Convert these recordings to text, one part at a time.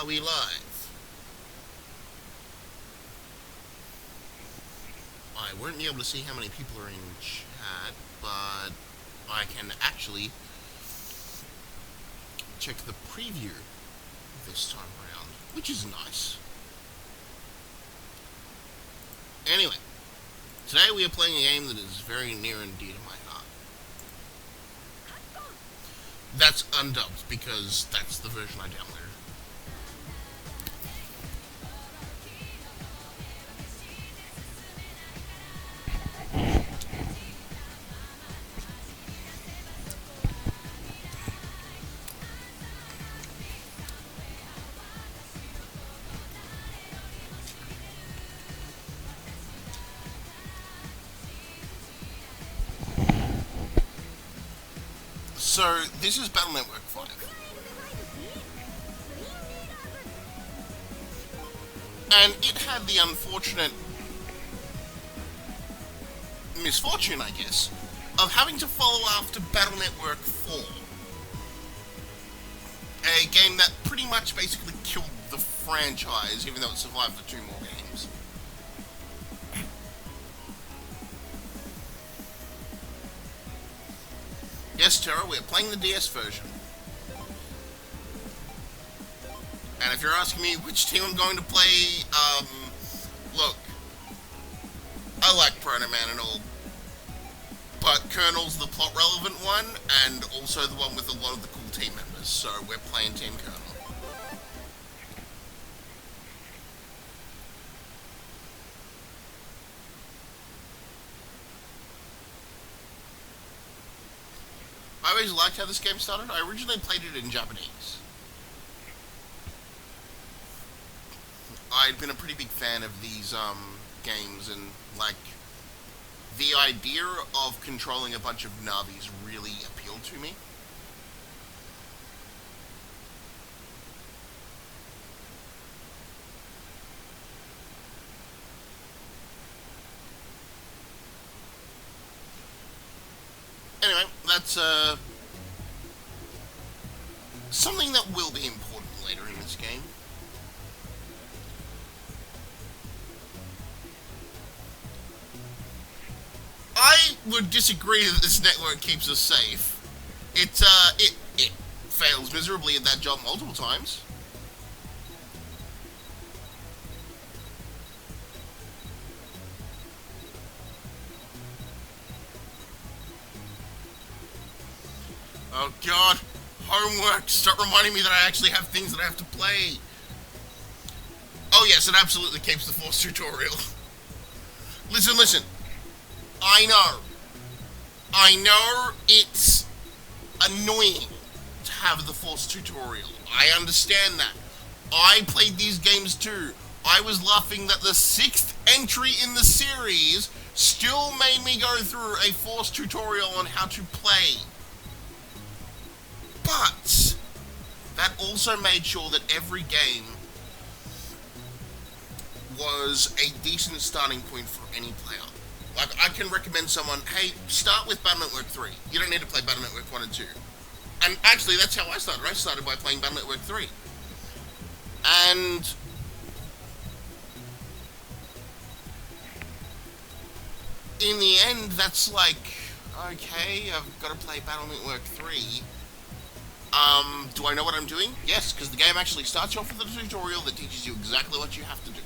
Are we live? I won't be able to see how many people are in chat, but I can actually check the preview this time around, which is nice. Anyway, today we are playing a game that is very near and dear to my heart. That's undubbed, because that's the version I downloaded. So, this is Battle Network 5. And it had the unfortunate misfortune, I guess, of having to follow after Battle Network 4. A game that pretty much basically killed the franchise, even though it survived for 2 more games. Yes, Terra, we're playing the DS version. And if you're asking me which team I'm going to play, look, I like Proto-Man and all, but Colonel's the plot-relevant one, and also the one with a lot of the cool team members, so we're playing Team Colonel. I always liked how this game started. I originally played it in Japanese. I'd been a pretty big fan of these games, and like the idea of controlling a bunch of Navis really appealed to me. Anyway, that's something that will be important later in this game. I would disagree that this network keeps us safe. It fails miserably at that job multiple times. Oh god, homework! Start reminding me that I actually have things that I have to play. Oh yes, it absolutely keeps the Force tutorial. Listen. I know it's annoying to have the Force tutorial. I understand that. I played these games too. I was laughing that the 6th entry in the series still made me go through a Force tutorial on how to play. But that also made sure that every game was a decent starting point for any player. Like, I can recommend someone, hey, start with Battle Network 3. You don't need to play Battle Network 1 and 2. And actually, that's how I started. I started by playing Battle Network 3. And in the end, that's like, okay, I've got to play Battle Network 3. Do I know what I'm doing? Yes, because the game actually starts you off with a tutorial that teaches you exactly what you have to do.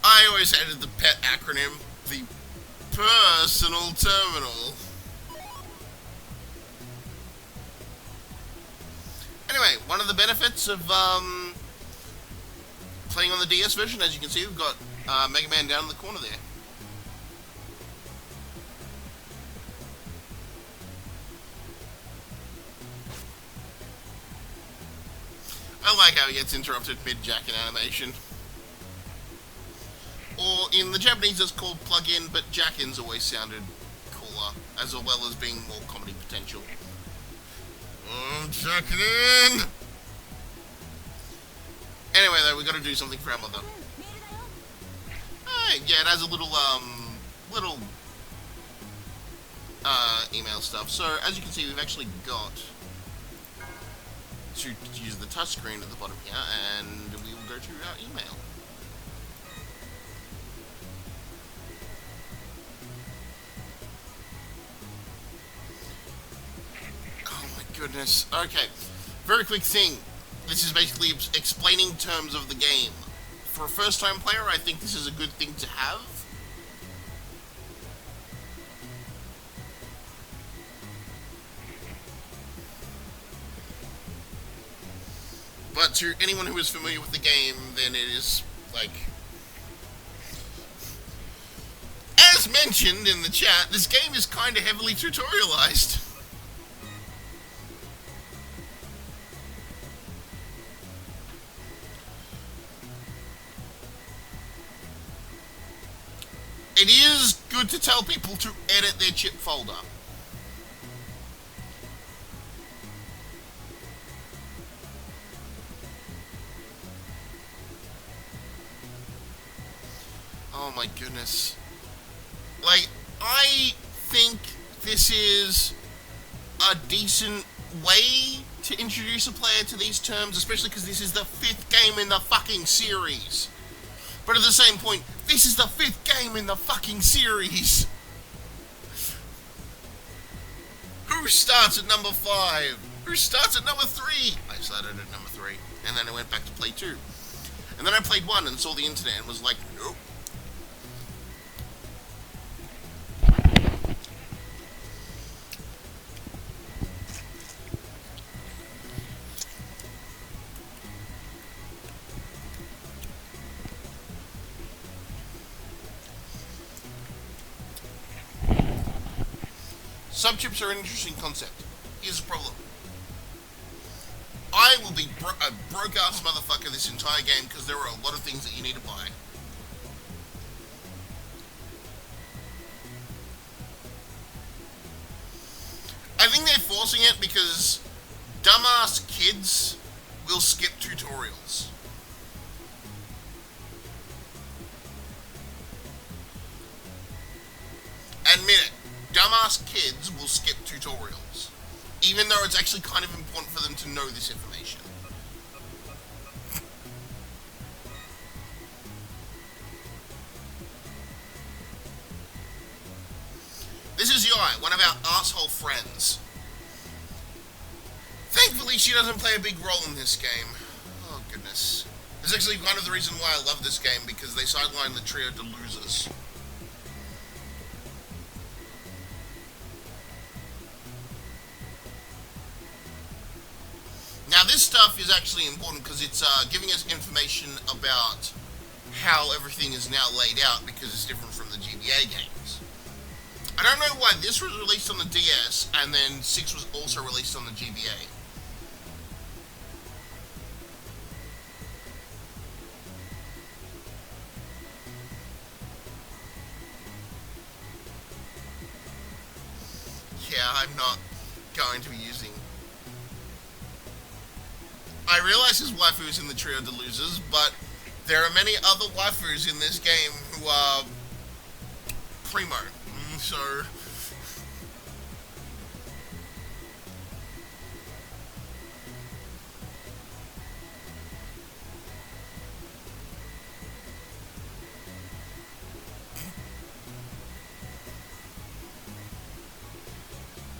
I always hated the pet acronym, the Personal Terminal. Anyway, one of the benefits of playing on the DS version, as you can see, we've got Megaman down in the corner there. I like how he gets interrupted mid-jack in animation. Or in the Japanese it's called plug-in, but jack-ins always sounded cooler, as well as being more comedy potential. Jacking in! Anyway though, we gotta do something for our mother. Hey, yeah, it has a little, email stuff. So as you can see, we've actually got to use the touchscreen at the bottom here, and we will go to our email. Oh my goodness. Okay, very quick thing. This is basically explaining terms of the game. For a first-time player, I think this is a good thing to have. But to anyone who is familiar with the game, then it is, like... As mentioned in the chat, this game is kind of heavily tutorialized. It is good to tell people to edit their chip folder. Oh my goodness. Like, I think this is a decent way to introduce a player to these terms, especially because this is the 5th game in the fucking series. But at the same point, this is the 5th game in the fucking series. Who starts at number 5? Who starts at number 3? I started at number 3, and then I went back to play 2. And then I played 1 and saw the internet and was like, nope. Subchips are an interesting concept. Here's the problem. I will be a broke-ass motherfucker this entire game because there are a lot of things that you need to buy. I think they're forcing it because dumbass kids will skip tutorials. Admit it. Dumbass kids will skip tutorials, even though it's actually kind of important for them to know this information. This is Yai, one of our asshole friends. Thankfully, she doesn't play a big role in this game. Oh, goodness. It's actually kind of the reason why I love this game, because they sideline the trio to losers. Now this stuff is actually important because it's giving us information about how everything is now laid out because it's different from the GBA games. I don't know why this was released on the DS and then 6 was also released on the GBA. Yeah, I'm not going to be using... I realize his waifu is in the trio de losers, but there are many other waifus in this game who are primo, so...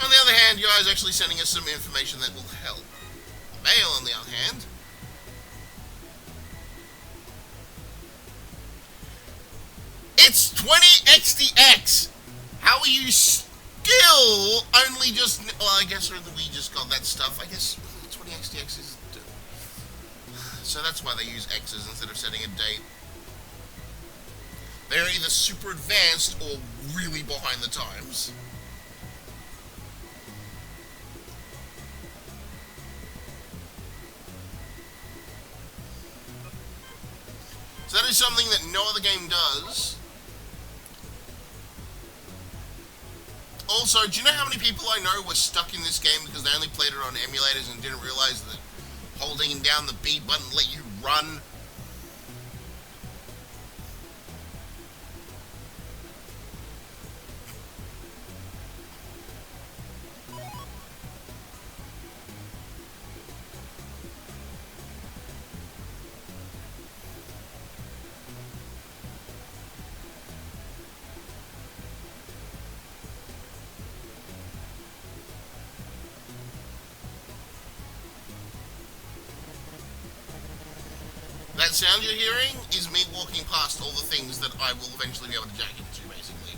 On the other hand, you guys are actually sending us some information that will help. Mail, on the other hand, it's 20 XDX. How are you still only just... Well, I guess we just got that stuff. I guess 20 XDX is... So that's why they use X's instead of setting a date. They're either super advanced or really behind the times. So that is something that no other game does. Also, do you know how many people I know were stuck in this game because they only played it on emulators and didn't realize that holding down the B button let you run? That sound you're hearing is me walking past all the things that I will eventually be able to jack into, basically.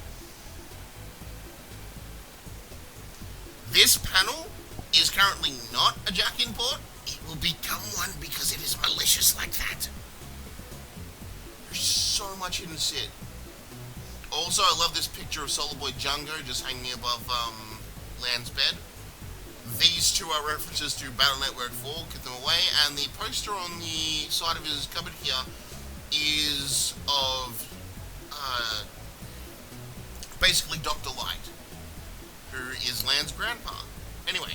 This panel is currently not a jack-in port. It will become one because it is malicious like that. There's so much hidden shit. Also, I love this picture of Solar Boy Jungo just hanging above Land's bed. These two are references to Battle Network 4, Get Them Away, and the poster on the side of his cupboard here is of basically Dr. Light, who is Land's grandpa. Anyway.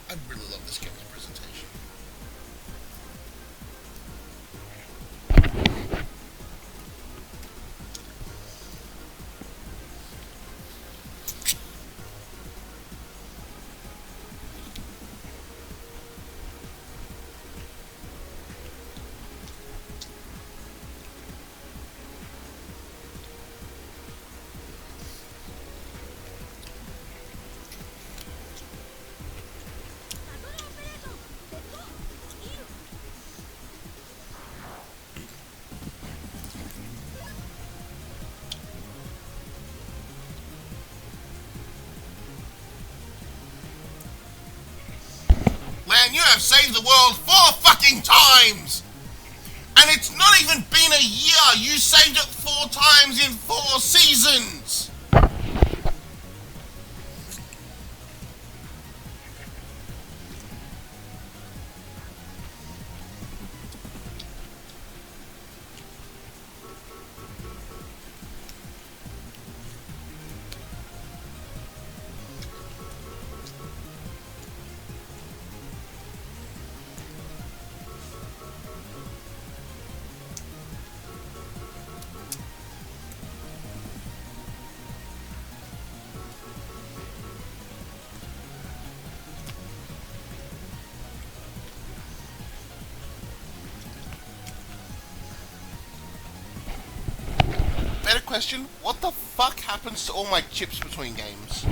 I really love this game's presentation. Man, you have saved the world 4 fucking times! And it's not even been a year! You saved it 4 times in 4 seasons! Better question, what the fuck happens to all my chips between games?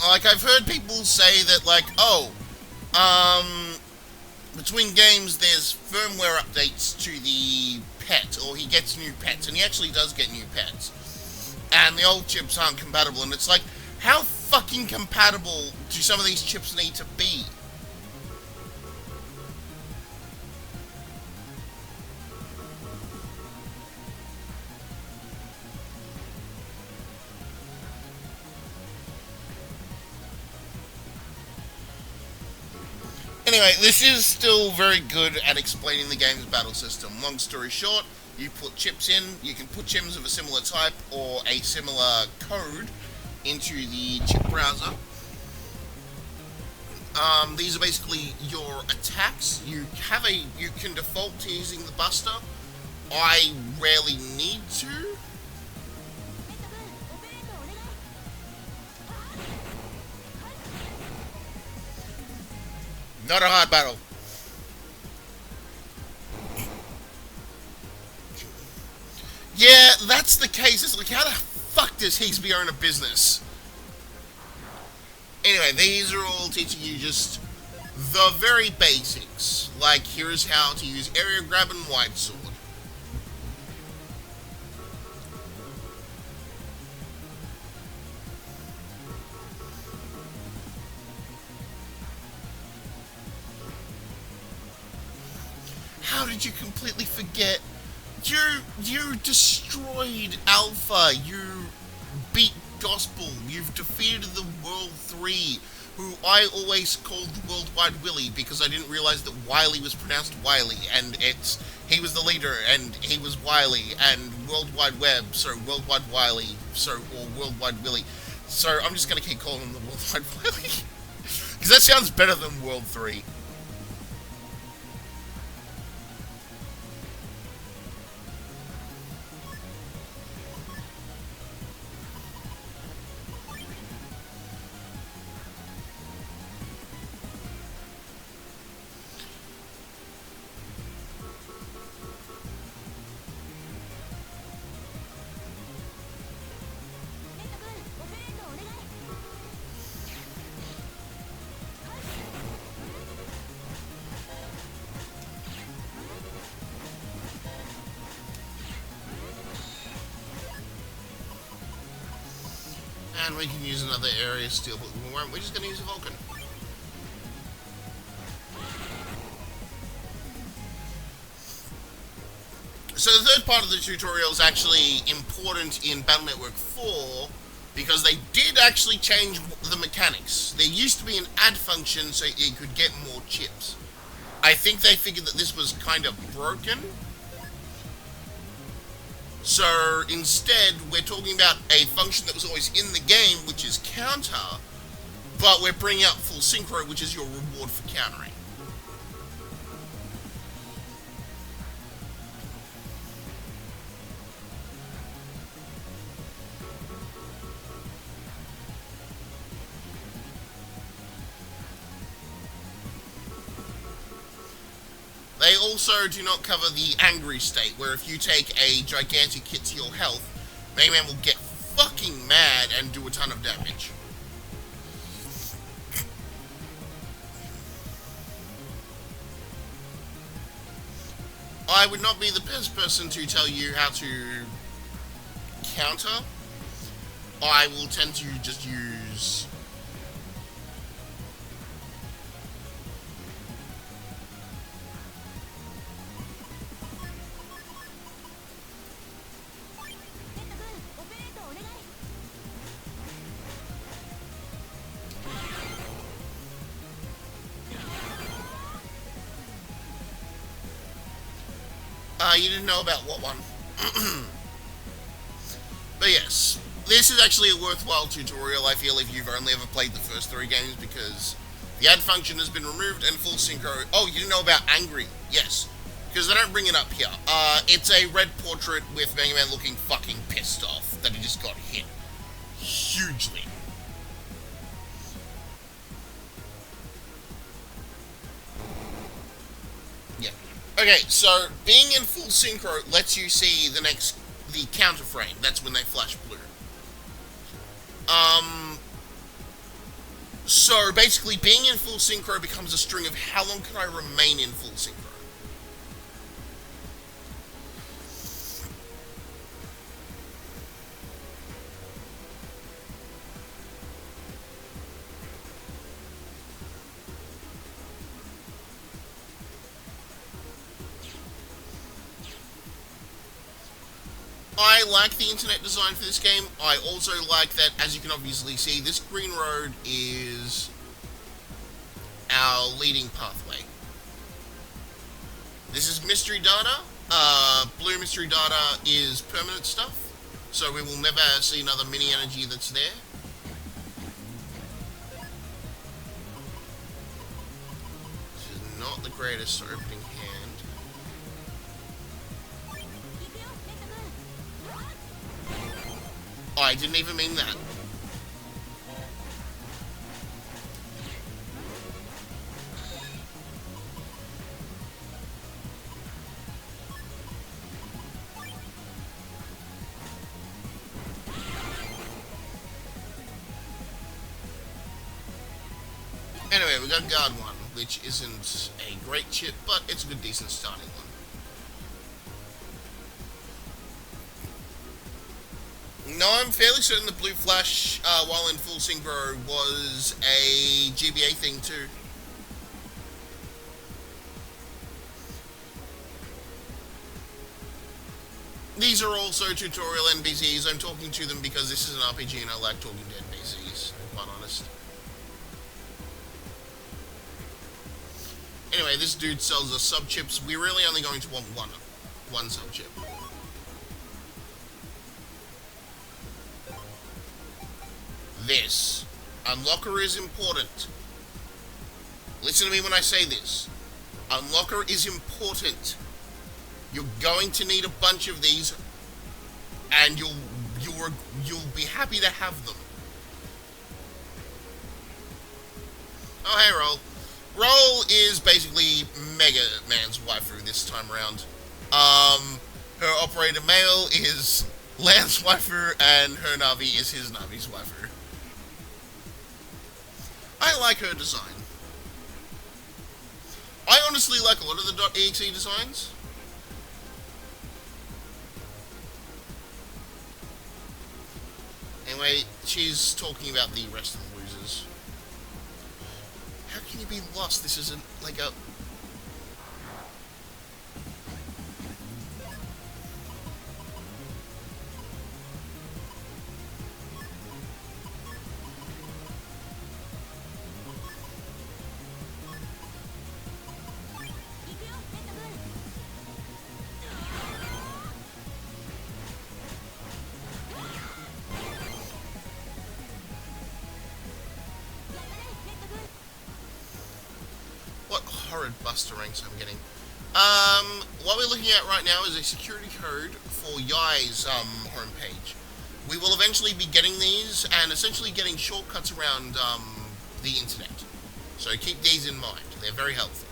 Like, I've heard people say that, like, between games there's firmware updates to the pet, or he gets new pets, and he actually does get new pets. And the old chips aren't compatible, and it's like, how fucking compatible do some of these chips need to be? Anyway, this is still very good at explaining the game's battle system. Long story short, you put chips in, you can put chips of a similar type or a similar code into the chip browser. These are basically your attacks. You can default to using the Buster. I rarely need to. Not a hard battle. Yeah, that's the case. It's like, how the fuck does Higgsby own a business? Anyway, these are all teaching you just the very basics. Like, here's how to use area grab and wide sword. How did you completely forget? You destroyed Alpha. You beat Gospel. You've defeated the World 3, who I always called the Worldwide Willy because I didn't realize that Wily was pronounced Wily, and he was the leader, and he was Wily, and Worldwide Web, so Worldwide Wily, or Worldwide Willy. So I'm just gonna keep calling him the Worldwide Wily because that sounds better than World 3. And we can use another area steel, but we won't. We're just going to use a Vulcan. So the third part of the tutorial is actually important in Battle Network 4 because they did actually change the mechanics. There used to be an add function so you could get more chips. I think they figured that this was kind of broken. So instead, we're talking about a function that was always in the game, which is counter, but we're bringing out full synchro, which is your reward for countering. They also do not cover the angry state, where if you take a gigantic hit to your health, Megaman will get fucking mad and do a ton of damage. I would not be the best person to tell you how to counter. I will tend to just use... you didn't know about what one? But yes, this is actually a worthwhile tutorial, I feel, if you've only ever played the first 3 games, because the add function has been removed and full synchro... Oh, you didn't know about angry? Yes, because they don't bring it up here. It's a red portrait with Megaman looking fucking pissed off that he just got hit. Hugely. Yeah. Okay, so being in full synchro lets you see the counter frame. That's when they flash blue. So basically being in full synchro becomes a string of how long can I remain in full synchro. I like the internet design for this game. I also like that, as you can obviously see, this green road is our leading pathway. This is mystery data. Blue mystery data is permanent stuff, so we will never see another mini energy that's there. This is not the greatest opening hand. Oh, I didn't even mean that. Anyway, we got Guard 1, which isn't a great chip, but it's a good, decent starting one. No, I'm fairly certain the blue flash, while in full synchro, was a GBA thing too. These are also tutorial NPCs. I'm talking to them because this is an RPG and I like talking to NPCs, to be quite honest. Anyway, this dude sells us sub-chips. We're really only going to want one sub-chip. This. Unlocker is important. Listen to me when I say this. Unlocker is important. You're going to need a bunch of these, and you'll be happy to have them. Oh, hey, Roll. Roll is basically Megaman's waifu this time around. Her operator male is Lance's waifu, and her Navi is his Navi's waifu. I like her design. I honestly like a lot of the .exe designs. Anyway, she's talking about the rest of the losers. How can you be lost? This isn't like a... What horrid buster ranks I'm getting. What we're looking at right now is a security code for Yai's homepage. We will eventually be getting these and essentially getting shortcuts around the internet. So keep these in mind. They're very helpful.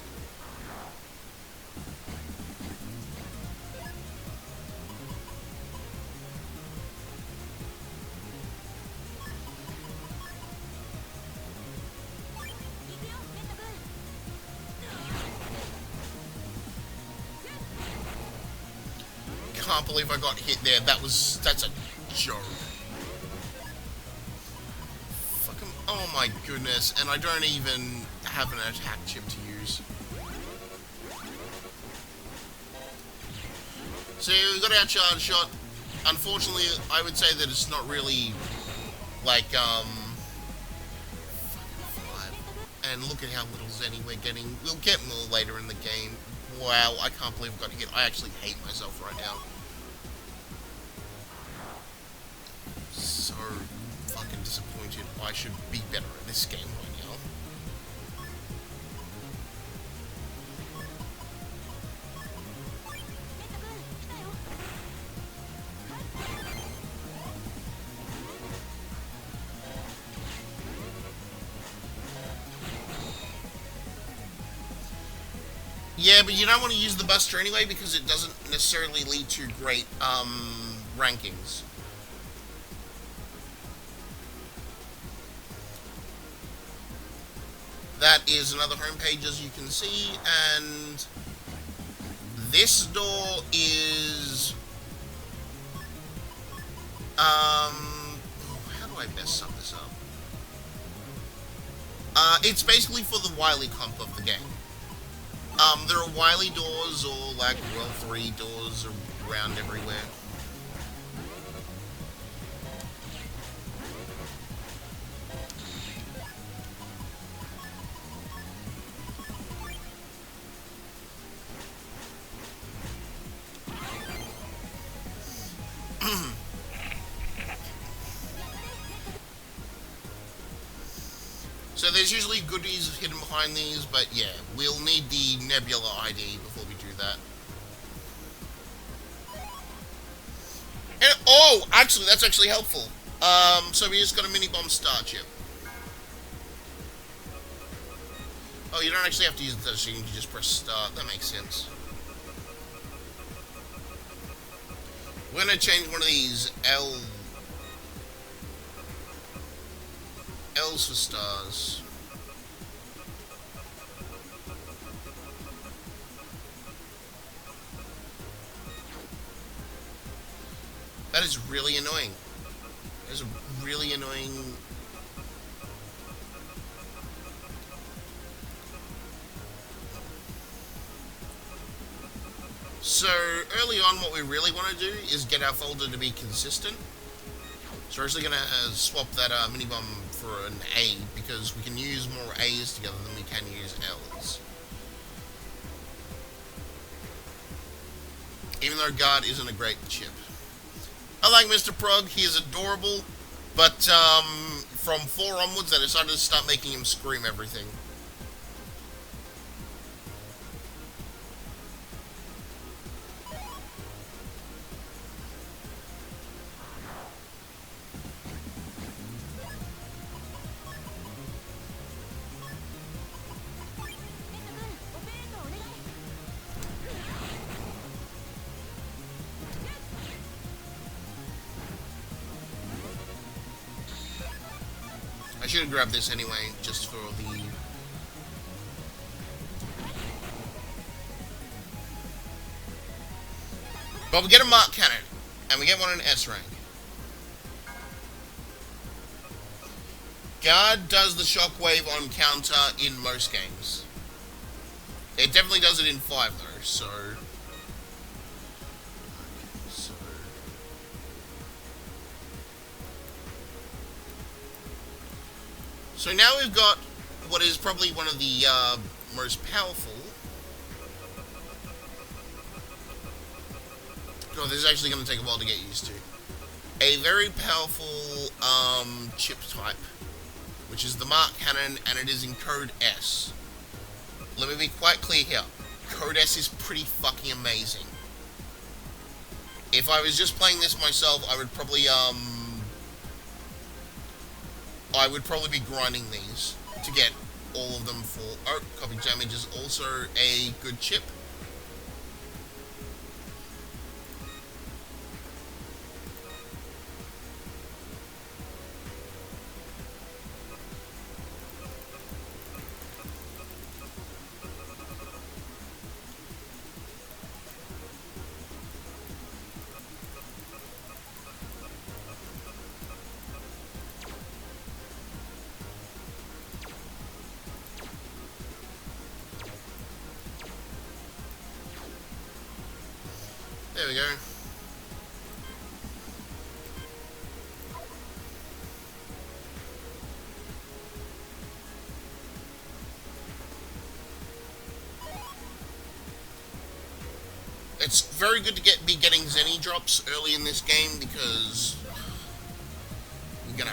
Can't believe I got hit there. That's a joke. Fucking, oh my goodness, and I don't even have an attack chip to use. So we got our charge shot. Unfortunately, I would say that it's not really like and look at how little Zenny we're getting. We'll get more later in the game. Wow, I can't believe I got hit. I actually hate myself right now. So fucking disappointed. I should be better at this game right now. Yeah, but you don't want to use the Buster anyway because it doesn't necessarily lead to great rankings. That is another homepage, as you can see, and this door is how do I best sum this up? It's basically for the Wily comp of the game. There are Wily doors or like World 3 doors around everywhere. So there's usually goodies hidden behind these, but yeah, we'll need the Nebula ID before we do that. And, oh, actually, that's actually helpful. So we just got a mini-bomb star chip. Oh, you don't actually have to use the touchscreen, you can just press start. That makes sense. We're gonna change one of these L's for stars. That is really annoying. That is a really annoying... So, early on, what we really want to do is get our folder to be consistent. So we're actually going to swap that mini-bomb for an A, because we can use more A's together than we can use L's. Even though Guard isn't a great chip. I like Mr. Prog, he is adorable, but from 4 onwards, I decided to start making him scream everything. I should have grabbed this anyway, just for the... But we get a Mark Cannon, and we get one in S rank. Guard does the shockwave on counter in most games. It definitely does it in 5 though, so... So, so now we've got what is probably one of the most powerful... Oh, this is actually going to take a while to get used to. A very powerful chip type, which is the Mark Cannon, and it is in code S. Let me be quite clear here. Code S is pretty fucking amazing. If I was just playing this myself, I would probably be grinding these to get all of them for... Oh, copy damage is also a good chip. There we go. It's very good to be getting Zenny drops early in this game because we're gonna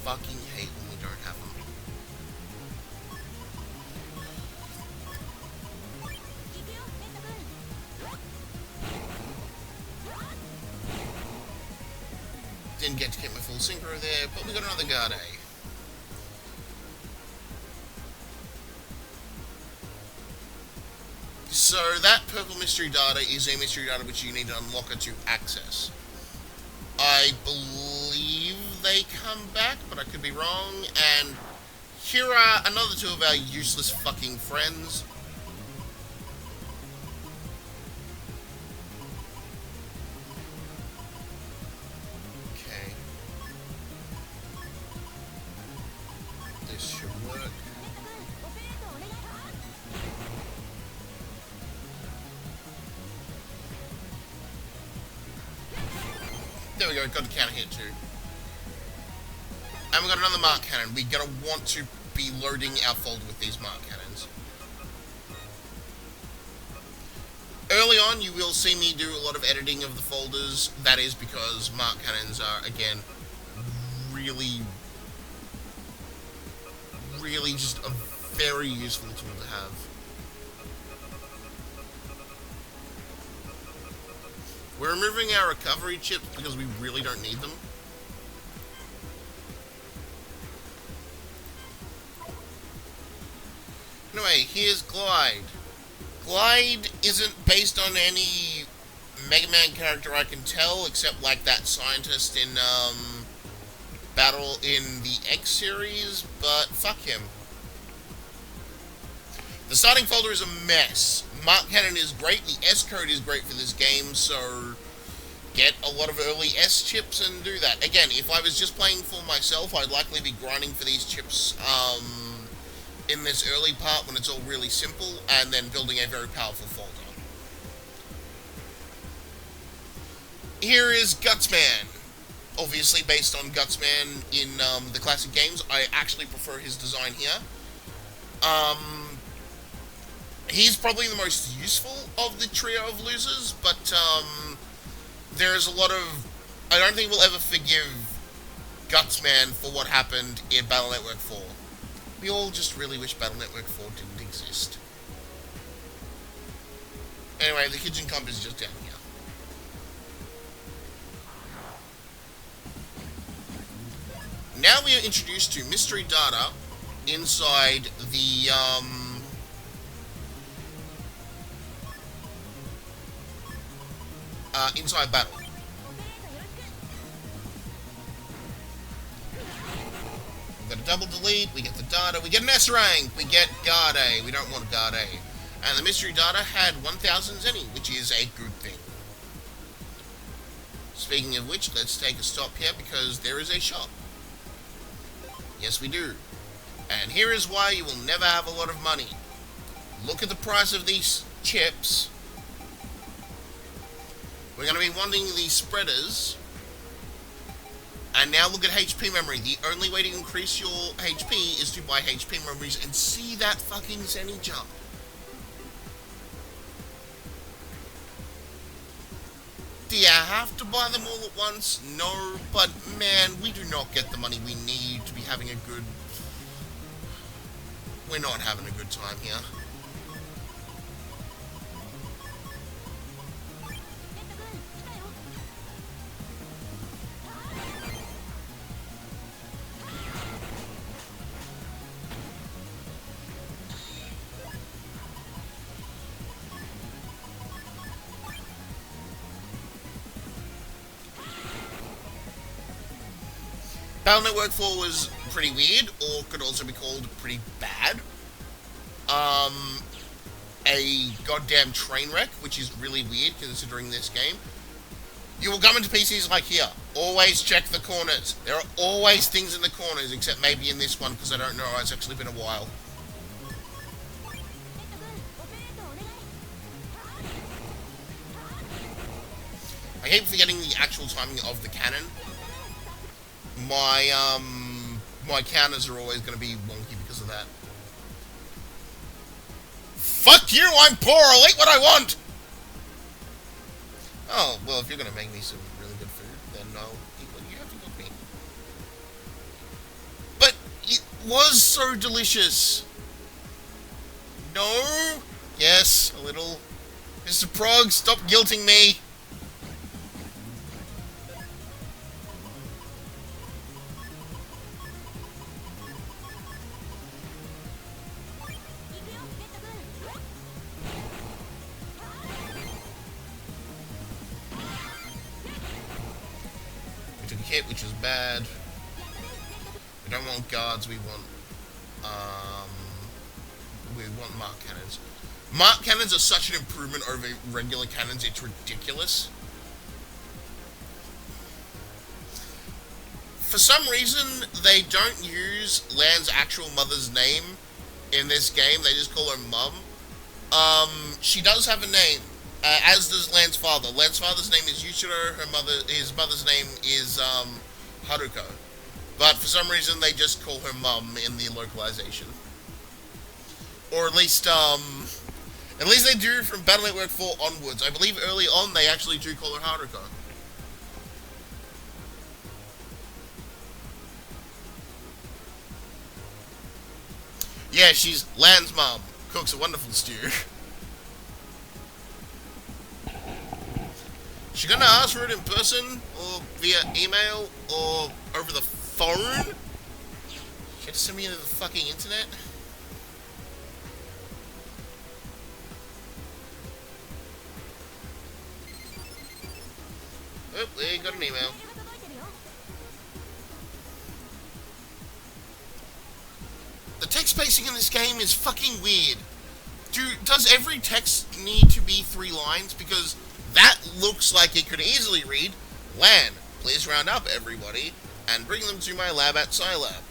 fucking hate when we don't have them. Didn't get to get my full synchro there, but we got another Garde. So that purple mystery data is a mystery data which you need to unlock it to access. I believe they come back, but I could be wrong. And here are another two of our useless fucking friends. Okay. This should work. There we go, got a counter hit too. And we got another Mark Cannon. We're gonna want to be loading our folder with these Mark Cannons. Early on, you will see me do a lot of editing of the folders. That is because Mark Cannons are, again, really just a very useful tool to have. We're removing our recovery chips because we really don't need them. Anyway, here's Glide. Glide isn't based on any Megaman character I can tell, except like that scientist in Battle in the X series, but fuck him. The starting folder is a mess. Mark Cannon is great, the S code is great for this game, so get a lot of early S chips and do that. Again, if I was just playing for myself, I'd likely be grinding for these chips in this early part when it's all really simple, and then building a very powerful folder. Here is Gutsman. Obviously based on Gutsman in the classic games. I actually prefer his design here. He's probably the most useful of the trio of losers, but there's a lot of... I don't think we'll ever forgive Gutsman for what happened in Battle Network 4. We all just really wish Battle Network 4 didn't exist. Anyway, the kitchen comp is just down here. Now we are introduced to mystery data inside the inside battle. We got a double delete, we get the data, we get an S rank, we get Garde, we don't want Garde. And the mystery data had 1000 Zenny, which is a good thing. Speaking of which, let's take a stop here because there is a shop. Yes, we do. And here is why you will never have a lot of money. Look at the price of these chips. We're going to be wanting these spreaders. And now look at HP memory. The only way to increase your HP is to buy HP memories and see that fucking Zenny jump. Do you have to buy them all at once? No, but man, we do not get the money we need to be having a good... We're not having a good time here. Battle Network 4 was pretty weird, or could also be called pretty bad. A goddamn train wreck, which is really weird considering this game. You will come into PCs like here. Always check the corners. There are always things in the corners, except maybe in this one, because I don't know. It's actually been a while. I keep forgetting the actual timing of the cannon. My counters are always going to be wonky because of that. Fuck you, I'm poor, I'll eat what I want! Oh, well, if you're going to make me some really good food, then I'll eat what you have to cook me. But it was so delicious. No? Yes, a little. Mr. Prog, stop guilting me. Hit, which is bad. We don't want guards, we want mark cannons. Mark cannons are such an improvement over regular cannons, it's ridiculous. For some reason, they don't use Lan's actual mother's name in this game, they just call her Mum. She does have a name. As does Lan's father. Lan's father's name is Yushiro, his mother's name is, Haruko. But for some reason they just call her Mum in the localization. Or at least they do from Battle Network 4 onwards. I believe early on they actually do call her Haruko. Yeah, she's Lan's mum. Cooks a wonderful stew. She gonna ask for it in person, or via email, or over the phone? She had to send me into the fucking internet? Oh, there you got an email. The text spacing in this game is fucking weird. Does every text need to be 3 lines? Because that looks like it could easily read, Lan, please round up everybody and bring them to my lab at Scilab.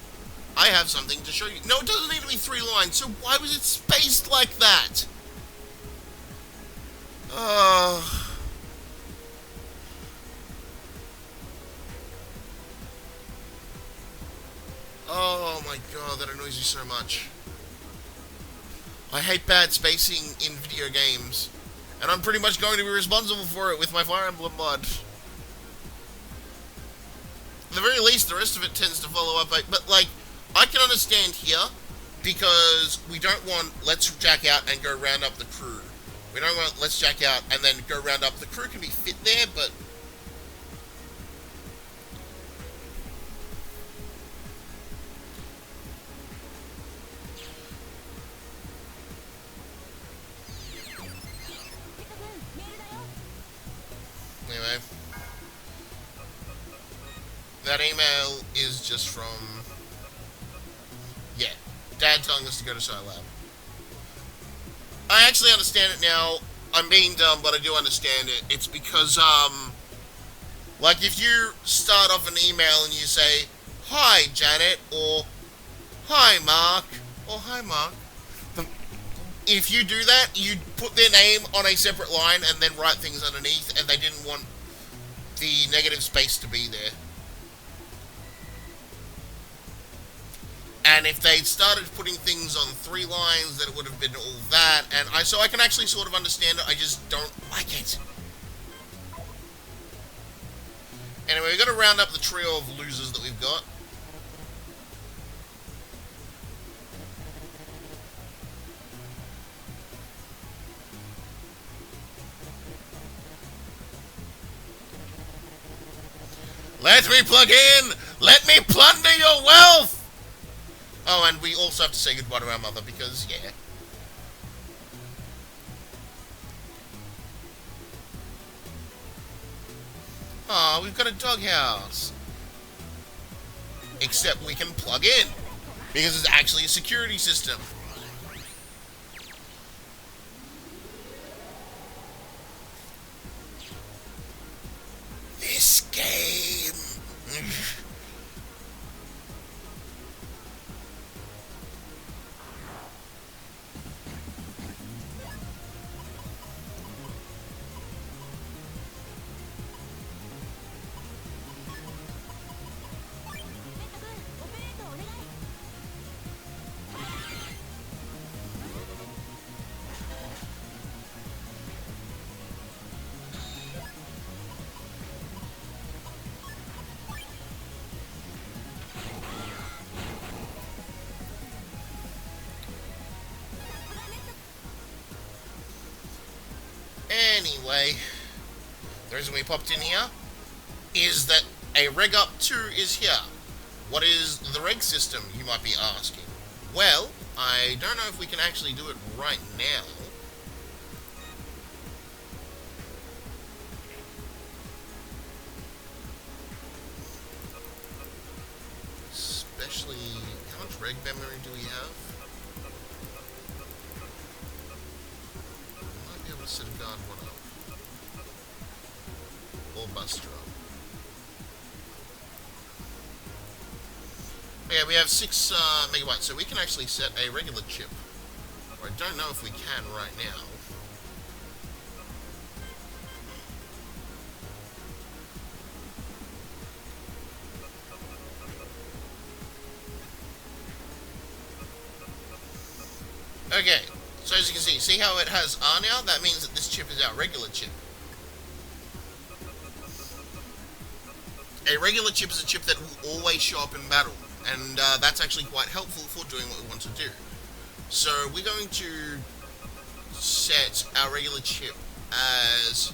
I have something to show you. No, it doesn't need to be 3 lines, so why was it spaced like that? Oh my god, that annoys me so much. I hate bad spacing in video games. And I'm pretty much going to be responsible for it with my Fire Emblem mod. At the very least, the rest of it tends to follow up. But, like, I can understand here, because we don't want let's jack out and go round up the crew. We don't want let's jack out and then go round up. The crew can be fit there, but... Anyway, that email is just from, yeah, Dad telling us to go to Scilab. I actually understand it now. I'm being dumb, but I do understand it. It's because, like if you start off an email and you say, "Hi, Janet," or Hi, Mark. Oh, hi, Mark. The, if you do that, you put their name on a separate line and then write things underneath, and they didn't want the negative space to be there. And if they'd started putting things on 3 lines, then it would have been all that. And so I can actually sort of understand it. I just don't like it. Anyway, we've got to round up the trio of losers that we've got. Let me plug in! Let me plunder your wealth! Oh, and we also have to say goodbye to our mother because, yeah. Oh, we've got a doghouse. Except we can plug in. Because it's actually a security system. This game. Anyway, the reason we popped in here is that a Reg Up 2 is here. What is the Reg system, you might be asking? Well, I don't know if we can actually do it right now. Especially, how much Reg memory do we have? Might be able to set a guard one up. Or Buster up. Yeah, we have 6 megabytes, so we can actually set a regular chip. Or I don't know if we can right now. Okay, so as you can see how it has R now? That means that this chip is our regular chip. A regular chip is a chip that will always show up in battle, and that's actually quite helpful for doing what we want to do. So we're going to set our regular chip as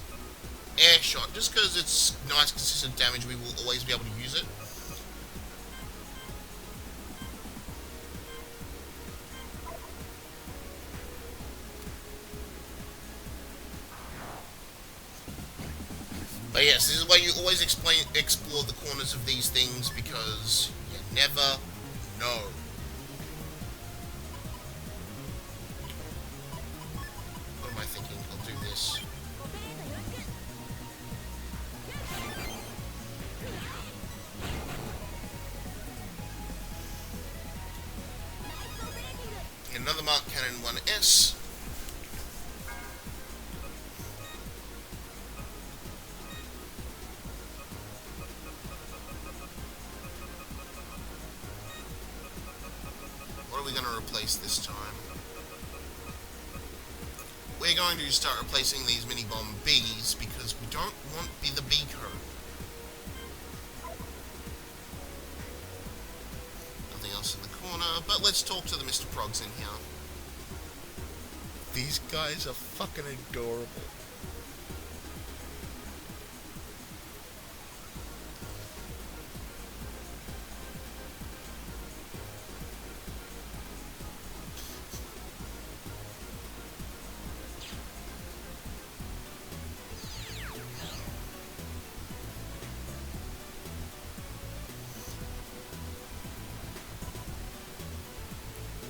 air shot, just because it's nice consistent damage, we will always be able to use it. But yes, this is why you always explore the corners of these things, because you never know. What am I thinking? I'll do this. Another Mark Cannon 1S. What are we going to replace this time? We're going to start replacing these mini-bomb Bs because we don't want the B code. Nothing else in the corner, but let's talk to the Mr. Progs in here. These guys are fucking adorable.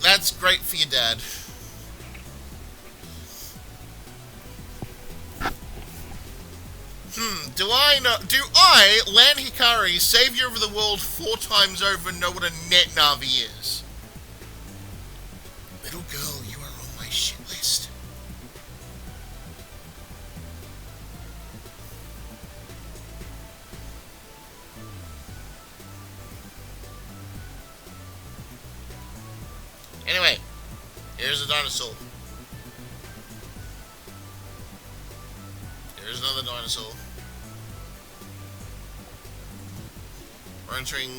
That's great for your dad. Do I, Lan Hikari, savior of the world 4 times over, know what a net Navi is? Anyway, here's a dinosaur. Here's another dinosaur. We're entering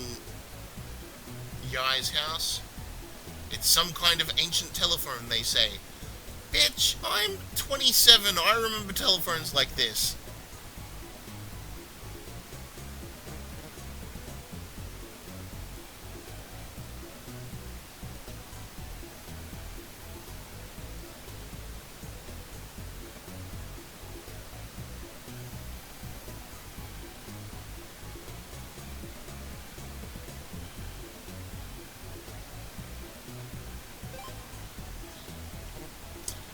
Yai's house. It's some kind of ancient telephone, they say. Bitch, I'm 27. I remember telephones like this.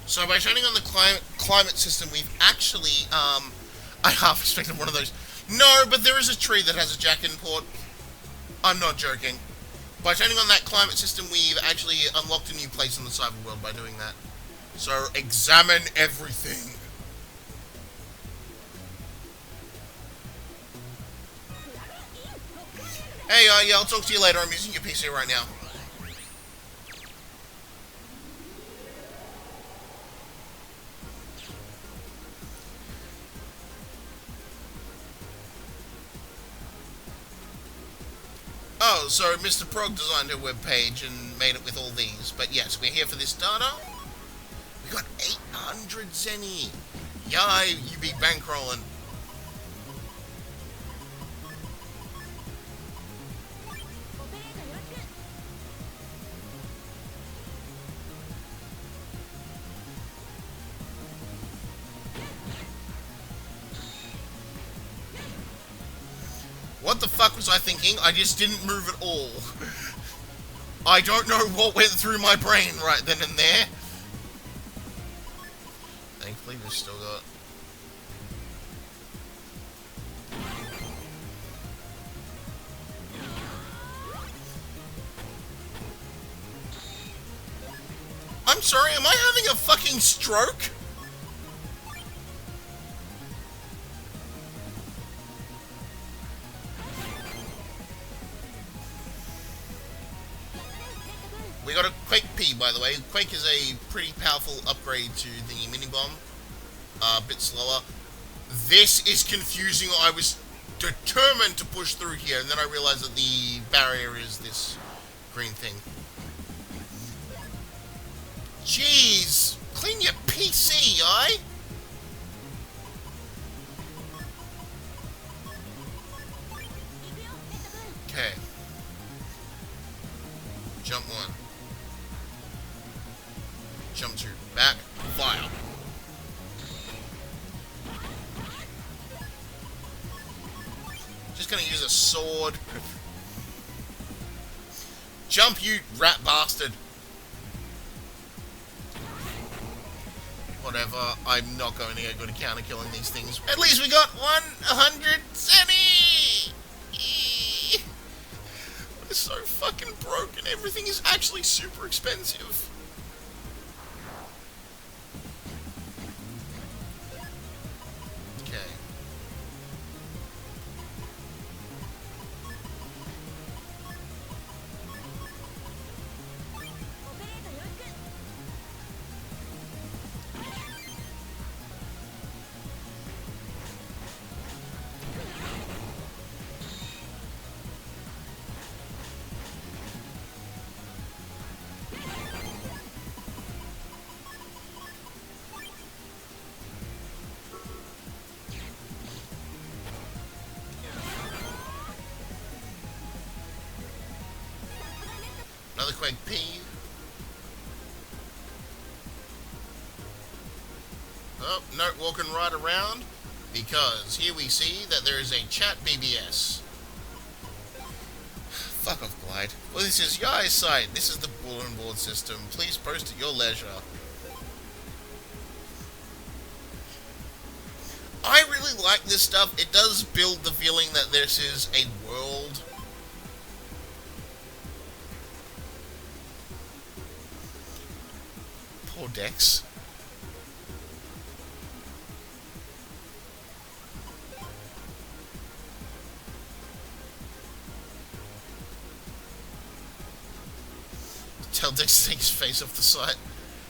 So by turning on the climate system, we've actually, I half expected one of those. No, but there is a tree that has a jack in port. I'm not joking. By turning on that climate system, we've actually unlocked a new place in the cyber world by doing that. So examine everything. Hey, yeah, I'll talk to you later. I'm using your PC right now. Oh, so Mr. Prog designed a web page and made it with all these. But yes, we're here for this data. We got 800 Zenny. Yay, you be bankrolling. What the fuck was I thinking? I just didn't move at all. I don't know what went through my brain right then and there. Thankfully, we've still got... I'm sorry, am I having a fucking stroke? We got a Quake P, by the way. Quake is a pretty powerful upgrade to the mini-bomb. A bit slower. This is confusing. I was determined to push through here, and then I realized that the barrier is this green thing. Jeez! Clean your PC, aye? Okay. Jump one. Jump two. Back. Fire. Just gonna use a sword. Jump, you rat bastard. Whatever, I'm not going to get good at counter-killing these things. At least we got 100 Zenny! It's so fucking broken. Everything is actually super expensive. Okay. Another Quake P. Oh, no, walking right around, because here we see that there is a chat BBS. Fuck off, Glide. Well, this is Yai's site. This is the bulletin board system. Please post at your leisure. I really like this stuff. It does build the feeling that this is a world. Poor Dex. Tell Dex to take his face off the site.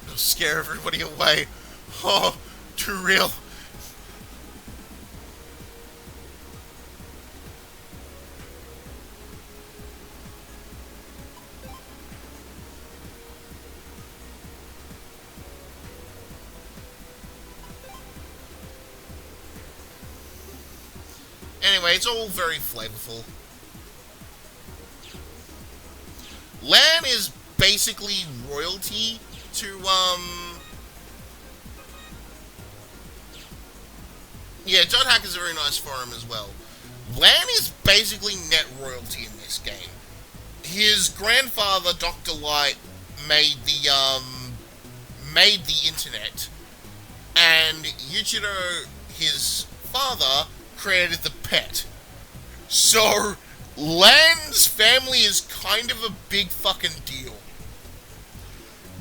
It'll scare everybody away. Oh, too real. Anyway, it's all very flavorful. Lan is basically royalty to, yeah, Judd Hack is a very nice forum as well. Lan is basically net royalty in this game. His grandfather, Dr. Light, made the internet, and Yuichiro, his father, created the pet. So, Lan's family is kind of a big fucking deal.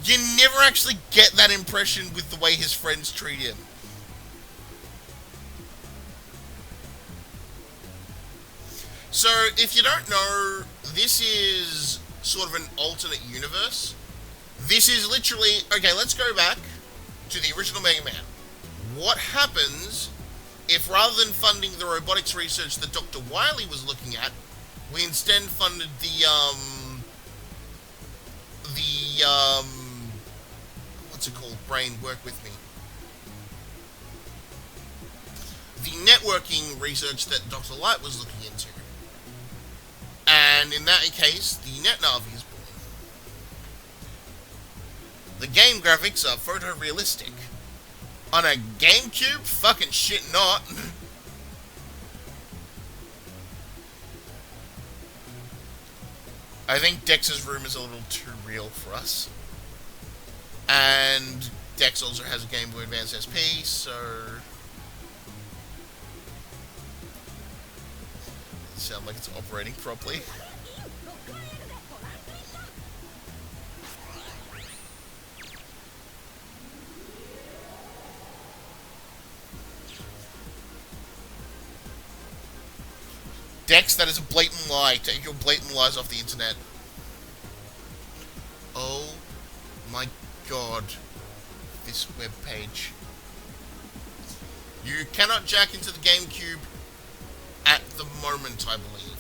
You never actually get that impression with the way his friends treat him. So, if you don't know, this is sort of an alternate universe. This is literally... Okay, let's go back to the original Megaman. What happens if, rather than funding the robotics research that Dr. Wily was looking at, we instead funded what's it called? Brain, work with me. The networking research that Dr. Light was looking into. And in that case, the NetNavi is born. The game graphics are photorealistic. On a GameCube? Fucking shit not. I think Dex's room is a little too real for us. And Dex also has a Game Boy Advance SP, so... Doesn't sound like it's operating properly. Dex, that is a blatant lie. Take your blatant lies off the internet. Oh my god. This webpage. You cannot jack into the GameCube at the moment, I believe.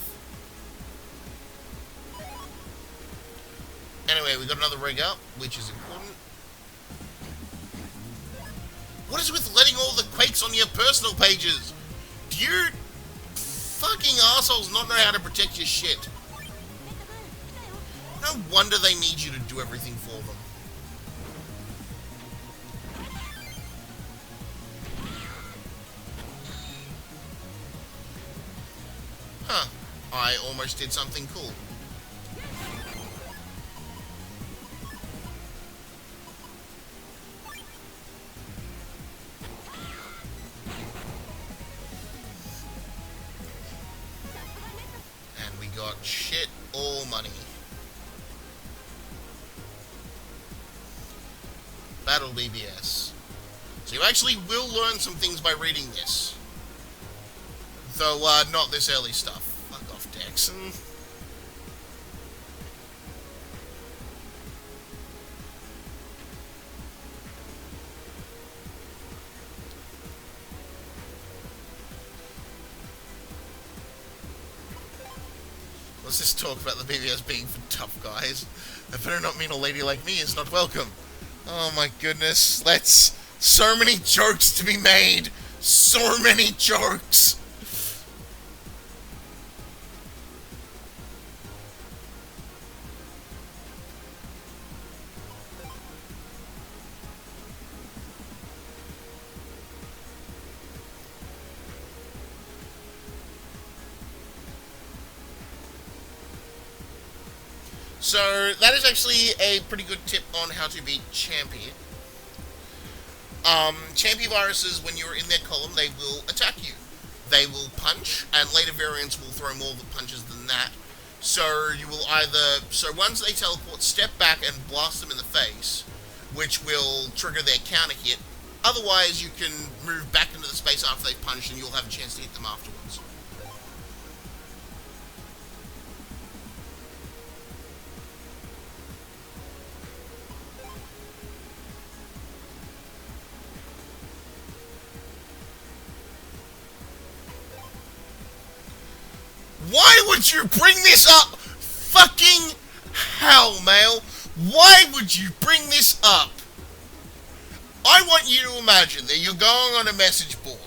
Anyway, we got another rig up, which is important. What is with letting all the quakes on your personal pages? Do you fucking assholes not know how to protect your shit? No wonder they need you to do everything for them. Huh. I almost did something cool. And we got shit all money. Battle BBS. So you actually will learn some things by reading this. Though, not this early stuff. Fuck off, Dex. Let's just talk about the BBS being for tough guys. That better not mean a lady like me is not welcome. Oh my goodness. So many jokes to be made. So many jokes. So, that is actually a pretty good tip on how to beat Champy. Champy viruses, when you're in their column, they will attack you. They will punch, and later variants will throw more of the punches than that. So, you will either... So, once they teleport, step back and blast them in the face, which will trigger their counter hit. Otherwise, you can move back into the space after they've punched, and you'll have a chance to hit them afterwards. would you bring this up? Fucking hell, Mail. Why would you bring this up? I want you to imagine that you're going on a message board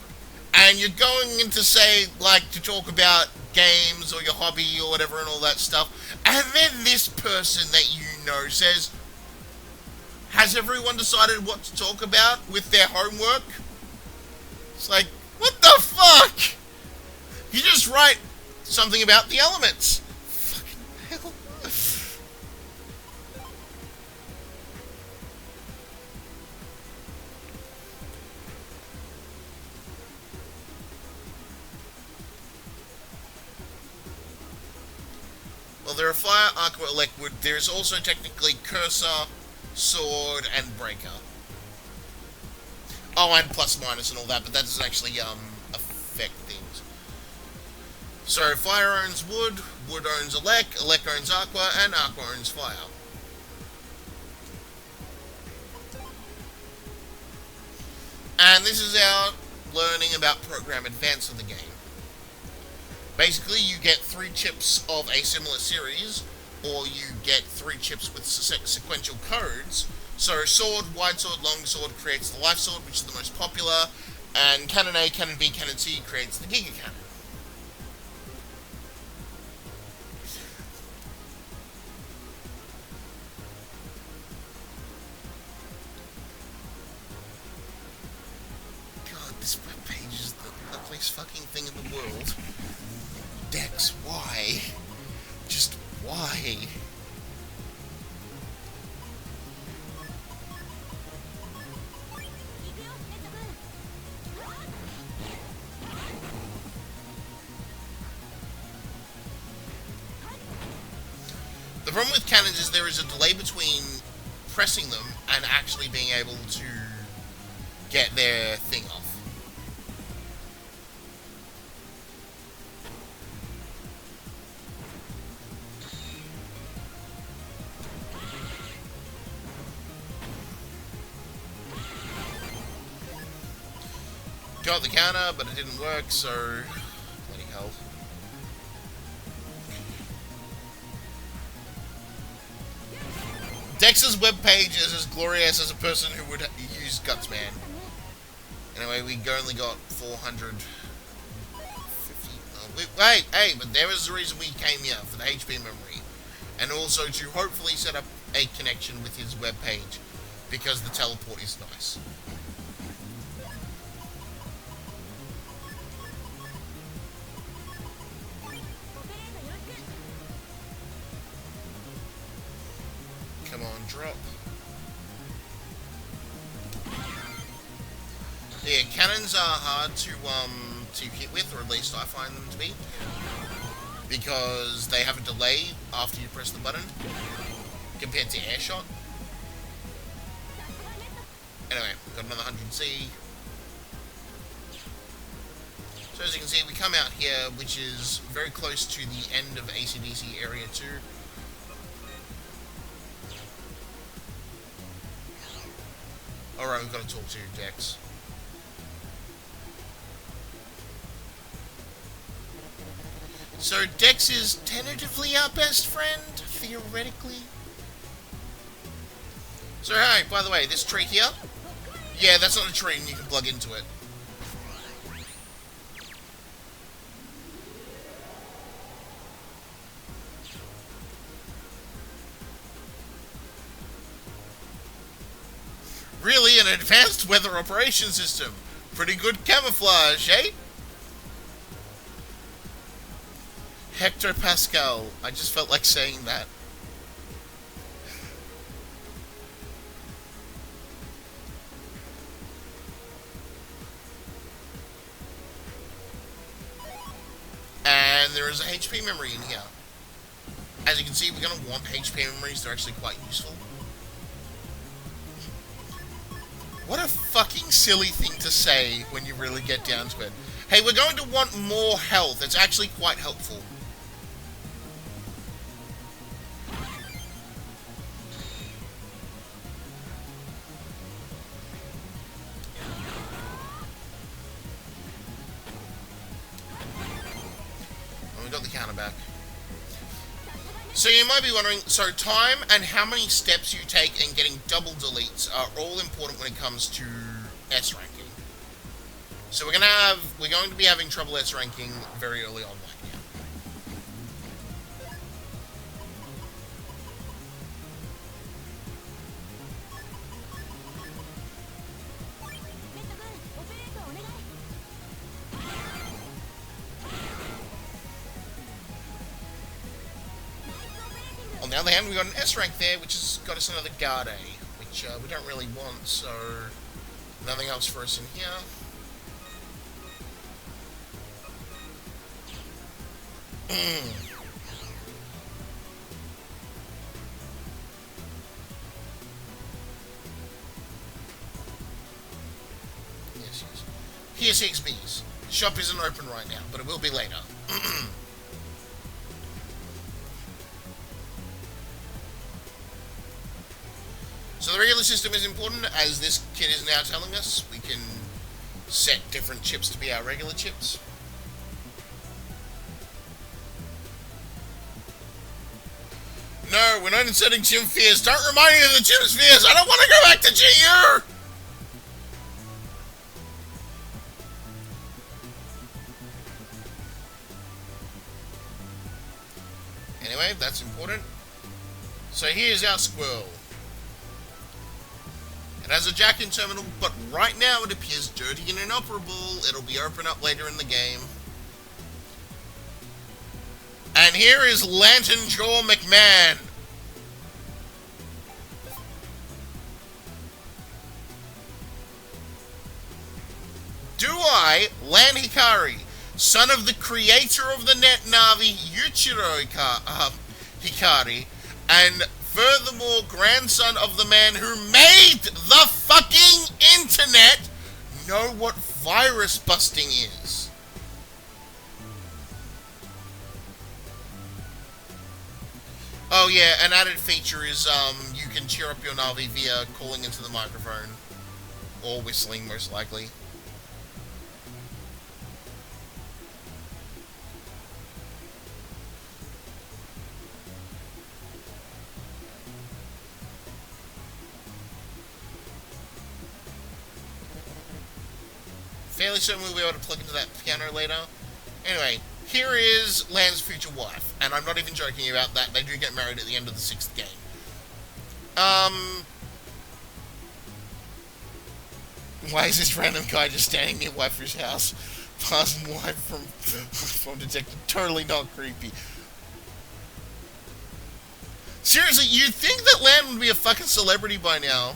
and you're going in to say, like, to talk about games or your hobby or whatever and all that stuff, and then this person that you know says, has everyone decided what to talk about with their homework? It's like, what the fuck? You just write something about the elements. Fucking hell. Well, there are fire, aqua, liquid. There's also technically cursor, sword, and breaker. Oh, and plus minus and all that, but that doesn't actually affect things. So fire owns wood, wood owns elect owns aqua, and aqua owns fire. And this is our learning about program advance of the game. Basically, you get 3 chips of a similar series, or you get 3 chips with sequential codes. So sword, wide sword, long sword creates the life sword, which is the most popular, and cannon A, cannon B, cannon C creates the giga cannon. God, this webpage is the ugliest fucking thing in the world. Dex, why? Just why? The problem with cannons is there is a delay between pressing them and actually being able to get their thing off. Got the counter, but it didn't work, so bloody hell. Dex's webpage is as glorious as a person who would use Gutsman. Anyway, we only got 450. Wait, hey, but there was the reason we came here, for the HP memory. And also to hopefully set up a connection with his webpage, because the teleport is nice. Come on, drop. Yeah, cannons are hard to hit with, or at least I find them to be, because they have a delay after you press the button compared to air shot. Anyway, got another 100C. So as you can see, we come out here, which is very close to the end of AC/DC Area 2. Alright, we've got to talk to Dex. So Dex is tentatively our best friend, theoretically. So hey, by the way, this tree here, yeah, that's not a tree and you can plug into it. Really, an advanced weather operation system. Pretty good camouflage, eh? Hectopascal. I just felt like saying that. And there is a HP memory in here. As you can see, we're going to want HP memories. They're actually quite useful. What a fucking silly thing to say when you really get down to it. Hey, we're going to want more health. It's actually quite helpful. got the counter back. So you might be wondering, so time and how many steps you take in getting double deletes are all important when it comes to S ranking. So we're going to be having trouble S ranking very early on right now. On the other hand, we got an S rank there, which has got us another Guard A, which we don't really want, so nothing else for us in here. Yes, yes. Here's XB's. Shop isn't open right now, but it will be later. So the regular system is important, as this kid is now telling us. We can set different chips to be our regular chips. No, we're not inserting Gym Fears. Don't remind me of the Gym Fears. I don't want to go back to GU! Anyway, that's important. So here's our squirrel. It has a jack-in terminal, but right now it appears dirty and inoperable. It'll be open up later in the game. And here is Lantern Jaw McMahon. Do I, Lan Hikari, son of the creator of the net Navi, Yuichiro Hikari, and furthermore grandson of the man who made the fucking internet, know what virus busting is? Oh yeah, an added feature is you can cheer up your Navi via calling into the microphone. Or whistling, most likely. Fairly certain we'll be able to plug into that piano later. Anyway, here is Lan's future wife, and I'm not even joking about that. They do get married at the end of the 6th game. Why is this random guy just standing near waifu's house? Passing wife from detective. Totally not creepy. Seriously, you'd think that Lan would be a fucking celebrity by now.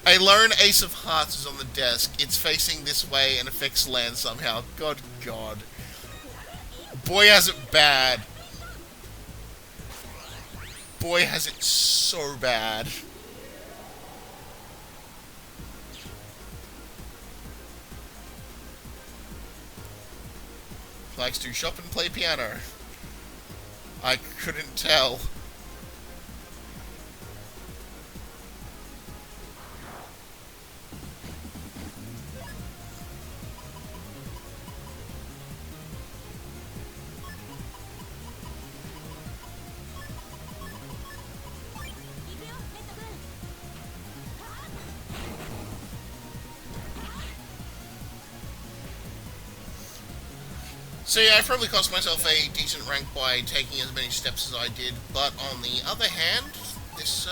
A lone ace of hearts is on the desk. It's facing this way and affects Lan somehow. God. Boy has it bad. Boy has it so bad. Likes to shop and play piano. I couldn't tell. So yeah, I probably cost myself a decent rank by taking as many steps as I did, but on the other hand, this,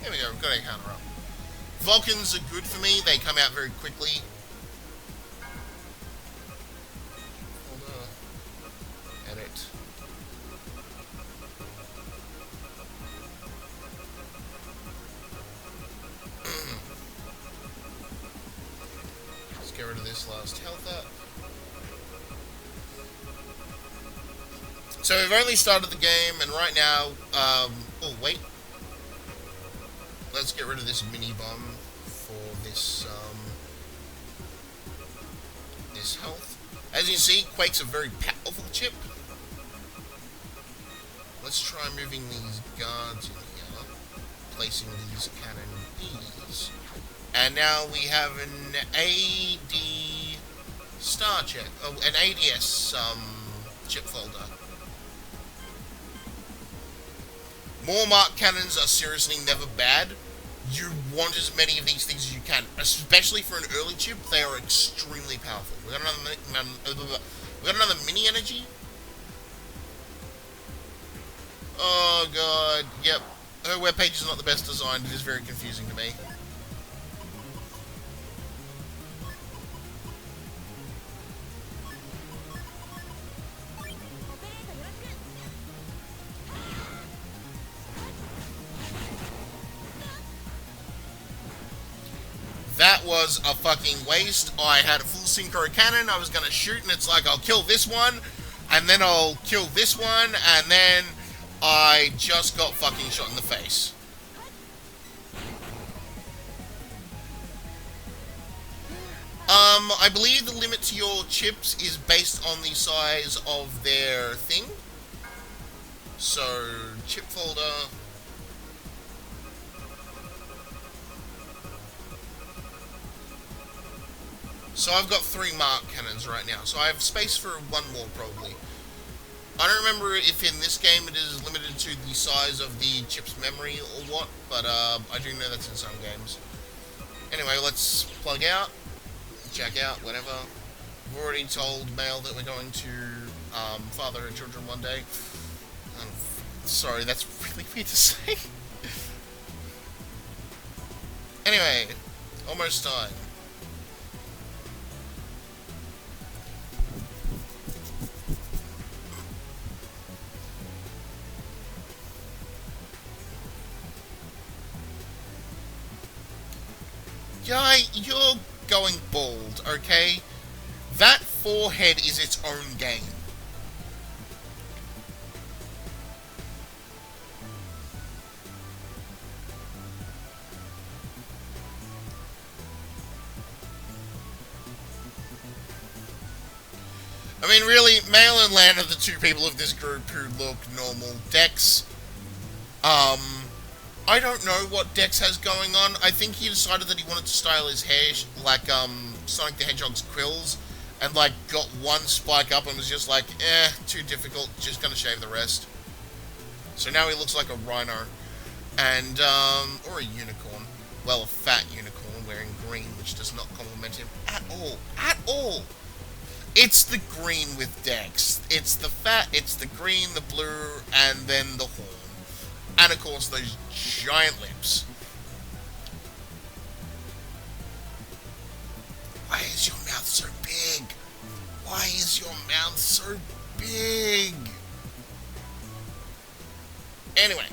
there we go, we've got a counter up. Vulcans are good for me, they come out very quickly. Edit. Get rid of this last health up. So we've only started the game, and right now, oh wait. Let's get rid of this mini bomb for this, this health. As you can see, Quake's a very powerful chip. Let's try moving these guards in here, placing these cannon Bs. And now we have an AD star check. Oh, an ADS chip folder. More mark cannons are seriously never bad. You want as many of these things as you can, especially for an early chip. They are extremely powerful. We got another mini energy. Oh god, yep. Her webpage is not the best designed. It is very confusing to me. That was a fucking waste. I had a full synchro cannon. I was gonna shoot, and it's like, I'll kill this one, and then I'll kill this one, and then I just got fucking shot in the face. I believe the limit to your chips is based on the size of their thing. So, chip folder. So I've got 3 mark cannons right now, so I have space for one more probably. I don't remember if in this game it is limited to the size of the chip's memory or what, but I do know that's in some games. Anyway, let's plug out, check out, whatever. We've already told Mail that we're going to father her children one day. Sorry, that's really weird to say. Anyway, almost time. Guy, you're going bald, okay? That forehead is its own game. I mean, really, Mail and Lan are the 2 people of this group who look normal. Dex, I don't know what Dex has going on. I think he decided that he wanted to style his hair like Sonic the Hedgehog's quills, and like got one spike up and was just like, too difficult, just gonna shave the rest. So now he looks like a rhino, and or a unicorn. Well, a fat unicorn wearing green, which does not compliment him at all. At all. It's the green with Dex. It's the fat, it's the green, the blue, and then the horn. And of course, those giant lips. Why is your mouth so big? Why is your mouth so big? Anyway.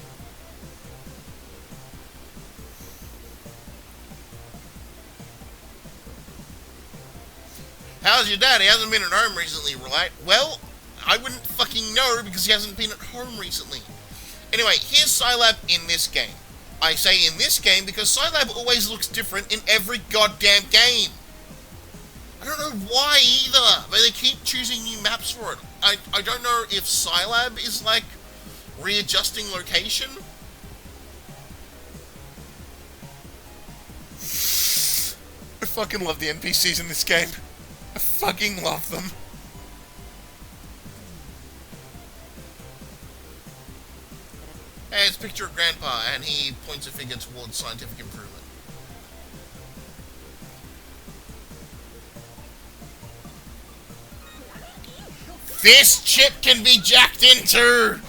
How's your dad? He hasn't been at home recently, right? Well, I wouldn't fucking know because he hasn't been at home recently. Anyway, here's Scilab in this game. I say in this game because Scilab always looks different in every goddamn game. I don't know why either, but they keep choosing new maps for it. I don't know if Scilab is like readjusting location. I fucking love the NPCs in this game. I fucking love them. Hey, it's a picture of Grandpa, and he points a finger towards scientific improvement. This chip can be jacked into!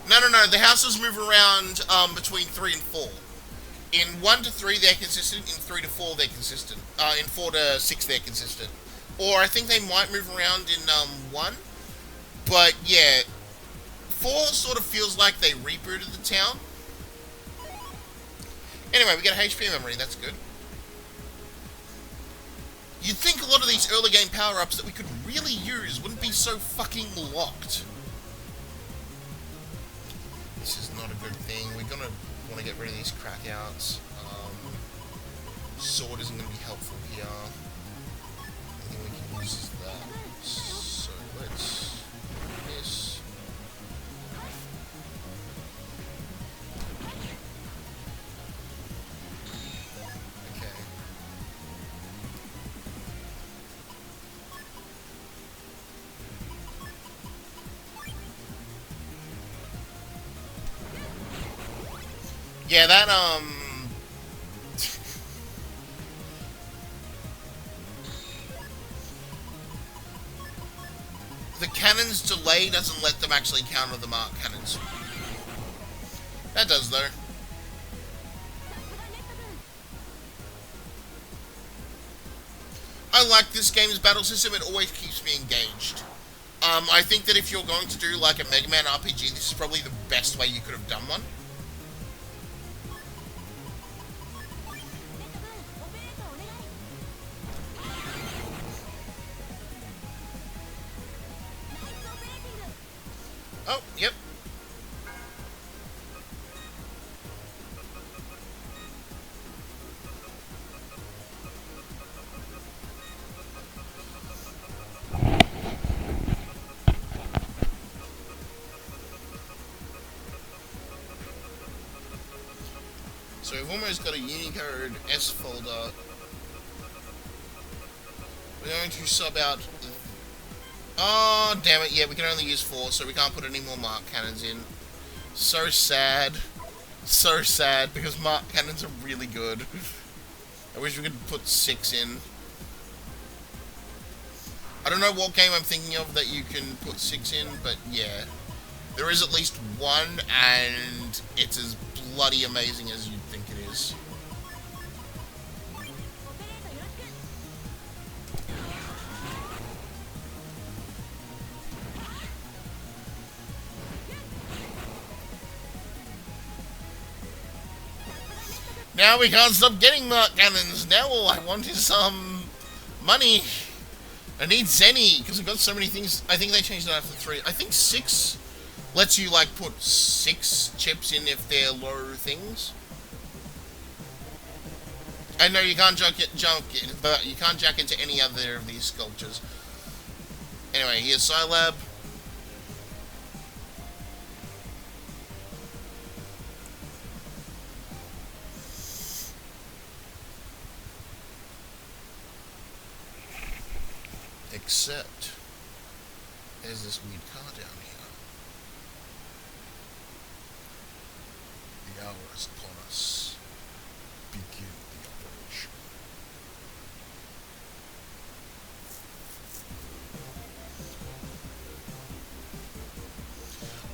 No, the houses move around between 3 and 4. In 1 to 3 they're consistent, in 3 to 4 they're consistent. In 4 to 6 they're consistent. Or I think they might move around in 1. But yeah, 4 sort of feels like they rebooted the town. Anyway, we got a HP memory, that's good. You'd think a lot of these early game power-ups that we could really use wouldn't be so fucking locked. This is not a good thing. We're gonna want to get rid of these crackouts. Sword isn't going to be helpful here. I think we can use that. So let's do this. Okay. Yeah, that the cannon's delay doesn't let them actually counter the mark cannons. That does though. I like this game's battle system. It always keeps me engaged. I think that if you're going to do like a Mega Man RPG, this is probably the best way you could have done one. Oh, yep. So we've almost got a Unicode S folder. We're going to sub out... Oh, damn it, yeah, we can only use 4, so we can't put any more mark cannons in. So sad. So sad, because mark cannons are really good. I wish we could put 6 in. I don't know what game I'm thinking of that you can put 6 in, but yeah. There is at least one, and it's as bloody amazing as you'd think it is. Now we can't stop getting mark cannons. Now all I want is some money. I need Zenny, because I've got so many things. I think they changed it after 3. I think 6 lets you, like, put 6 chips in if they're low things. I know you can't but you can't jack into any other of these sculptures. Anyway, here's Scilab. Except, there's this weird car down here. The hour is upon us. Begin the operation.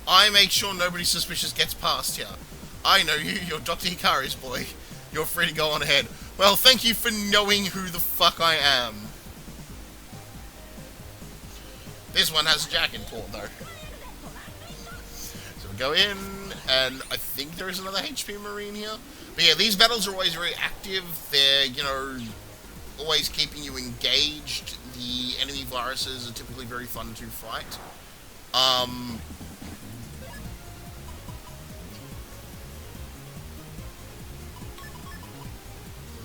I make sure nobody suspicious gets past here. I know you, you're Dr. Hikari's boy. You're free to go on ahead. Well, thank you for knowing who the fuck I am. This one has a jack in port, though. So we go in, and I think there is another HP Marine here. But yeah, these battles are always very active. They're, you know, always keeping you engaged. The enemy viruses are typically very fun to fight.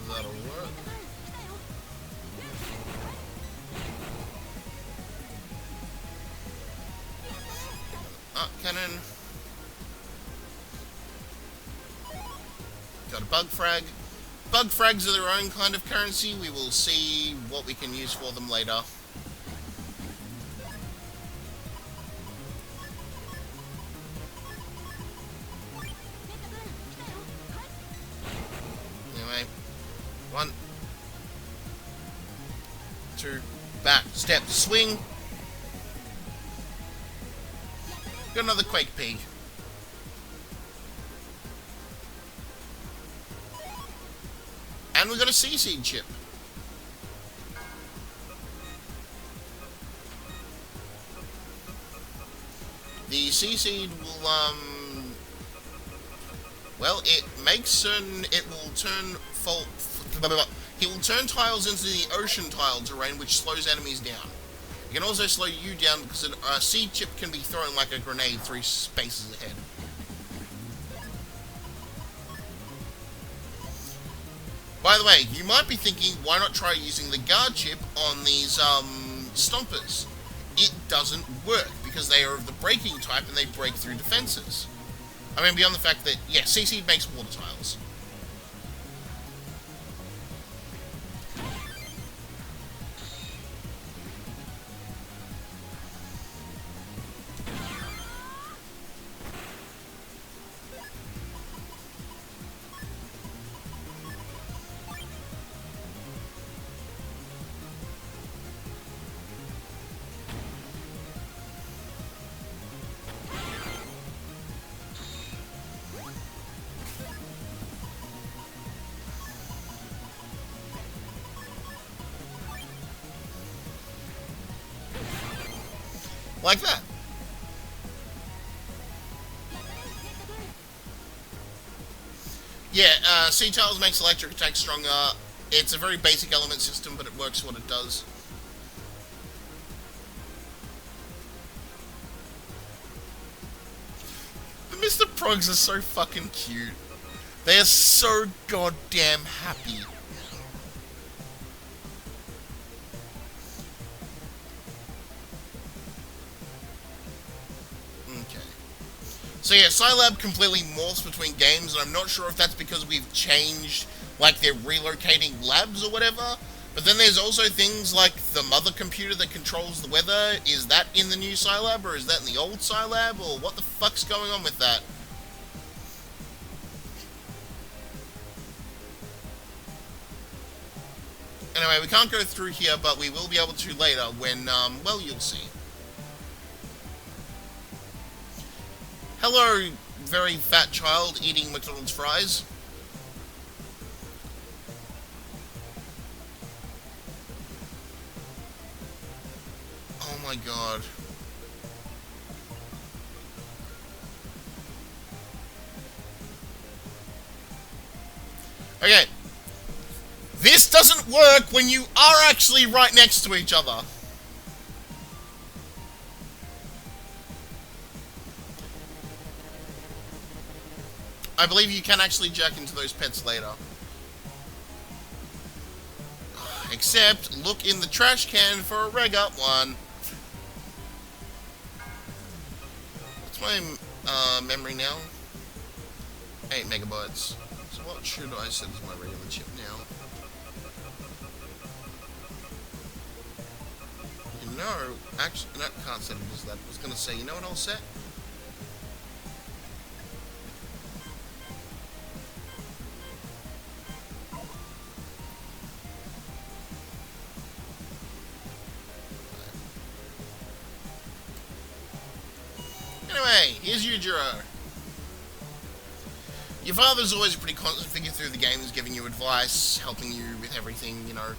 That'll work. Cannon. Got a bug frag. Bug frags are their own kind of currency. We will see what we can use for them later. Anyway, 1, 2, back, step, swing. Got another Quake Pig. And we got a CC chip. The CC will, well, it makes certain it will turn he will turn tiles into the ocean tile terrain, which slows enemies down. It can also slow you down because a seed chip can be thrown like a grenade 3 spaces ahead. By the way, you might be thinking, why not try using the guard chip on these stompers? It doesn't work because they are of the breaking type and they break through defenses. I mean, beyond the fact that, yeah, CC makes water tiles. Like that. Yeah, Sea Tiles makes electric attack stronger. It's a very basic element system, but it works what it does. The Mr. Progs are so fucking cute. They are so goddamn happy. Okay. So yeah, Scilab completely morphs between games, and I'm not sure if that's because we've changed, like they're relocating labs or whatever. But then there's also things like the mother computer that controls the weather. Is that in the new Scilab, or is that in the old Scilab, or what the fuck's going on with that? Anyway, we can't go through here, but we will be able to later when, well, you'll see. Hello, very fat child eating McDonald's fries. Oh my god. Okay. This doesn't work when you are actually right next to each other. I believe you can actually jack into those pets later. Except, look in the trash can for a reg up one. What's my memory now? 8 megabytes. So what should I set as my regular chip now? You know, actually, no, can't set it as that. I was going to say, you know what I'll set? Anyway, here's Yujiro. Your father's always a pretty constant figure through the games, giving you advice, helping you with everything, you know.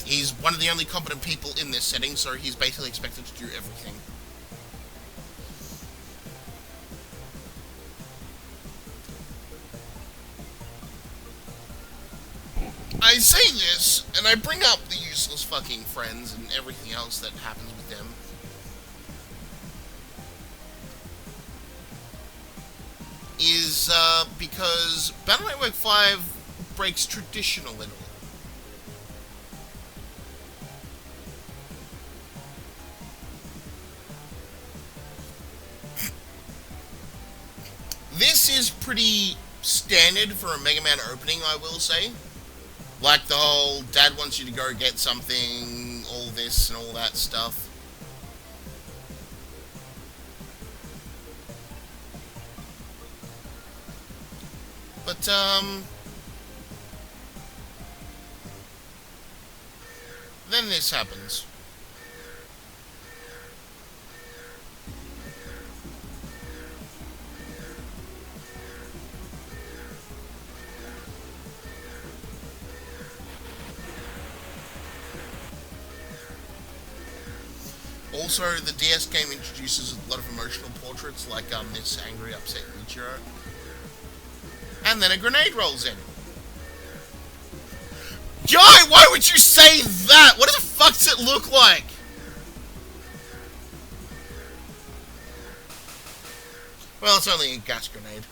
He's one of the only competent people in this setting, so he's basically expected to do everything. I say this, and I bring up the useless fucking friends and everything else that happens with them. Is, because Battle Network 5 breaks tradition a little. This is pretty standard for a Mega Man opening, I will say. Like the whole, Dad wants you to go get something, all this and all that stuff. But, then this happens. Also, the DS game introduces a lot of emotional portraits, like this angry, upset Ichiro. And then a grenade rolls in. Yo, why would you say that? What the fuck does it look like? Well, it's only a gas grenade.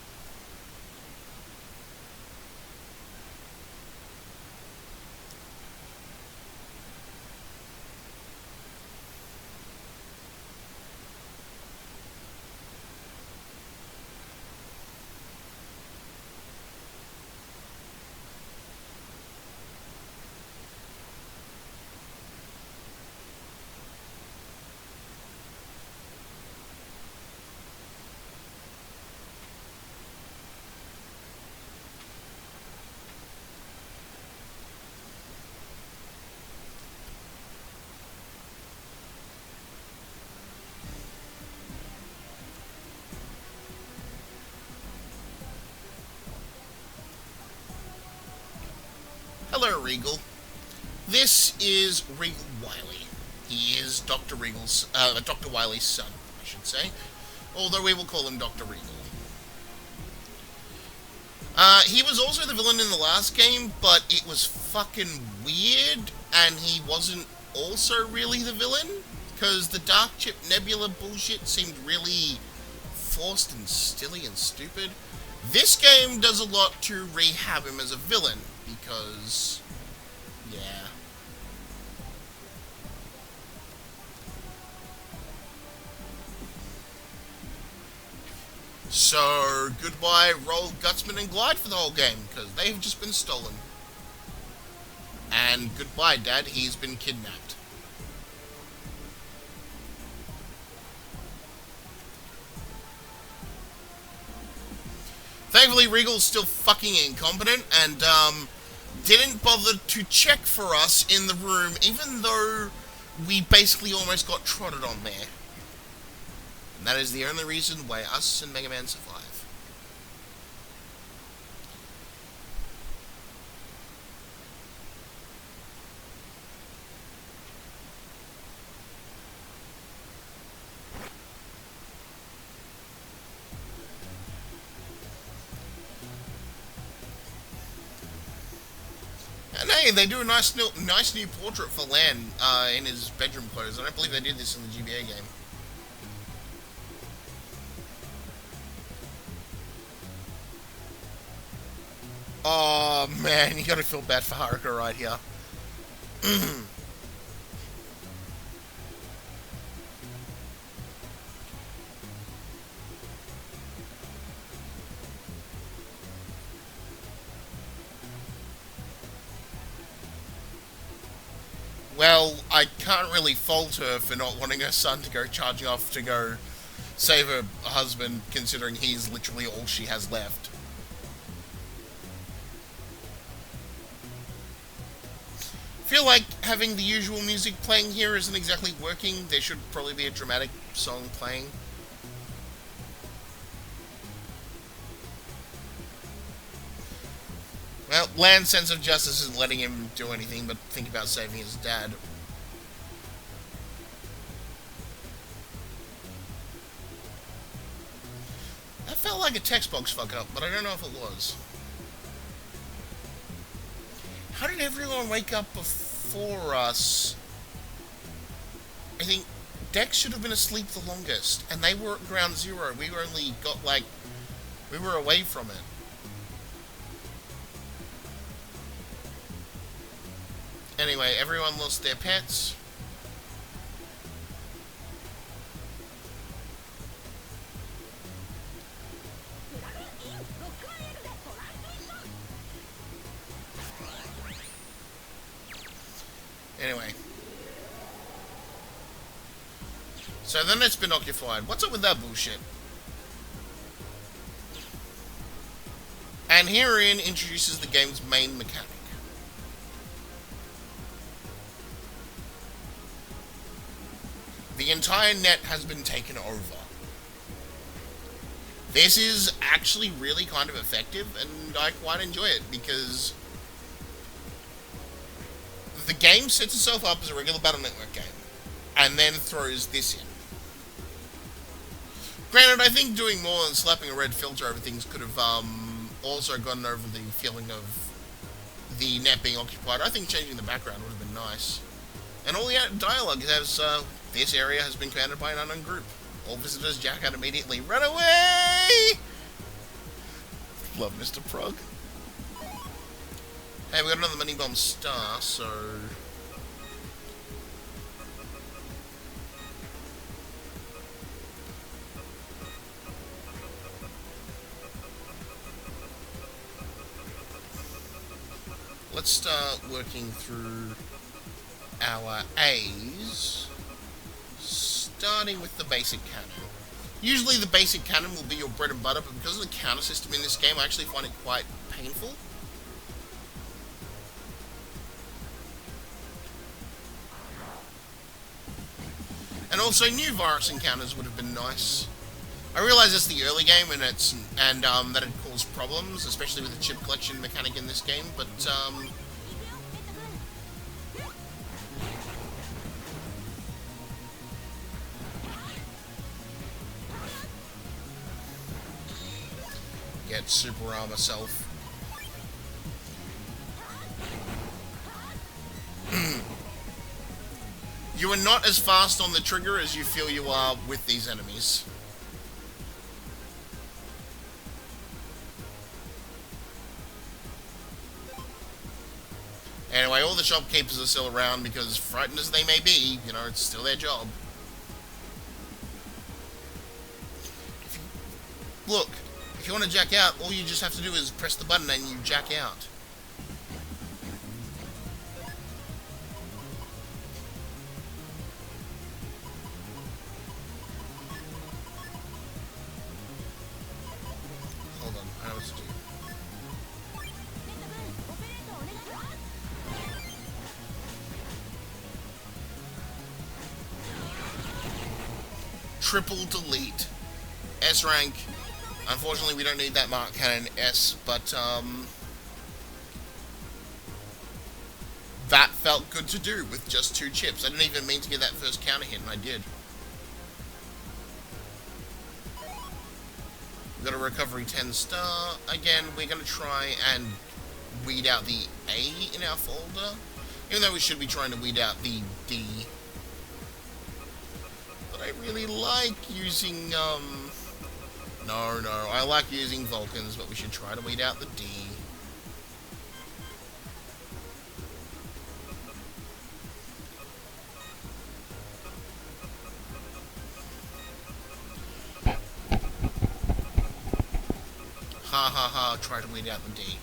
Hello, Regal. This is Regal Wiley. He is Dr. Wily's son, I should say. Although we will call him Dr. Regal. He was also the villain in the last game, but it was fucking weird, and he wasn't also really the villain, because the Dark Chip Nebula bullshit seemed really forced and silly and stupid. This game does a lot to rehab him as a villain, because, yeah. So, goodbye Roll, Gutsman, and Glide for the whole game, because they've just been stolen. And goodbye, Dad, he's been kidnapped. Thankfully, Regal's still fucking incompetent, and, didn't bother to check for us in the room, even though we basically almost got trotted on there. And that is the only reason why us and Megaman survive. And hey, they do a nice new portrait for Lan in his bedroom clothes. I don't believe they did this in the GBA game. Oh man, you gotta feel bad for Haruka right here. Well, I can't really fault her for not wanting her son to go charging off to go save her husband, considering he's literally all she has left. Feel like having the usual music playing here isn't exactly working. There should probably be a dramatic song playing. Well, Lan's sense of justice isn't letting him do anything but think about saving his dad. That felt like a text box fuck up, but I don't know if it was. How did everyone wake up before us? I think Dex should have been asleep the longest, and they were at ground zero. We only got, like, we were away from it. Anyway, everyone lost their pets. Anyway. So then it's been occupied. What's up with that bullshit? And herein introduces the game's main mechanic. The entire net has been taken over. This is actually really kind of effective, and I quite enjoy it, because the game sets itself up as a regular Battle Network game, and then throws this in. Granted, I think doing more than slapping a red filter over things could have also gotten over the feeling of the net being occupied. I think changing the background would have been nice. And all the dialogue has, this area has been commanded by an unknown group. All visitors jack out immediately. Run away! Love Mr. Prog. Hey, we got another mini bomb star, so let's start working through our A's, starting with the basic cannon. Usually the basic cannon will be your bread and butter, but because of the counter system in this game, I actually find it quite painful. And also, new virus encounters would have been nice. I realise it's the early game and that it caused problems, especially with the chip collection mechanic in this game, but get super armor self. You are not as fast on the trigger as you feel you are with these enemies. Anyway, all the shopkeepers are still around because, frightened as they may be, you know, it's still their job. Look, if you want to jack out, all you just have to do is press the button and you jack out. Hold on, I know what to do. Triple delete. S rank. Unfortunately, we don't need that Mark Cannon S, but, that felt good to do with just 2 chips. I didn't even mean to get that first counter hit, and I did. We've got a recovery 10 star. Again, we're going to try and weed out the A in our folder, even though we should be trying to weed out the D. But I really like using, No, I like using Vulcans, but we should try to weed out the D. Ha ha ha, try to weed out the D.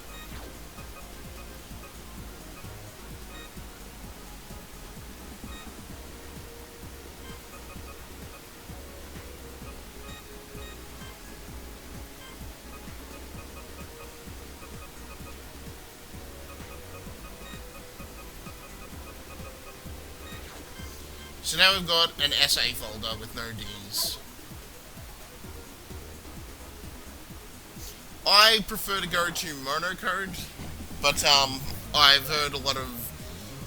So now we've got an SA folder with no Ds. I prefer to go to monocode, but I've heard a lot of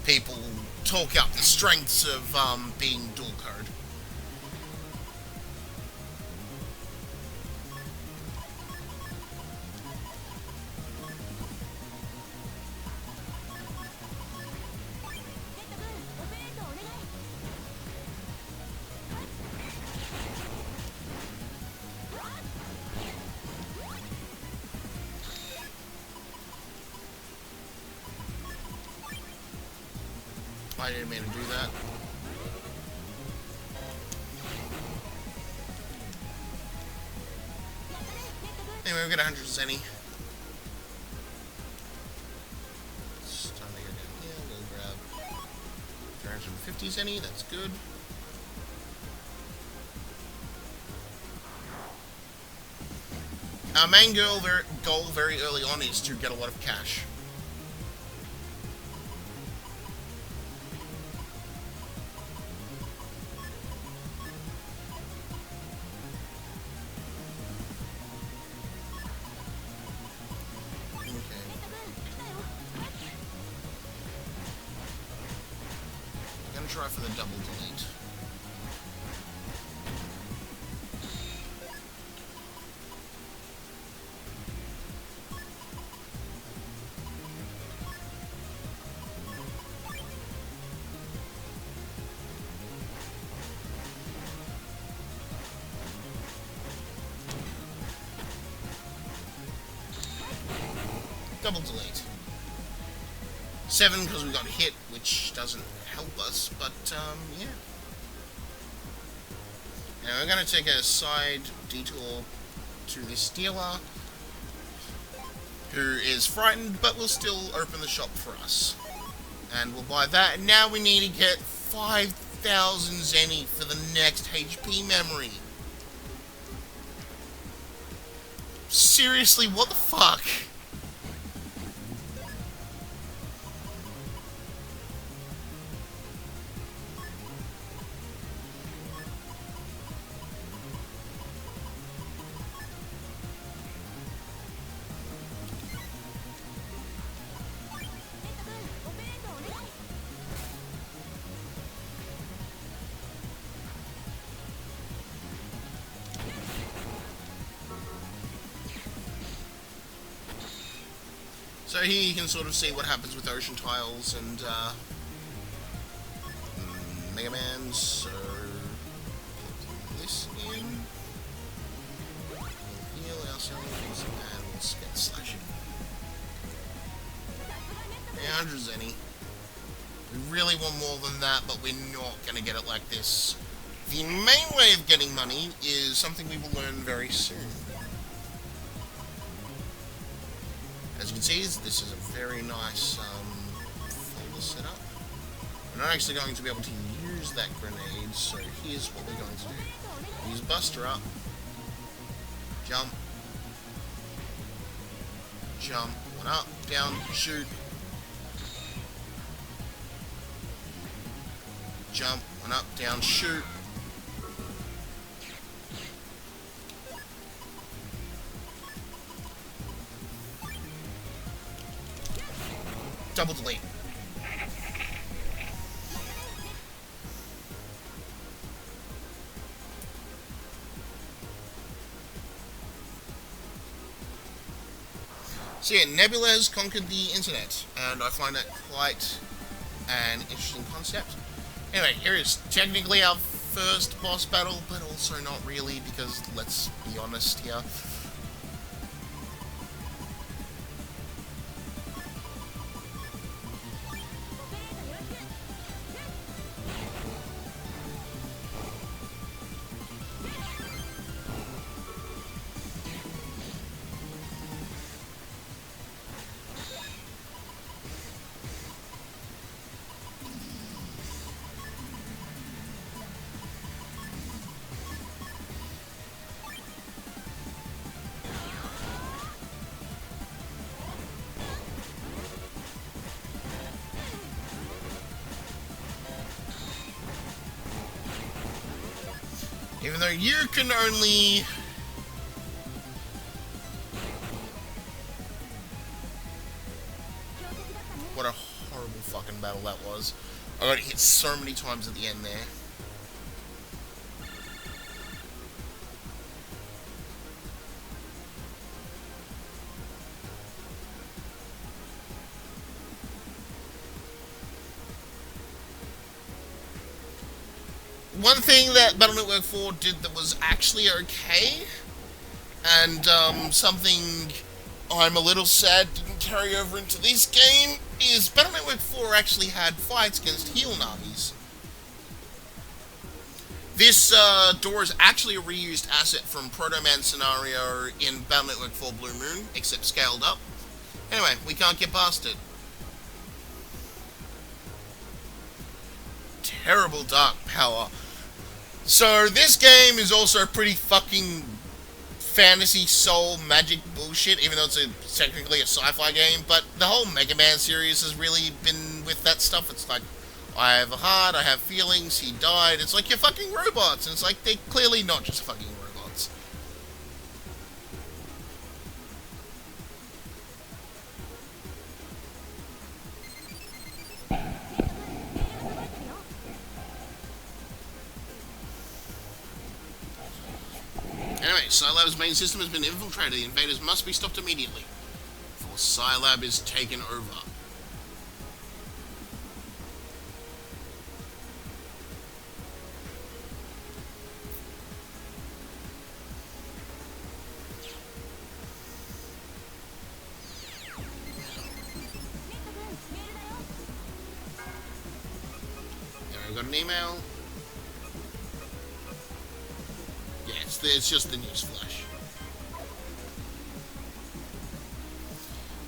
people talk up the strengths of being dual code. I didn't mean to do that. Anyway, we got 100 Zenny. It's time to go down here. We'll grab 350 Zenny. That's good. Our main goal very early on is to get a lot of cash. Try for the double delete. Double delete. 7 because we got hit, which doesn't help us, but, yeah. Now we're going to take a side detour to this dealer, who is frightened, but will still open the shop for us. And we'll buy that, and now we need to get 5,000 Zenny for the next HP memory. Seriously, what the fuck? So here you can sort of see what happens with ocean tiles and Megaman. So this in, we'll heal ourselves and let's get slashing. 800 Zenny. We really want more than that, but we're not going to get it like this. The main way of getting money is something we will learn very soon. As you can see, this is a very nice folder setup. We're not actually going to be able to use that grenade, so here's what we're going to do. Use Buster Up. Jump. Jump. One up, down, shoot. Jump, one up, down, shoot. Double delete. So yeah, Nebula has conquered the internet, and I find that quite an interesting concept. Anyway, here is technically our first boss battle, but also not really, because let's be honest here. Even though you can only... What a horrible fucking battle that was. I got hit so many times at the end there. One thing that Battle Network 4 did that was actually okay, and something I'm a little sad didn't carry over into this game, is Battle Network 4 actually had fights against heel Navis. This door is actually a reused asset from Proto Man scenario in Battle Network 4 Blue Moon, except scaled up. Anyway, we can't get past it. Terrible dark power. So this game is also pretty fucking fantasy soul magic bullshit, even though it's technically a sci-fi game, but the whole Megaman series has really been with that stuff. It's like, I have a heart, I have feelings, he died. It's like, you're fucking robots, and it's like, they're clearly not just fucking robots. Anyway, Scilab's main system has been infiltrated. The invaders must be stopped immediately, before Scilab is taken over. There, I got an email. Yeah, it's just the news flash.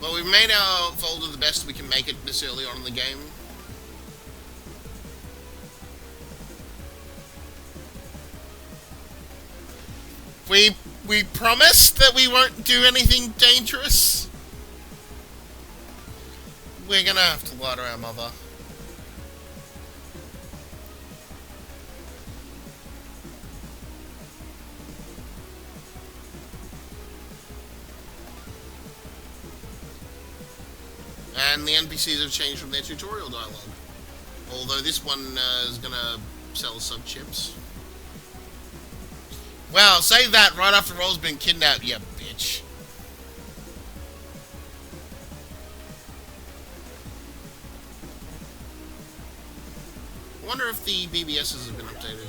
Well, we've made our folder the best we can make it this early on in the game. We promised that we won't do anything dangerous. We're gonna have to lie to our mother. And the NPCs have changed from their tutorial dialogue. Although this one is gonna sell sub-chips. Wow, say that right after Roll's been kidnapped, you bitch. I wonder if the BBSs have been updated.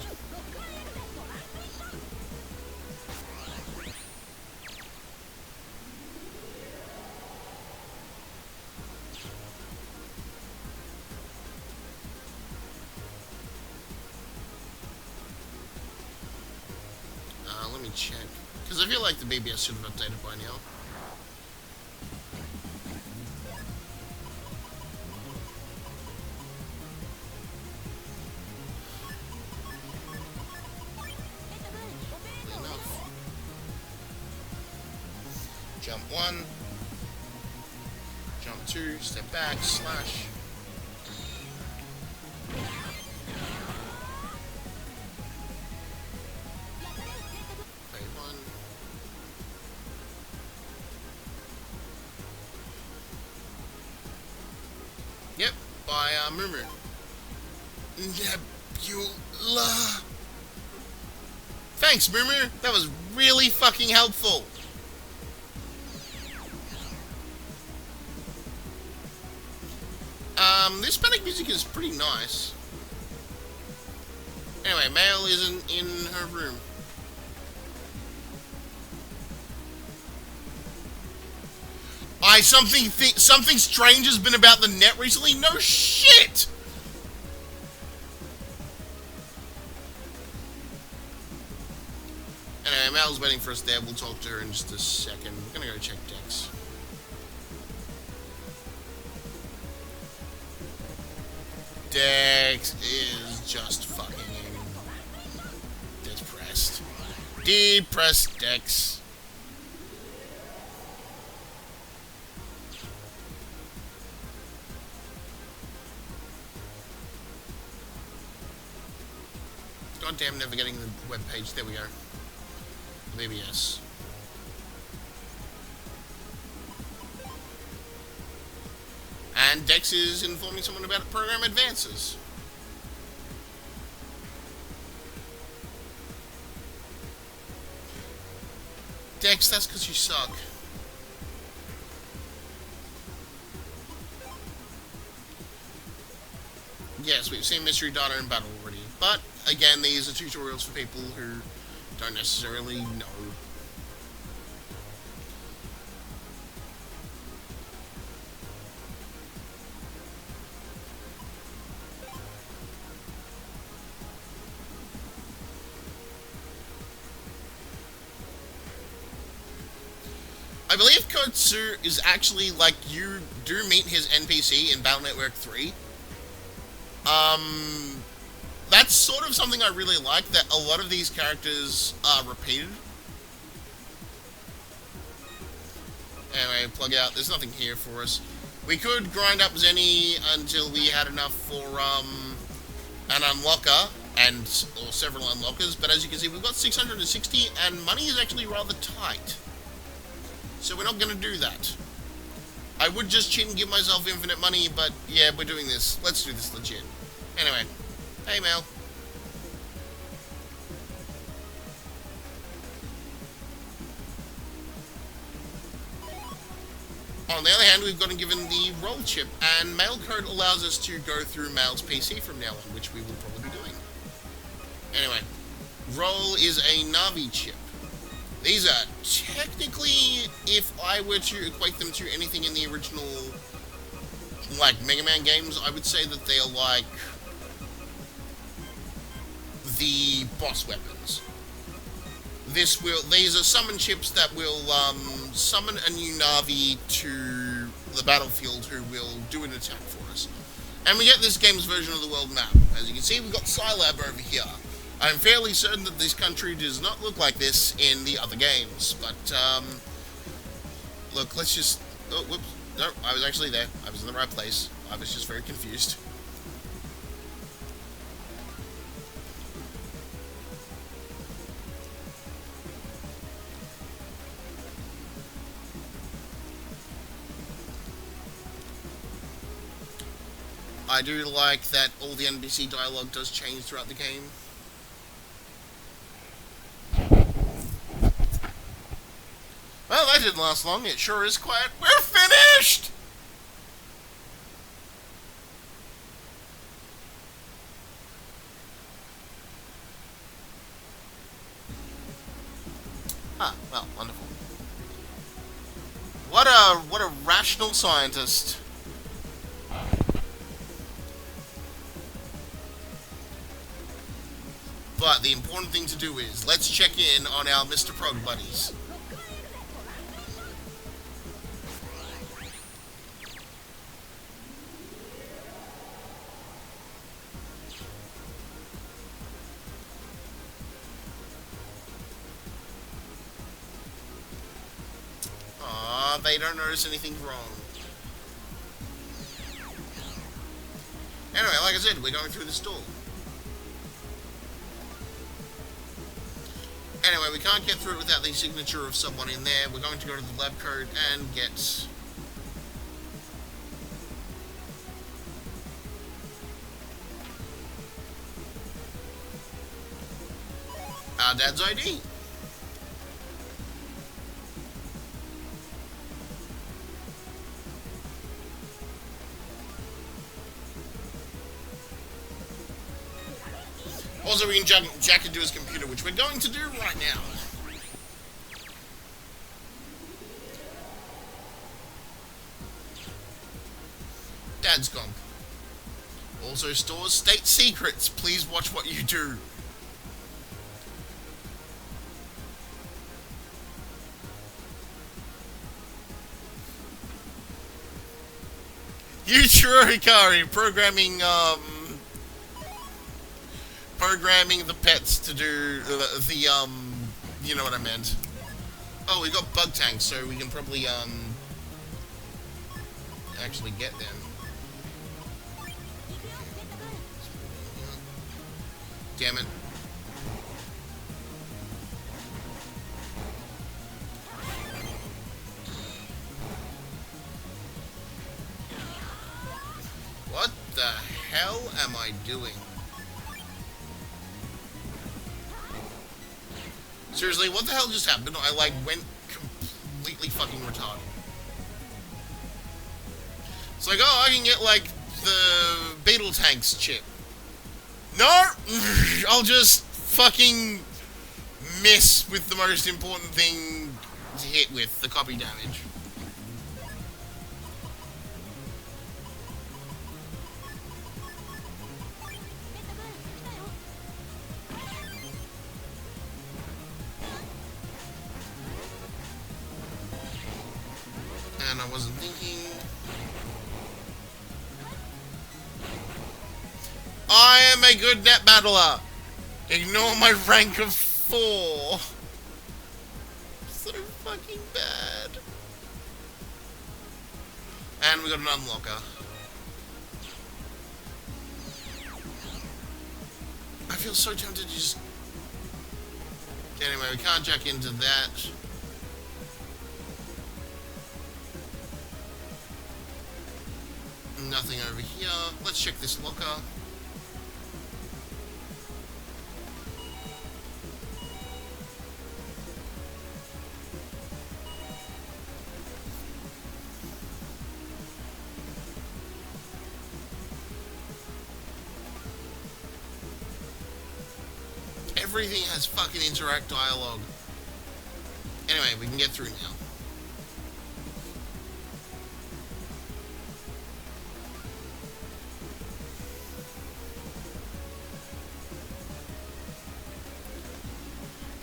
Let me check. Because I feel like the BBS should have updated by now. Enough. Jump 1. Jump 2. Step back. Slash. Yep, by Murmur. Nebula. Thanks, Murmur. That was really fucking helpful. This panic music is pretty nice. Anyway, Mail isn't in her room. Something strange has been about the net recently? No shit! Anyway, Mal's waiting for us there. We'll talk to her in just a second. We're gonna go check Dex. Dex is just fucking depressed. Depressed Dex. Goddamn, never getting the webpage. There we go. Maybe yes. And Dex is informing someone about program advances. Dex, that's because you suck. Yes, we've seen mystery data in battle already. But, again, these are tutorials for people who don't necessarily know. I believe Kotsu is actually, like, you do meet his NPC in Battle Network 3. That's sort of something I really like, that a lot of these characters are repeated. Anyway, plug out. There's nothing here for us. We could grind up Zenny until we had enough for, an unlocker, or several unlockers, but as you can see, we've got 660, and money is actually rather tight. So we're not going to do that. I would just cheat and give myself infinite money, but yeah, we're doing this. Let's do this legit. Anyway, hey Mel. On the other hand, we've gotten given the roll chip, and mail code allows us to go through Mail's PC from now on, which we will probably be doing. Anyway, roll is a Navi chip. These are technically, if I were to equate them to anything in the original, like, Megaman games, I would say that they are like the boss weapons. These are summon chips that will summon a new Navi to the battlefield who will do an attack for us. And we get this game's version of the world map. As you can see, we've got Scilab over here. I'm fairly certain that this country does not look like this in the other games, but, look, let's just... Oh, whoops. No, I was actually there. I was in the right place. I was just very confused. I do like that all the NPC dialogue does change throughout the game. Well, that didn't last long. It sure is quiet. We're finished! Ah, well, wonderful. What a rational scientist. But the important thing to do is, let's check in on our Mr. Prog buddies. They don't notice anything wrong. Anyway, like I said, we're going through this door. Anyway, we can't get through it without the signature of someone in there. We're going to go to the lab code and get our dad's ID. Also, we can jack into his computer, which we're going to do right now. Dad's gone. Also stores state secrets. Please watch what you do. Yuichiro Hikari, programming the pets to do you know what I meant. Oh, we got bug tanks, so we can probably actually get them. Damn it. What the hell am I doing? Seriously, what the hell just happened? I, like, went completely fucking retarded. It's like, oh, I can get, like, the Beetle Tanks chip. No! I'll just fucking miss with the most important thing to hit with, the copy damage. And I wasn't thinking. I am a good net battler. Ignore my rank of 4. So fucking bad. And we got an unlocker. I feel so tempted to just... Anyway, we can't jack into that. Nothing over here. Let's check this locker. Everything has fucking interact dialogue. Anyway, we can get through now.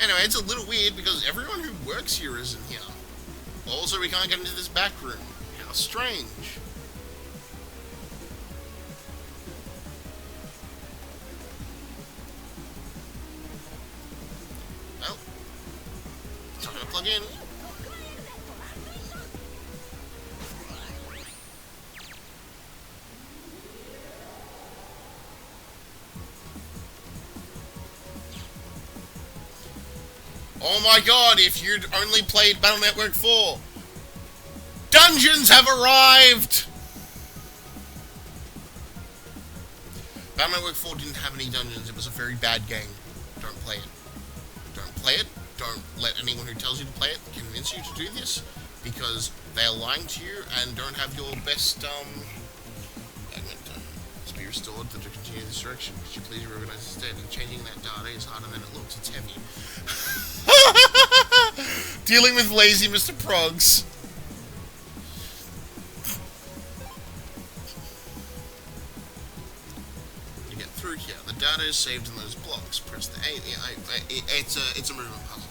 Anyway, it's a little weird because everyone who works here isn't here. Also, we can't get into this back room. How strange. Well, it's not gonna plug in. Oh my god, if you'd only played Battle Network 4! Dungeons have arrived! Battle Network 4 didn't have any dungeons, it was a very bad game. Don't play it. Don't play it. Don't let anyone who tells you to play it convince you to do this, because they are lying to you and don't have your best, to be restored to continue this direction. Could you please reorganize instead? And changing that data is harder than it looks. It's heavy. Dealing with lazy Mr. Progs. You get through here. The data is saved in those blocks. Press the A. It's a movement puzzle.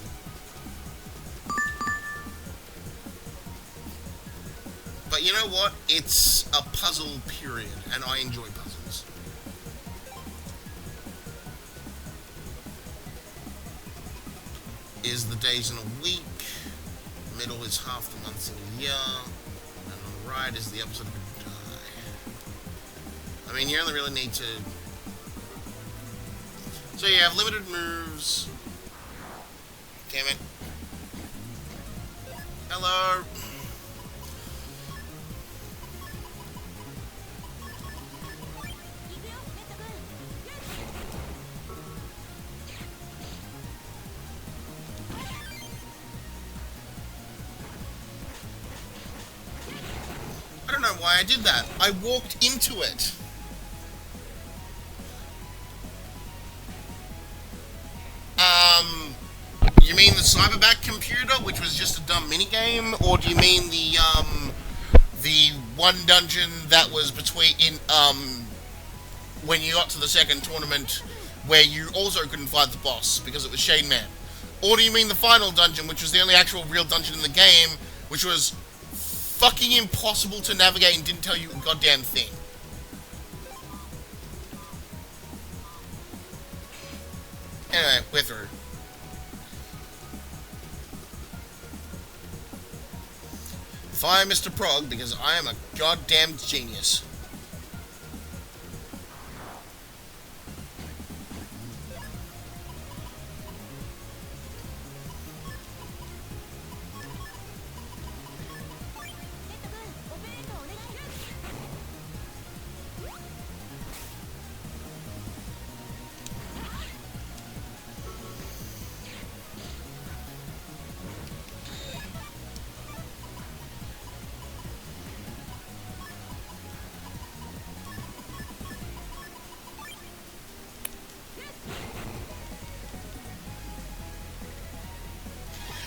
But you know what? It's a puzzle, period, and I enjoy puzzles. Is the days in a week. Middle is half the months in a year. And on the right is the opposite of a die. I mean, you only really need to... So you have limited moves. Damn it. Hello. I don't know why I did that. I walked into it. You mean the Cyberback computer, which was just a dumb minigame, or do you mean the one dungeon that was between when you got to the second tournament, where you also couldn't fight the boss because it was Shade Man? Or do you mean the final dungeon, which was the only actual real dungeon in the game, which was fucking impossible to navigate and didn't tell you a goddamn thing? Anyway, we're through. Fire Mr. Prog, because I am a goddamn genius.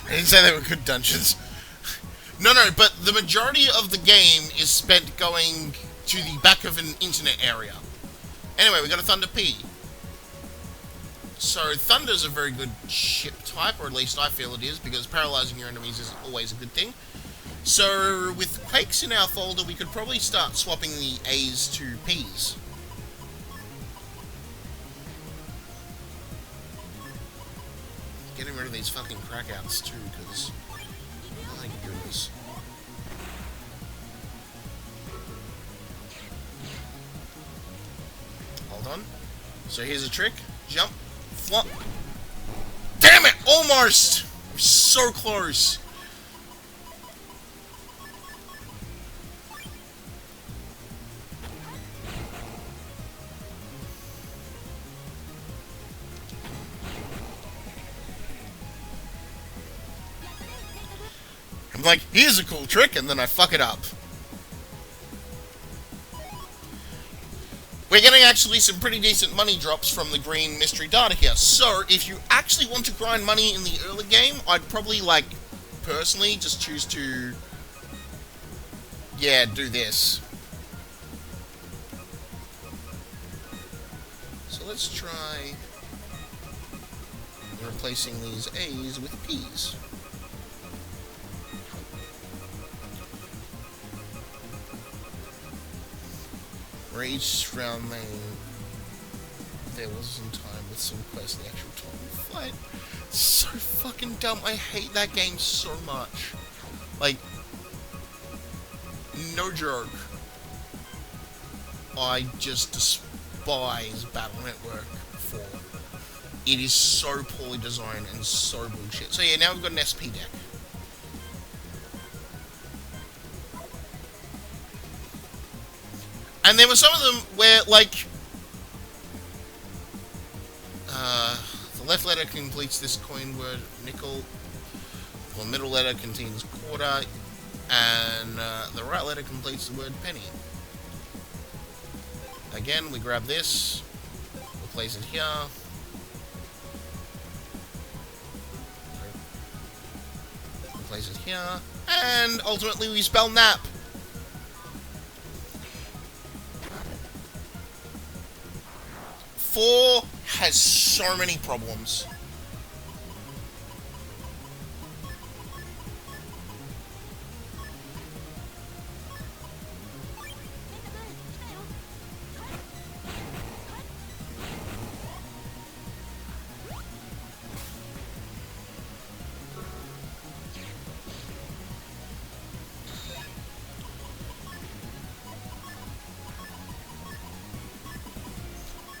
I didn't say they were good dungeons. No, but the majority of the game is spent going to the back of an internet area. Anyway, we got a Thunder P. So, Thunder's a very good ship type, or at least I feel it is, because paralyzing your enemies is always a good thing. So, with Quakes in our folder, we could probably start swapping the A's to P's. Getting rid of these fucking crackouts too, because my goodness. Hold on. So here's a trick. Jump. Flop. Damn it! Almost! We're so close. I'm like, here's a cool trick, and then I fuck it up. We're getting actually some pretty decent money drops from the green mystery data here. So, if you actually want to grind money in the early game, I'd probably, like, personally just choose to, yeah, do this. So let's try replacing these A's with P's. For each round there was some time with some quests in the actual tournament fight. So fucking dumb. I hate that game so much. Like, no joke. I just despise Battle Network 4. It is so poorly designed and so bullshit. So yeah, now we've got an SP deck. And there were some of them where, like, the left letter completes this coin word nickel, the middle letter contains quarter, and the right letter completes the word penny. Again, we grab this, we'll place it here. place it here. And ultimately we spell nap. Four has so many problems.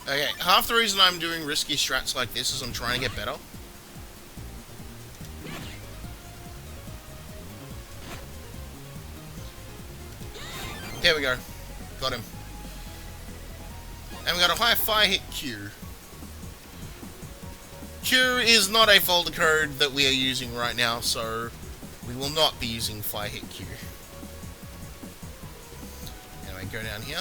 Okay, half the reason I'm doing risky strats like this is I'm trying to get better. There we go. Got him. And we got a high fire hit Q. Q is not a folder code that we are using right now, so we will not be using fire hit Q. Anyway, go down here.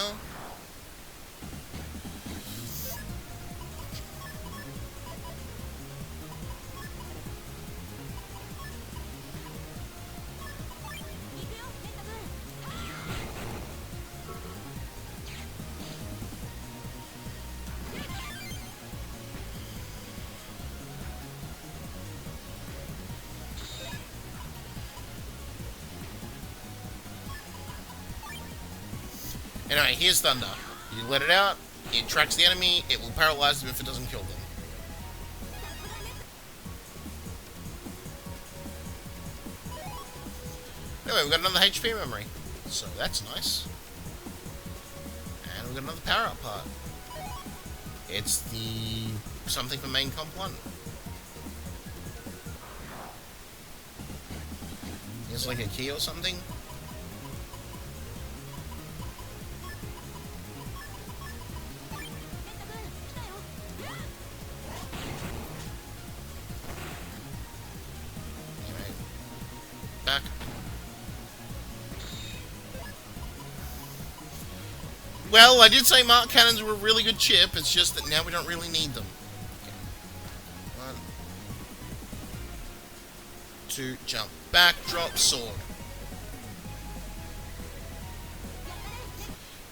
Anyway, here's Thunder. You let it out, it tracks the enemy, it will paralyze them if it doesn't kill them. Anyway, we've got another HP memory, so that's nice. And we've got another power-up part. It's the something for main comp 1. It's like a key or something. Back. Well, I did say Mark Cannons were a really good chip, it's just that now we don't really need them. Okay. 1, 2, jump back, drop, sword.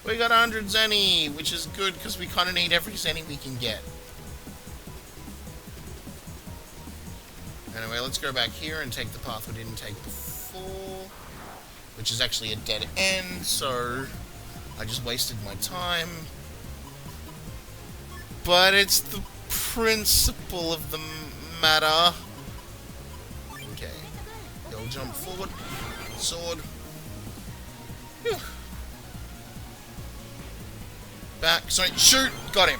We got 100 Zenny, which is good because we kind of need every Zenny we can get. Anyway, let's go back here and take the path we didn't take before, which is actually a dead end, so I just wasted my time. But it's the principle of the matter. Okay. Go jump forward. Sword. Whew. Back. Sorry, shoot! Got him.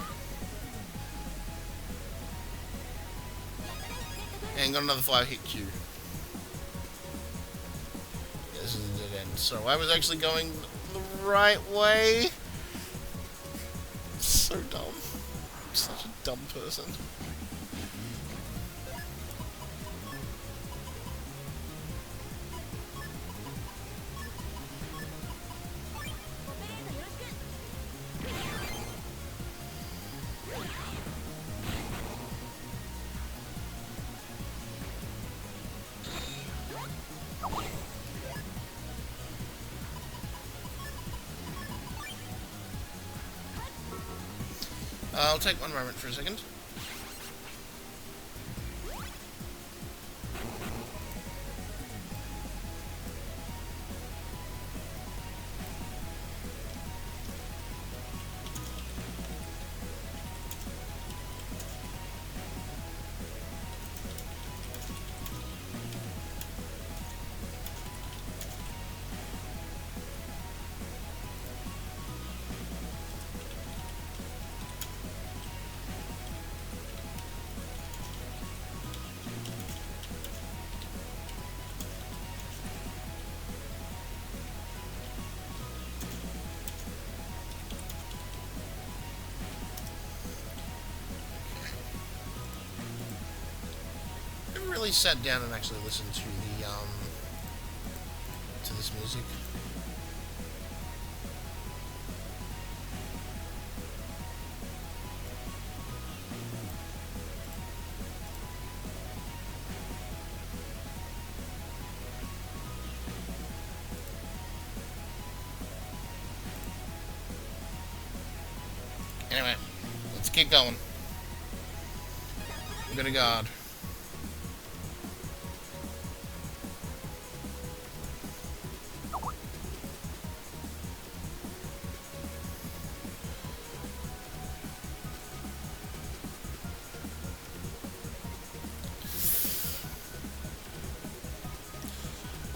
And got another 5 hit Q. Yeah, this is a dead end. So I was actually going the right way. So dumb. I'm such a dumb person. I'll take one moment for a second. Really sat down and actually listened to the to this music. Anyway, let's keep going. I'm gonna guard.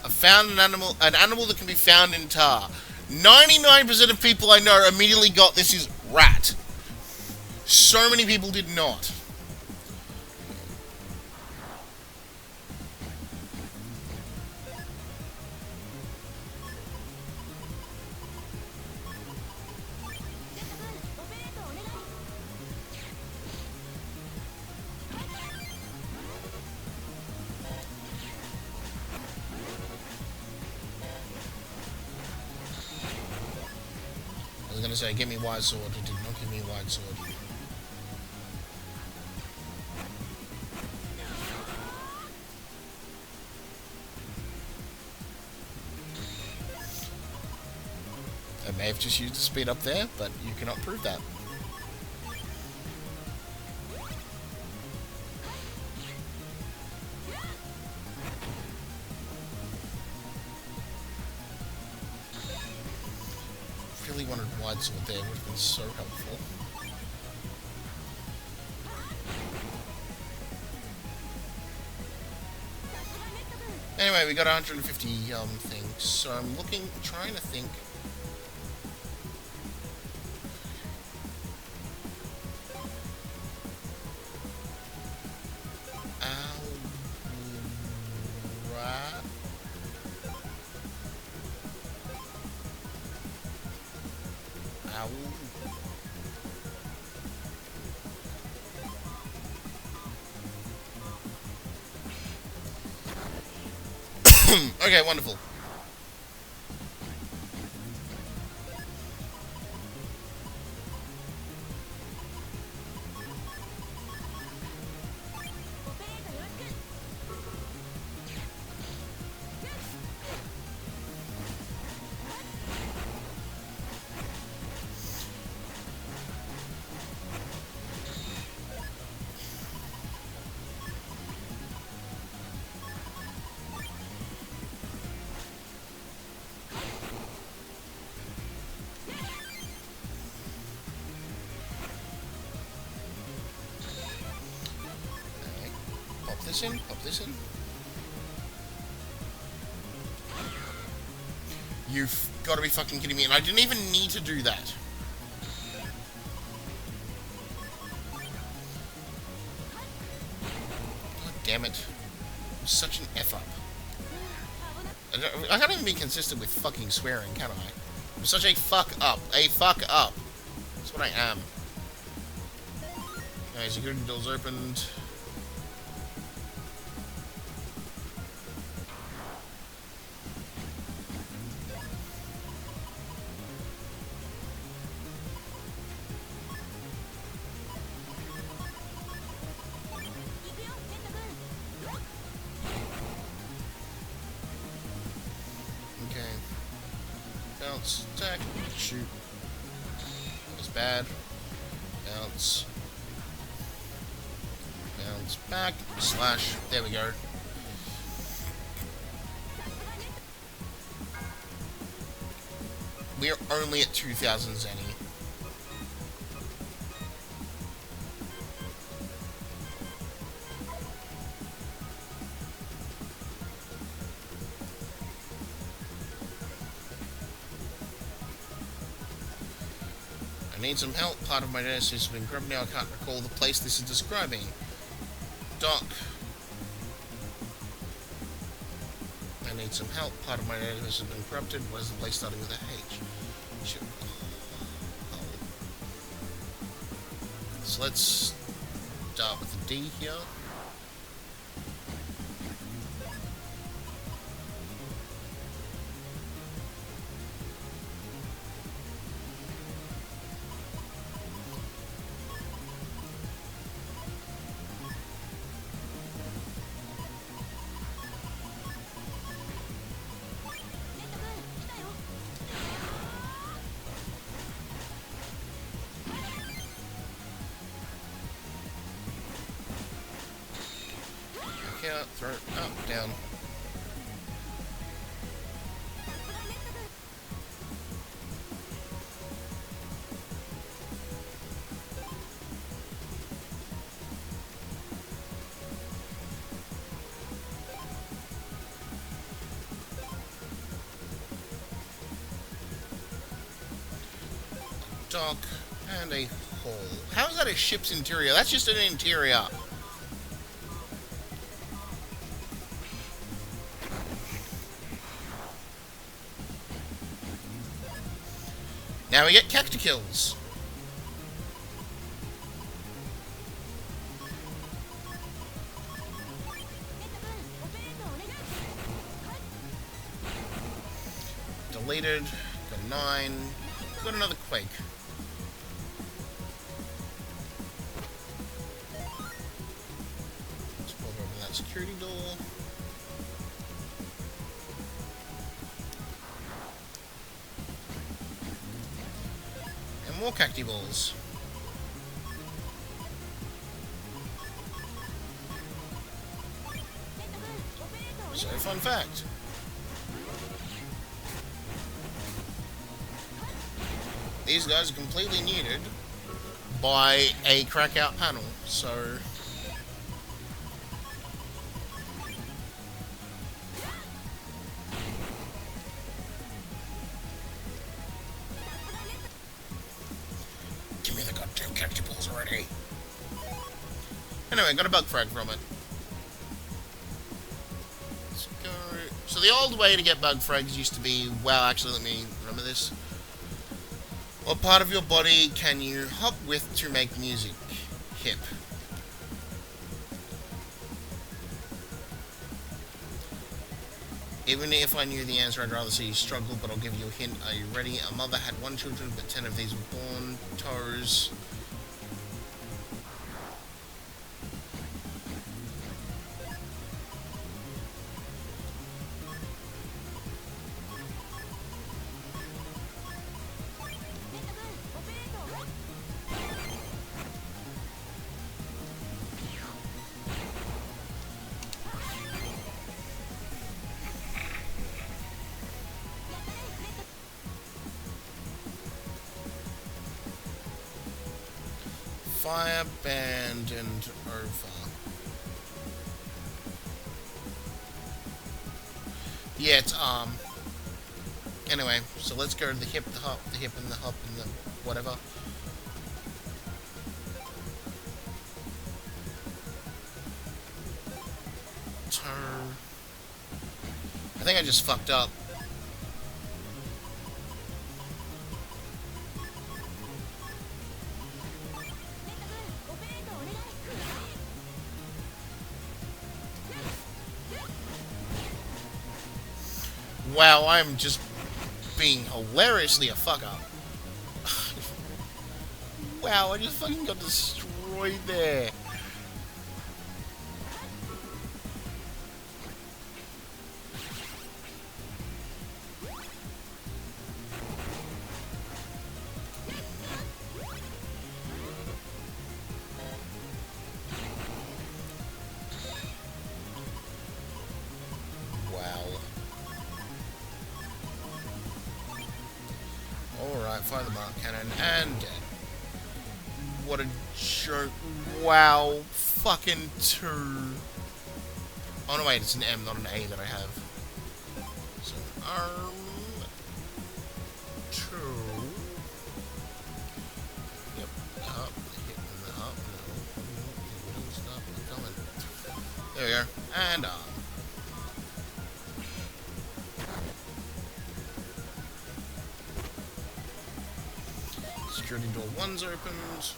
I found an animal that can be found in tar. 99% of people I know immediately got this is rat. So many people did not. I was gonna say, give me wide sword. It did not give me wide sword. I may have just used the speed up there, but you cannot prove that. Really wanted wide sword there, would have been so helpful. Anyway, we got 150 things, so I'm trying to think. Okay, wonderful. Pop this in. You've got to be fucking kidding me, and I didn't even need to do that. God damn it. I'm such an F-up. I can't even be consistent with fucking swearing, can I? I'm such a fuck up. A fuck up. That's what I am. Okay, security doors opened. Bounce, attack, shoot. That's bad. Bounce. Bounce back, slash. There we go. We're only at 2,000 Zenny. I need some help. Part of my data has been corrupted now. I can't recall the place this is describing. Doc. I need some help. Part of my data has been corrupted. What is the place starting with a H? Shit. Oh. So let's start with a D here. here, throw it up, down. Dock and a hole. How is that a ship's interior? That's just an interior. Now we get cacticills. Deleted. Got 9. Got another quake. Let's pop over that security door. More cacti balls. So, fun fact. These guys are completely neutered by a crack out panel, so... already. Anyway, got a bug frag from it. Let's go. So the old way to get bug frags used to be, well, actually, let me remember this. What part of your body can you hop with to make music? Hip. Even if I knew the answer, I'd rather see you struggle, but I'll give you a hint. Are you ready? A mother had 1 children, but 10 of these were born. Toes. Fire band and over. Yeah, it's anyway, so let's go to the hip, the hop, the hip, and the hop, and the whatever. Turn. I think I just fucked up. Wow, I'm just being hilariously a fuck up. Wow, I just fucking got destroyed there. Alright, fire the mark cannon, and dead. What a joke. Wow. Fucking 2. Oh no, wait, it's an M, not an A that I have. So, arm 2. Yep, up, hit the up, no, stop coming. There we go, and arm. Security door 1's opened.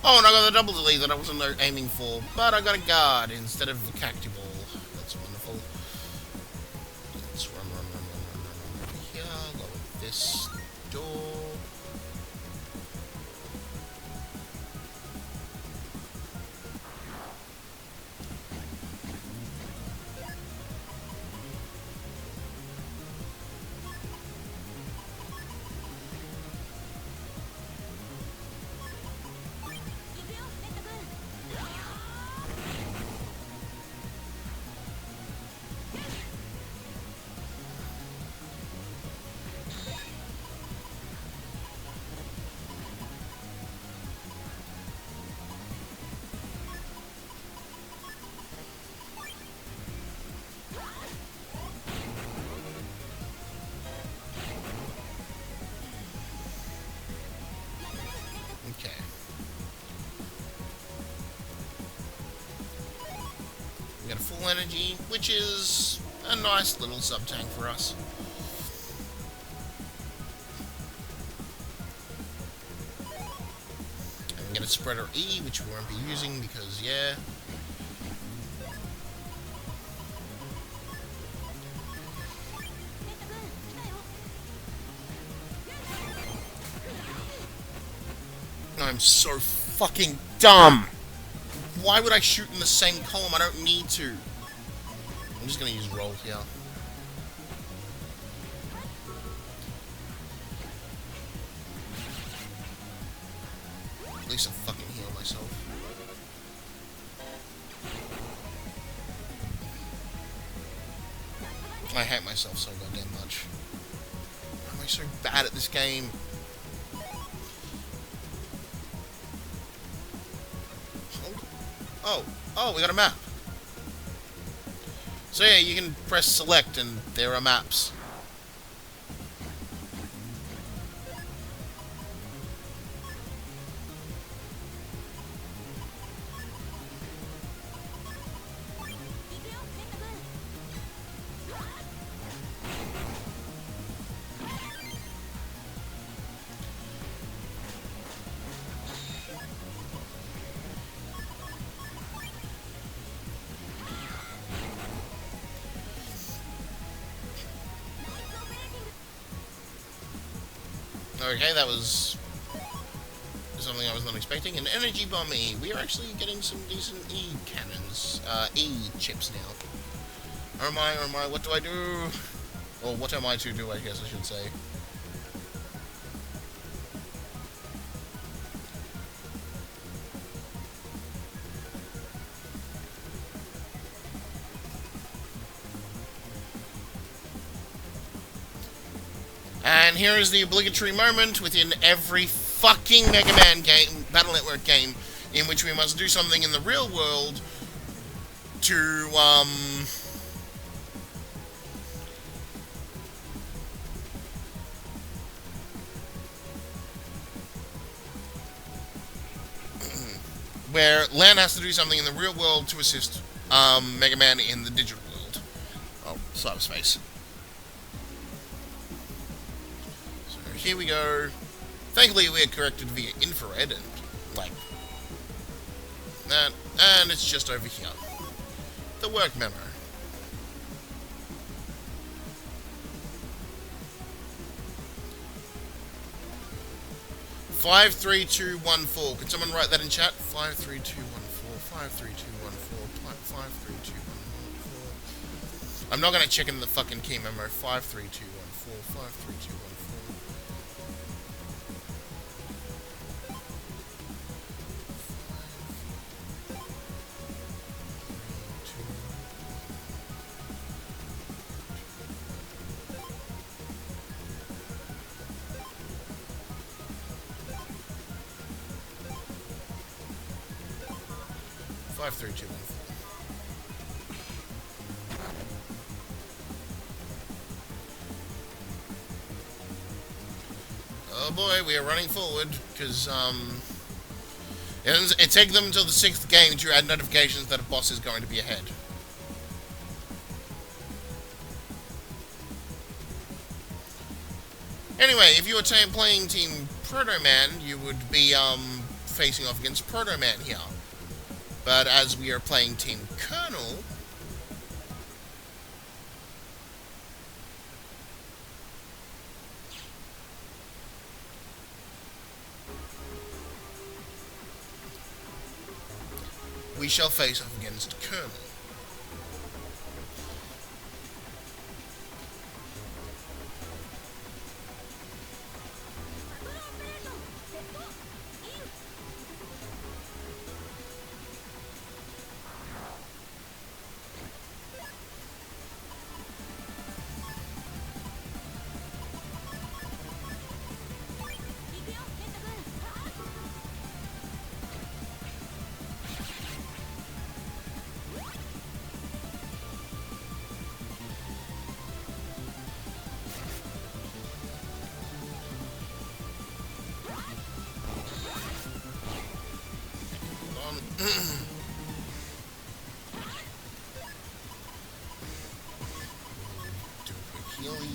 Oh, and I got the double delete that I wasn't aiming for, but I got a guard instead of a cacti ball. That's wonderful. Let's run here. Go with this door. Okay. We got a full energy, which is a nice little sub-tank for us. And we get a spreader E, which we won't be using because, yeah. I'm so fucking dumb! Why would I shoot in the same column? I don't need to. I'm just gonna use roll here. At least I fucking heal myself. I hate myself so goddamn much. Why am I so bad at this game? Oh, we got a map. So yeah, you can press select and there are maps. Okay, that was something I was not expecting. An energy bomb E. We are actually getting some decent E cannons, E chips now. Oh my, what do I do? Or what am I to do, I guess I should say. And here is the obligatory moment within every fucking Megaman game, Battle Network game, in which we must do something in the real world to, where Lan has to do something in the real world to assist, Mega Man in the digital world. Oh, cyberspace. Here we go. Thankfully, we are corrected via infrared and, like, that. And it's just over here. The work memo. Five, 3, 2, 1, 4. Can someone write that in chat? 5, 3, 2, 1, 4. 5, 3, 2, 1, 4. 5, 3, 2, 1, 4. I'm not going to check in the fucking key memo. 5, 3, 2, 1, 4. 5, 3, 2, 1, 4. 5, 3, 2, 1, 4. Oh boy, we are running forward, because, it takes them until the 6th game to add notifications that a boss is going to be ahead. Anyway, if you were playing Team Proto-Man, you would be, facing off against Proto-Man here. But as we are playing Team Colonel, we shall face off against Colonel. Do a quick healy.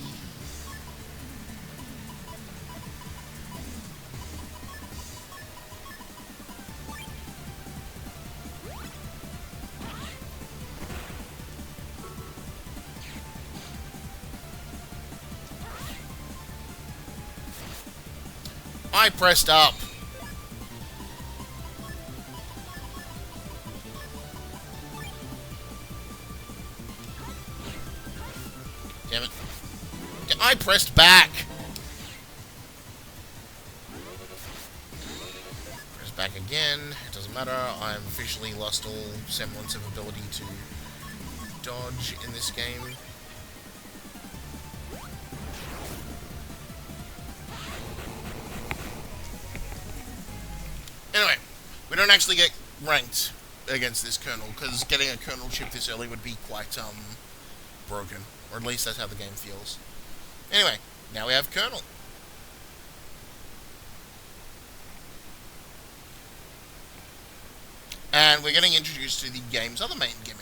I pressed up. Damn it. I pressed back. Press back again. It doesn't matter. I've officially lost all semblance of ability to dodge in this game. Anyway, we don't actually get ranked against this Colonel, because getting a Colonel chip this early would be quite, broken. Or at least that's how the game feels. Anyway, now we have Colonel. And we're getting introduced to the game's other main gimmick.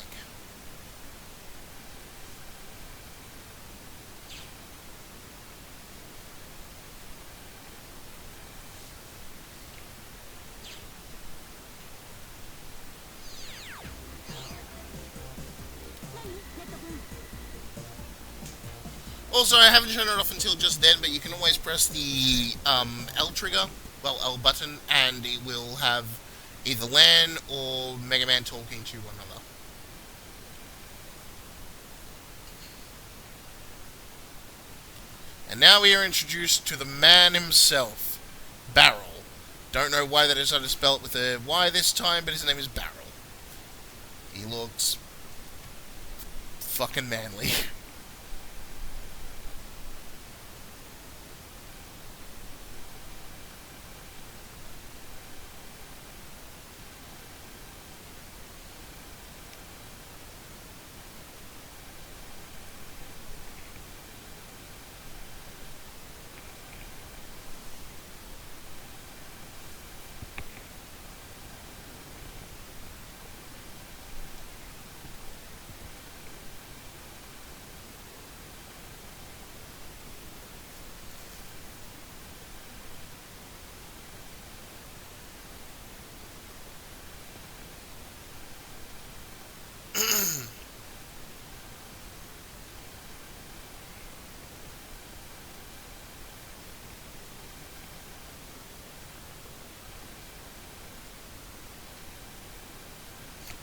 Also, I haven't turned it off until just then, but you can always press the L trigger, well, L button, and it will have either Lan or Megaman talking to one another. And now we are introduced to the man himself, Barrel. Don't know why they decided to spell it with a Y this time, but his name is Barrel. He looks fucking manly.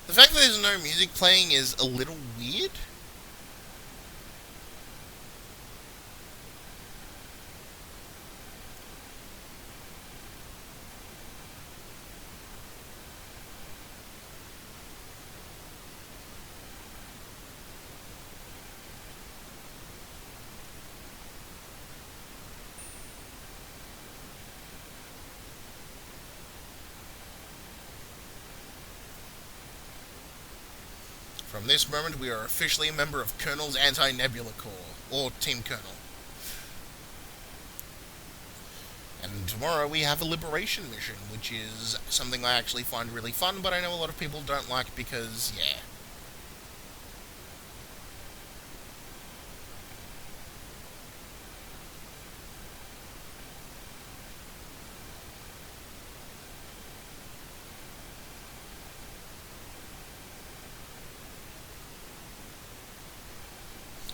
The fact that there's no music playing is a little weird. From this moment, we are officially a member of Colonel's Anti-Nebula Corps, or Team Colonel. And tomorrow we have a Liberation mission, which is something I actually find really fun, but I know a lot of people don't like because, yeah.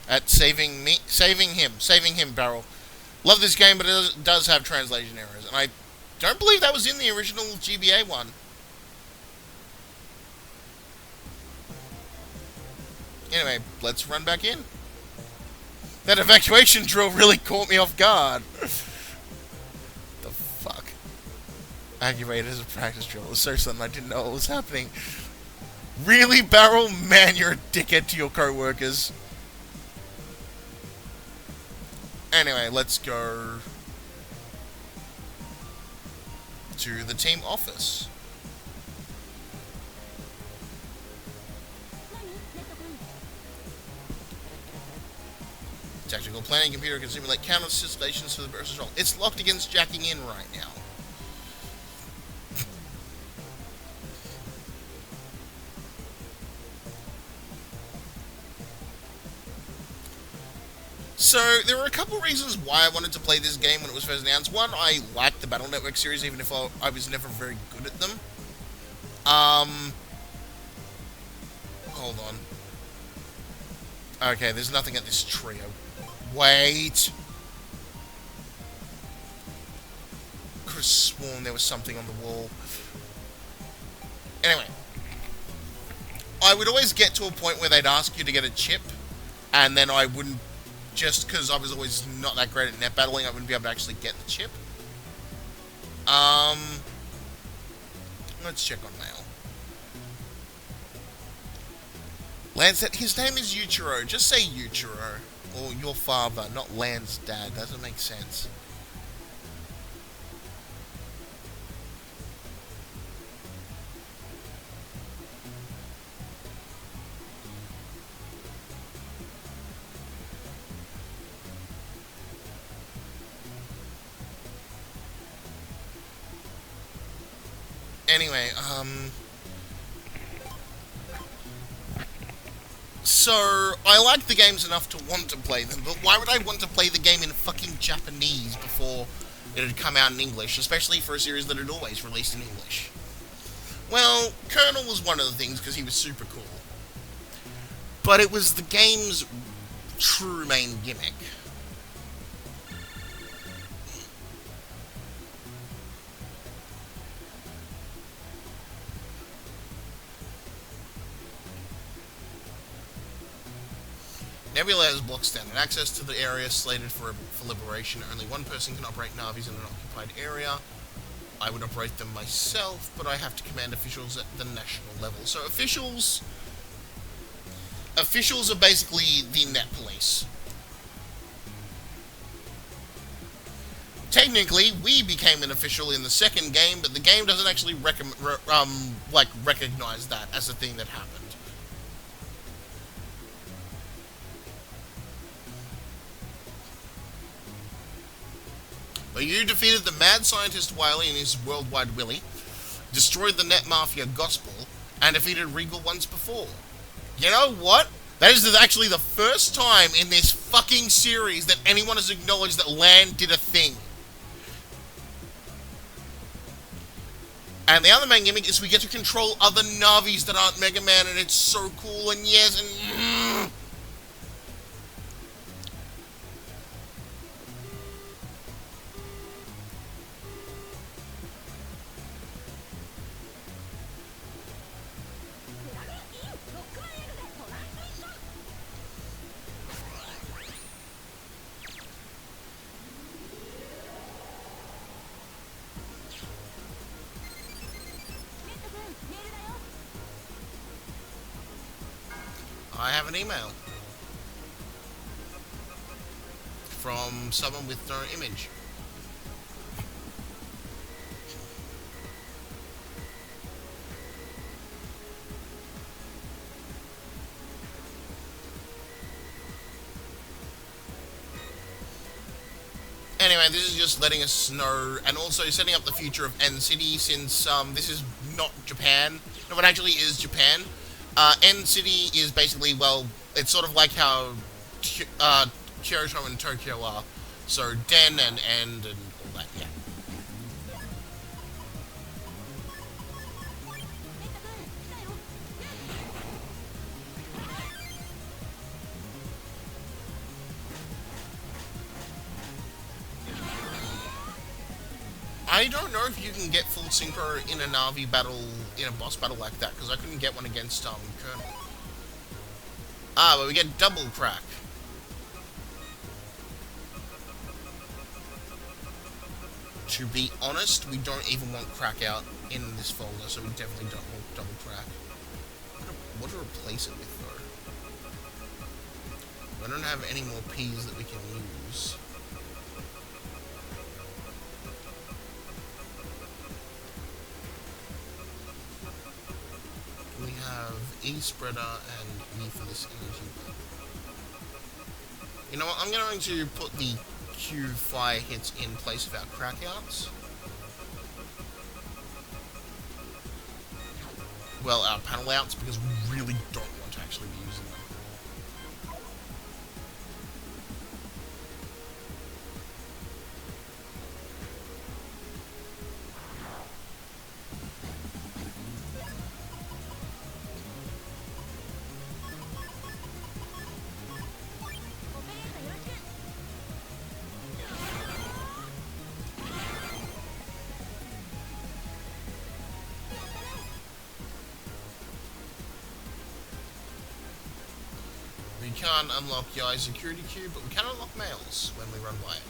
At saving him, Barrel. Love this game, but it does have translation errors, and I don't believe that was in the original GBA one. Anyway, let's run back in. That evacuation drill really caught me off guard. The fuck? Activated as a practice drill. It was so sudden I didn't know what was happening. Really, Barrel? Man, you're a dickhead to your co-workers. Anyway, let's go to the team office. Tactical planning computer can simulate countless situations for the versus role. It's locked against jacking in right now. So, there were a couple reasons why I wanted to play this game when it was first announced. One, I liked the Battle Network series, even if I was never very good at them. Um, hold on. Okay, there's nothing at this trio. Wait. Could have sworn there was something on the wall. Anyway. I would always get to a point where they'd ask you to get a chip, and then I wouldn't, just because I was always not that great at net battling, I wouldn't be able to actually get the chip. Let's check on mail. Lance, his name is Yuichiro. Just say Yuichiro. Or your father, not Lan's dad. Doesn't make sense. Anyway, so, I like the games enough to want to play them, but why would I want to play the game in fucking Japanese before it had come out in English, especially for a series that had always released in English? Well, Colonel was one of the things, because he was super cool. But it was the game's true main gimmick. Nebula has block standard access to the area slated for Liberation. Only one person can operate Navis in an occupied area. I would operate them myself, but I have to command officials at the national level. So officials are basically the net police. Technically, we became an official in the second game, but the game doesn't actually recognize that as a thing that happened. But you defeated the mad scientist Wily and his worldwide Willy, destroyed the net mafia Gospel, and defeated Regal once before. You know what? That is actually the first time in this fucking series that anyone has acknowledged that Lan did a thing. And the other main gimmick is we get to control other Navis that aren't Megaman, and it's so cool, and yes, and... I have an email from someone with no image. Anyway, this is just letting us know, and also setting up the future of N City, since this is not Japan. No, it actually is Japan. N City is basically, well, it's sort of like how Kyoto and Tokyo are. So Den and End and all that, yeah. I don't know if you can get full synchro in a Navi battle, in a boss battle like that, because I couldn't get one against Colonel. Ah, but we get double crack. To be honest, we don't even want crack out in this folder, so we definitely don't want double crack. What to replace it with, though? I don't have any more P's that we can use. We have E spreader and E for this energy. You know what, I'm going to put the Q fire hits in place of our crackouts. Well, our panel outs, because we really don't want to actually be using them. can't unlock Yai's security cube, but we can unlock males when we run by it.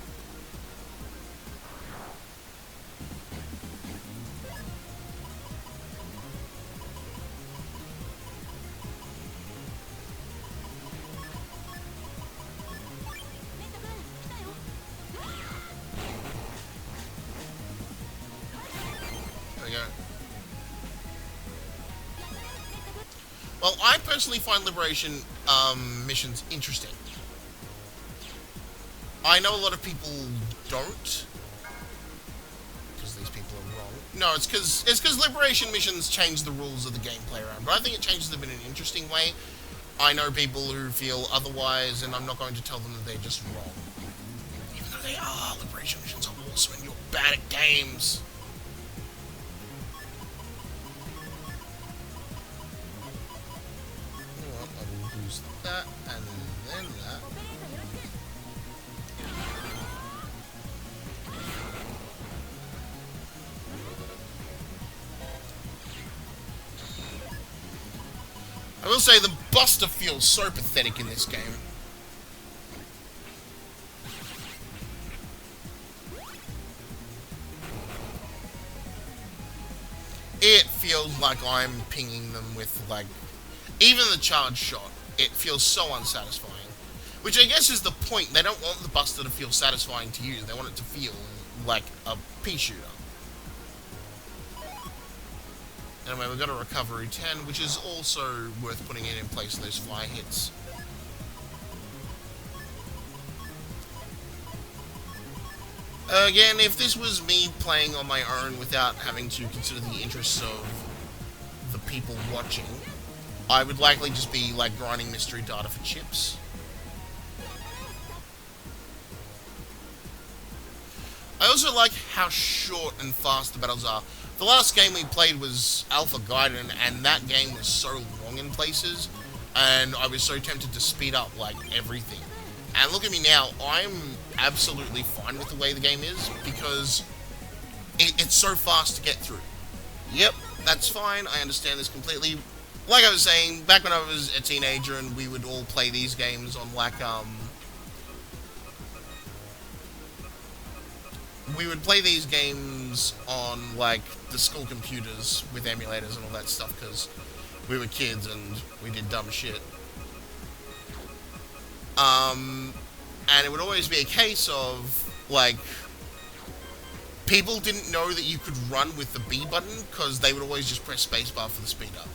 There we go. Well, I personally find Liberation missions interesting. I know a lot of people don't, because these people are wrong. No, it's because Liberation missions change the rules of the gameplay around, but I think it changes them in an interesting way. I know people who feel otherwise, and I'm not going to tell them that they're just wrong. Even though they are, Liberation missions are awesome, and you're bad at games. That and then that. I will say the Buster feels so pathetic in this game. It feels like I'm pinging them with, like, even the charge shot. It feels so unsatisfying. Which I guess is the point. They don't want the Buster to feel satisfying to use. They want it to feel like a pea shooter. Anyway, we've got a recovery 10, which is also worth putting it in place of those fly hits. Again, if this was me playing on my own without having to consider the interests of the people watching, I would likely just be, like, grinding mystery data for chips. I also like how short and fast the battles are. The last game we played was Alpha Gaiden, and that game was so long in places, and I was so tempted to speed up, like, everything. And look at me now, I'm absolutely fine with the way the game is, because it's so fast to get through. Yep, that's fine, I understand this completely. Like I was saying, back when I was a teenager and we would all play these games on, like, we would play these games on, like, the school computers with emulators and all that stuff, because we were kids and we did dumb shit. And it would always be a case of, like, people didn't know that you could run with the B button, because they would always just press spacebar for the speed up.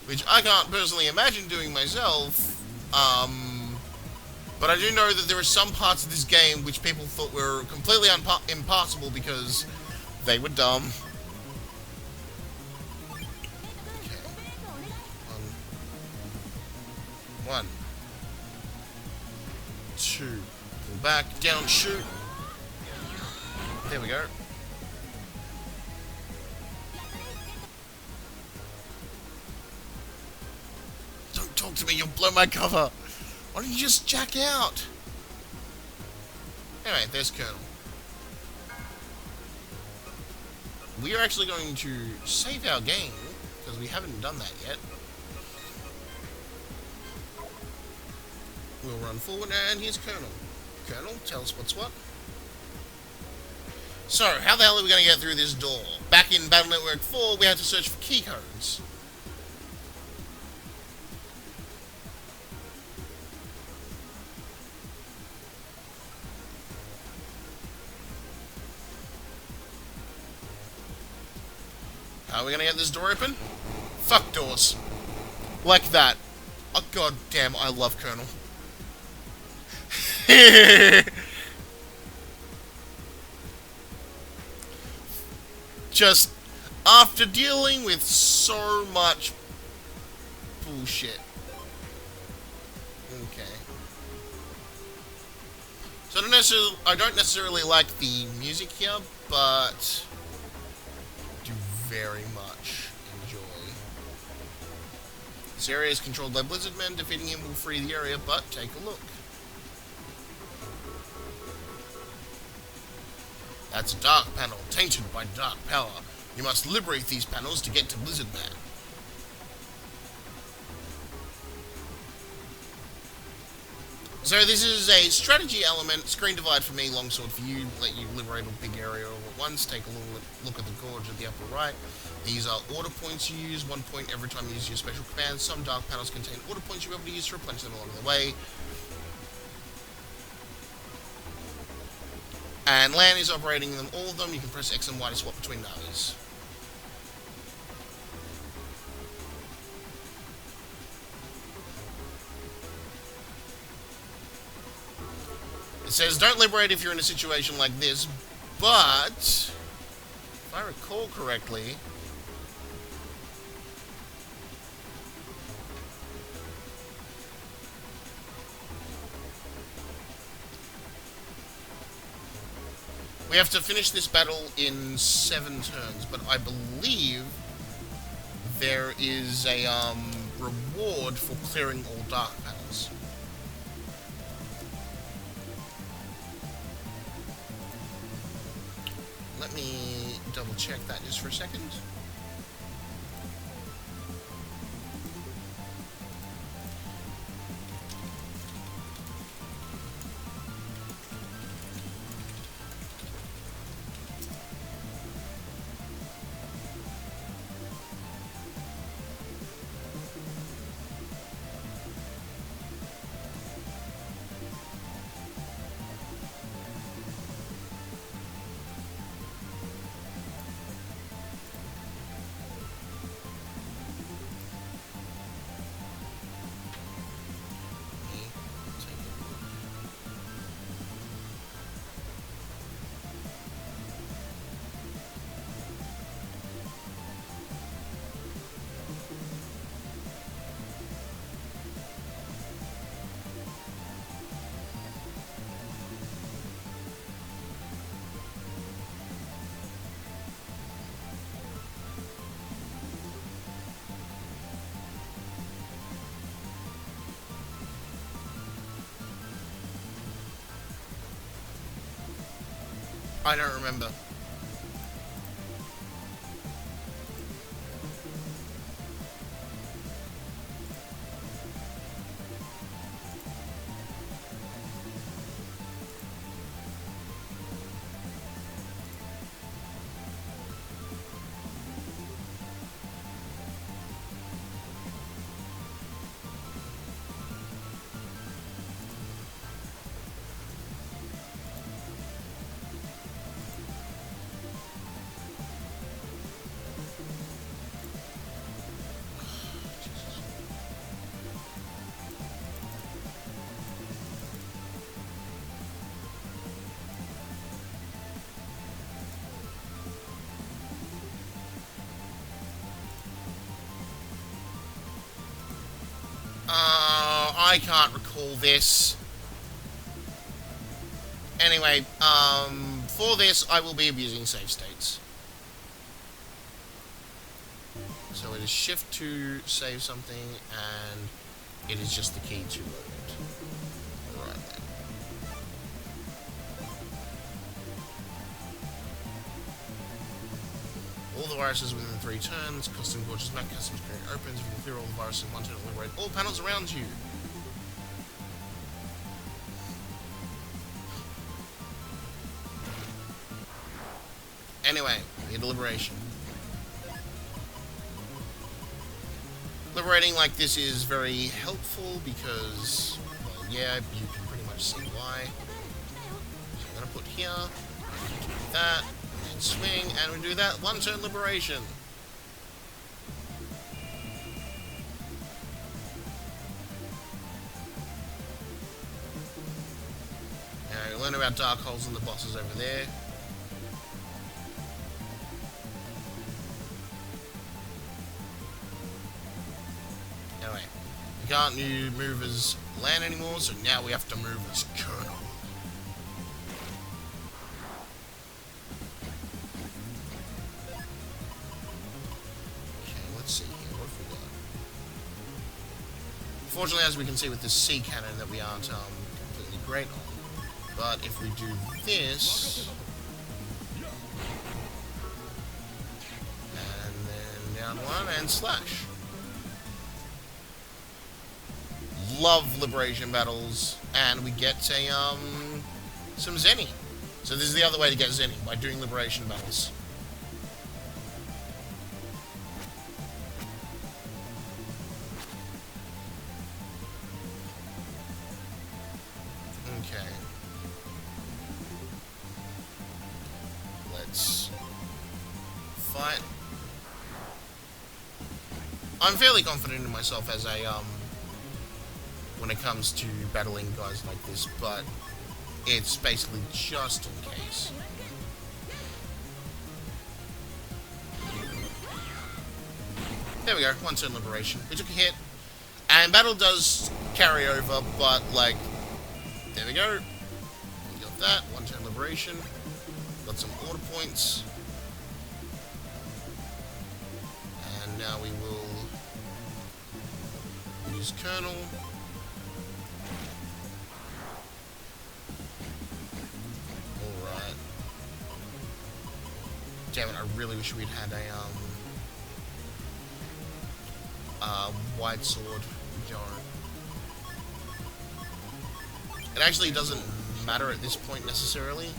Which I can't personally imagine doing myself, but I do know that there are some parts of this game which people thought were completely impossible because they were dumb. Okay. One. Two. Pull back, down, shoot. There we go. Don't talk to me, you'll blow my cover. Why don't you just jack out? Anyway, there's Colonel. We are actually going to save our game, because we haven't done that yet. We'll run forward, and here's Colonel. Colonel, tell us what's what. So, how the hell are we going to get through this door? Back in Battle Network 4, we had to search for key codes. How are we gonna get this door open? Fuck doors. Like that. Oh, god damn, I love Colonel. Just after dealing with so much bullshit. Okay. So I don't necessarily like the music here, but do very much enjoy. This area is controlled by Blizzardmen. Defeating him will free the area, but take a look. That's a dark panel, tainted by dark power. You must liberate these panels to get to Blizzardman. So this is a strategy element, screen divide for me, longsword for you, let you liberate a big area all at once. Take a little look at the gorge at the upper right. These are order points you use, 1 point every time you use your special command. Some dark panels contain order points you'll be able to use to replenish them along the way. And land is operating them, all of them. You can press X and Y to swap between those. It says don't liberate if you're in a situation like this, but if I recall correctly, we have to finish this battle in 7 turns, but I believe there is a reward for clearing all dark panels. Let me double check that just for a second. I don't remember. I can't recall this. Anyway, for this, I will be abusing save states. So it is shift to save something, and it is just the key to load it. Right then. All the viruses within 3 turns. Custom Gorgeous Map custom screen opens. If you can clear all the viruses in 1 turn, liberate all panels around you. Anyway, the liberation. Liberating like this is very helpful because, well, yeah, you can pretty much see why. So I'm going to put here, do that, and swing, and we do that. 1 turn liberation. Now, we learn about dark holes and the bosses over there. Anyway, we can't move as land anymore, so now we have to move as kernel. Okay, let's see here. What have we got? Fortunately, as we can see with this C cannon that we aren't completely great on. But if we do this, and then down 1 and slash. Love liberation battles, and we get some Zenny. So this is the other way to get Zenny, by doing liberation battles. Okay. Let's fight. I'm fairly confident in myself as a, when it comes to battling guys like this, but it's basically just in case. There we go, one turn liberation. We took a hit, and battle does carry over, but, like, there we go. We got that, one turn liberation. Got some order points. And now we will use Colonel. Alright. Damn it, I really wish we'd had a wide sword. We don't. It actually doesn't matter at this point necessarily.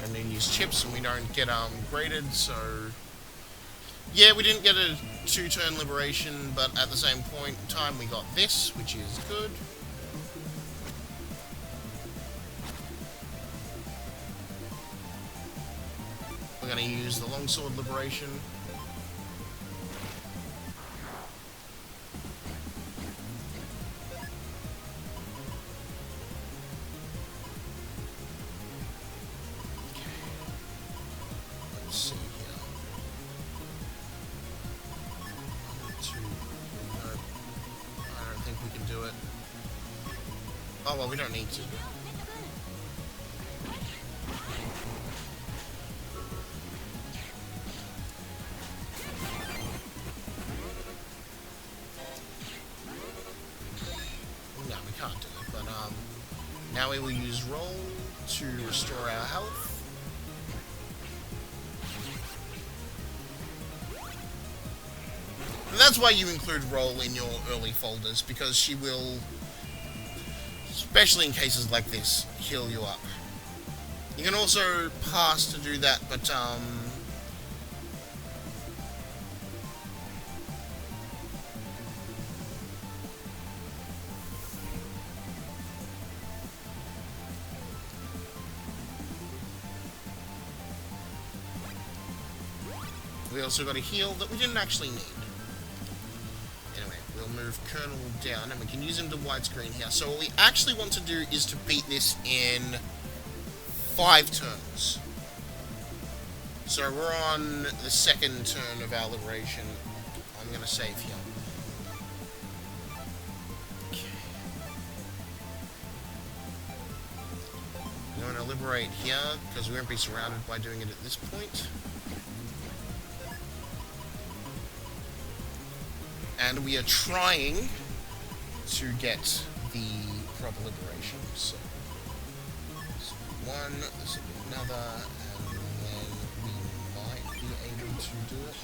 And then use chips and we don't get graded, so yeah, we didn't get a 2-turn liberation, but at the same point in time we got this, which is good. We're going to use the longsword liberation. Let's see here. 1, 2, no. I don't think we can do it. Oh well, we don't need to. No, we can't do it, but now we will use roll to restore our health. And that's why you include roll in your early folders, because she will, especially in cases like this, heal you up. You can also pass to do that, but we also got a heal that we didn't actually need. Anyway, we'll move Colonel down, and we can use him to widescreen here. So what we actually want to do is to beat this in 5 turns. So we're on the 2nd turn of our liberation. I'm going to save here. Okay. I'm going to liberate here, because we won't be surrounded by doing it at this point. And we are trying to get the proper liberation. So, this will be one, this will be another, and then we might be able to do it.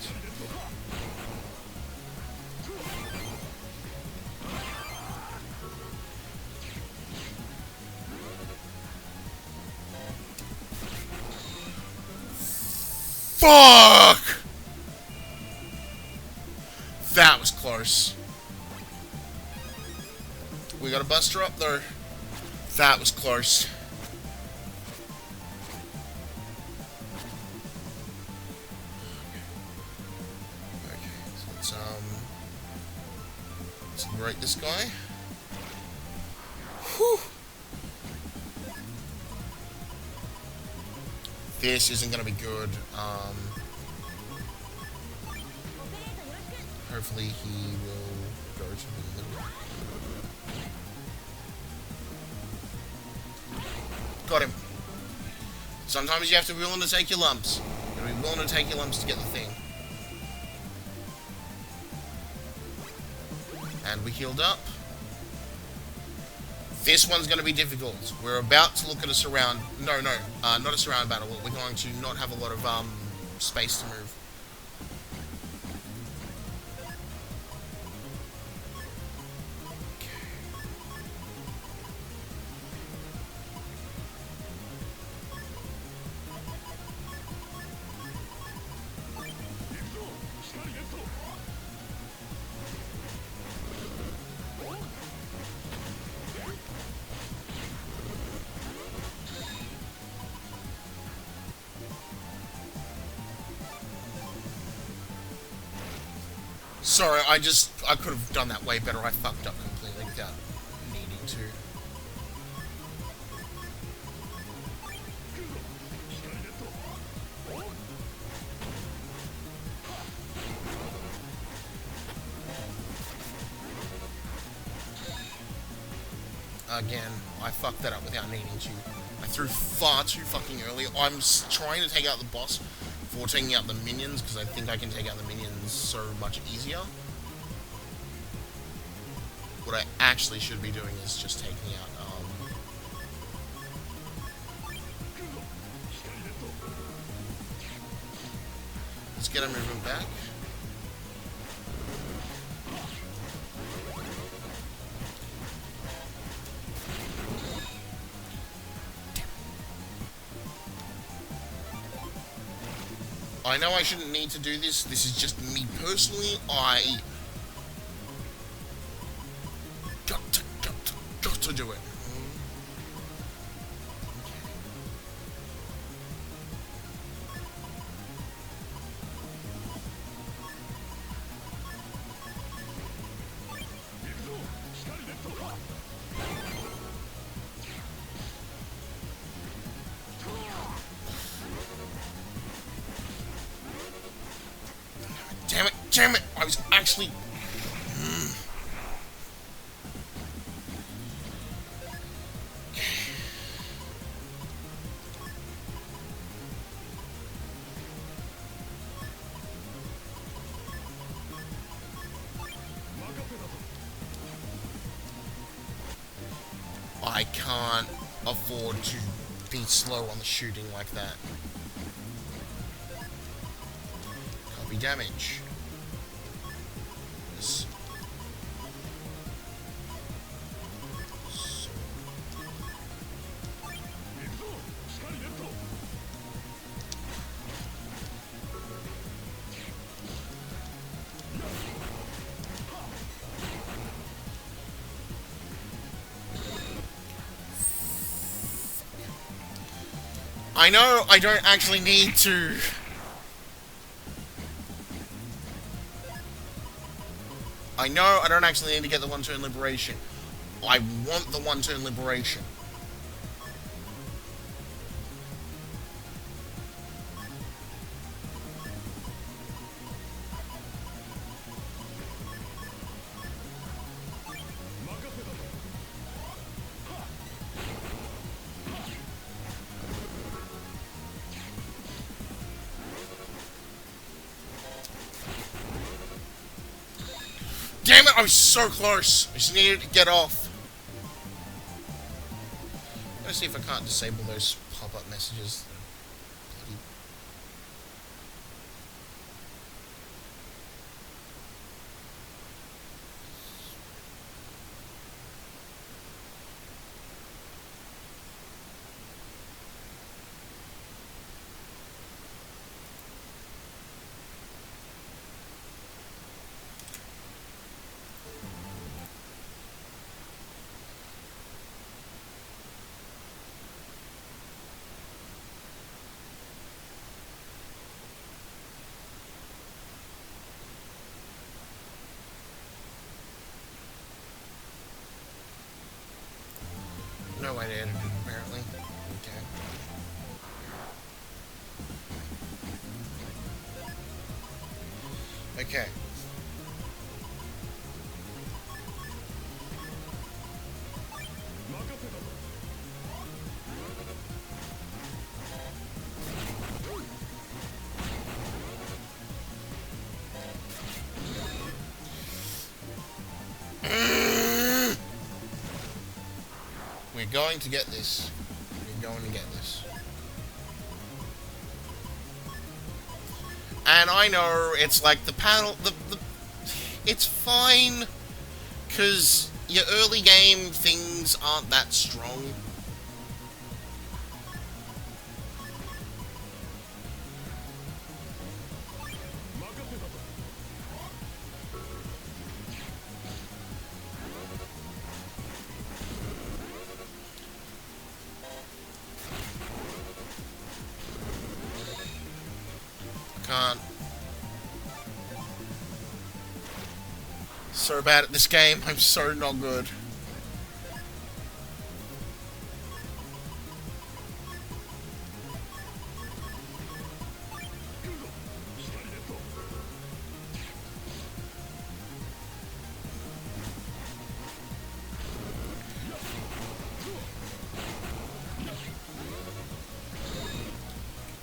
Fuck! That was close. We got a buster up there. That was close. Okay, so let's liberate this guy. Whew. This isn't gonna be good. Hopefully he will go to the middle. Got him. Sometimes you have to be willing to take your lumps. You have to be willing to take your lumps to get the thing. And we healed up. This one's going to be difficult. We're about to look at a surround... No, not a surround battle. We're going to not have a lot of space to move. Sorry, I could have done that way better. I fucked up completely without needing to. Again, I fucked that up without needing to. I threw far too fucking early. I'm trying to take out the boss before taking out the minions, because I think I can take out the minions so much easier. What I actually should be doing is just taking out, let's get a movement back. I know I shouldn't need to do this. This is just me personally. I got to do it. Damn it! I was actually... I can't afford to be slow on the shooting like that. Copy damage. I know I don't actually need to. I know I don't actually need to get the one-turn liberation. I want the one-turn liberation. Damn it, I was so close. I just needed to get off. Let's see if I can't disable those pop-up messages. Bloody... No way to edit it, apparently. Okay. Okay. We're going to get this. We're going to get this. And I know it's like the panel... It's fine, because your early game things aren't that strong. Can't. So bad at this game. I'm so not good.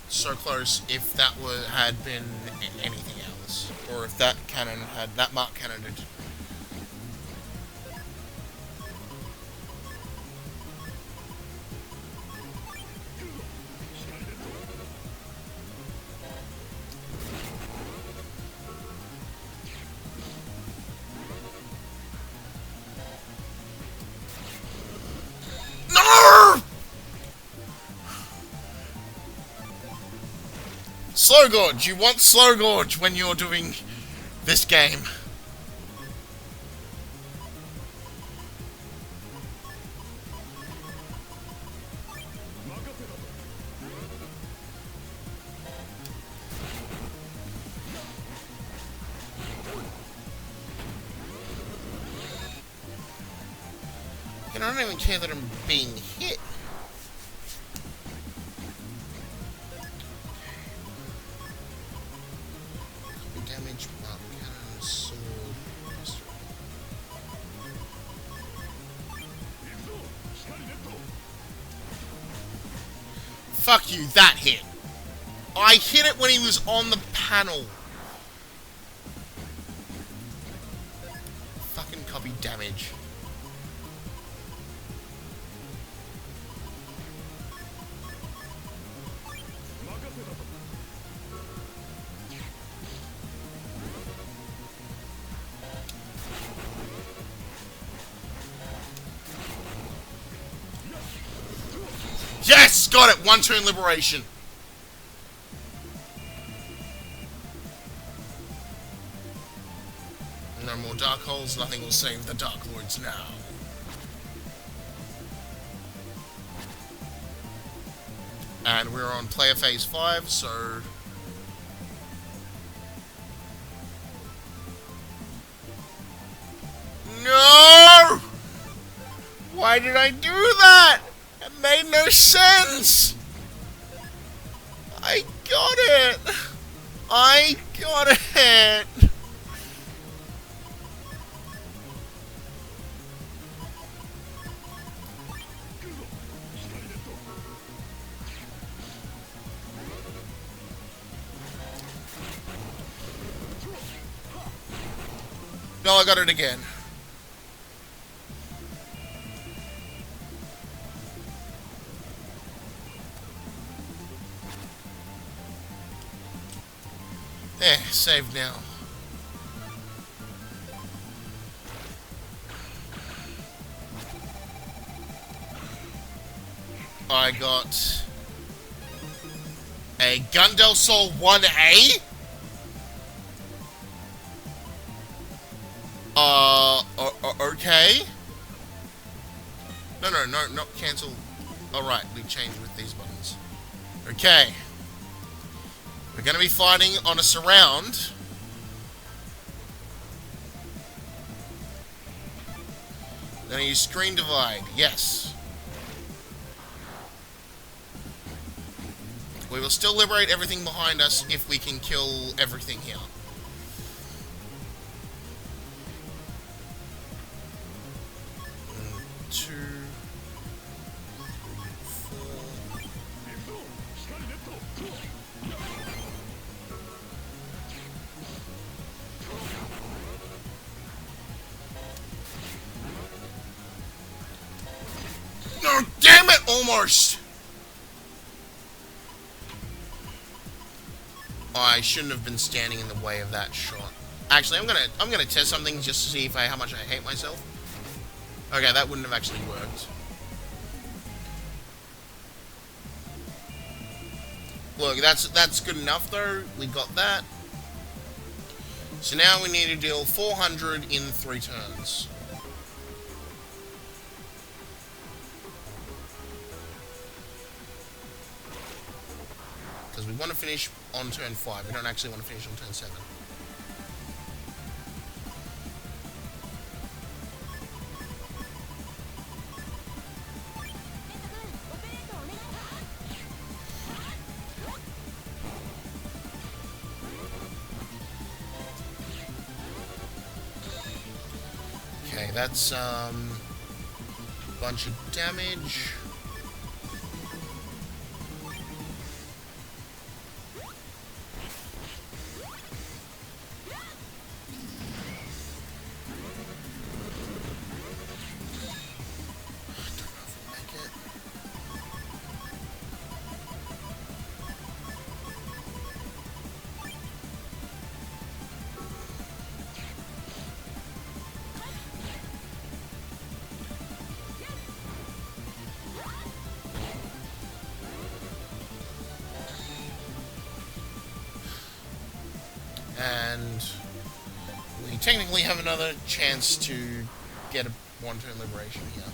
So close if that had been anything else, or if that cannon had that mark cannon had. No! Slow Gorge! You want Slow Gorge when you're doing this game. And I don't even care that I'm being hit. Damage, mark, cannon, sword. Fuck you, that hit. I hit it when he was on the panel. Fucking copy damage. Yes! Got it! One turn liberation. No more Dark Holes. Nothing will save the Dark Lords now. And we're on player phase 5, so... No! Why did I do that? It made no sense! I got it! I got it! No, I got it again. There, saved now. I got a Gundel Soul 1A. Okay. No, not cancel. Alright, we changed with these buttons. Okay. We're going to be fighting on a surround. Then I use Screen Divide. Yes. We will still liberate everything behind us if we can kill everything here. Two, three, four. No! Oh, damn it! Almost! I shouldn't have been standing in the way of that shot. Actually, I'm gonna test something just to see if how much I hate myself. Okay, that wouldn't have actually worked. Look, that's good enough though. We got that. So now we need to deal 400 in 3 turns. Because we want to finish on turn 5. We don't actually want to finish on turn 7. Okay, that's a bunch of damage. And we technically have another chance to get a 1-turn liberation here.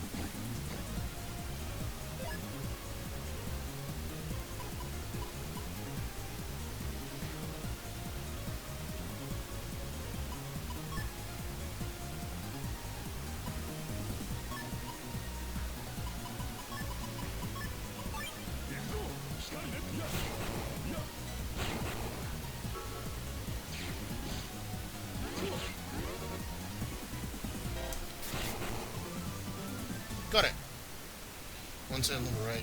Got it. 1-turn liberate.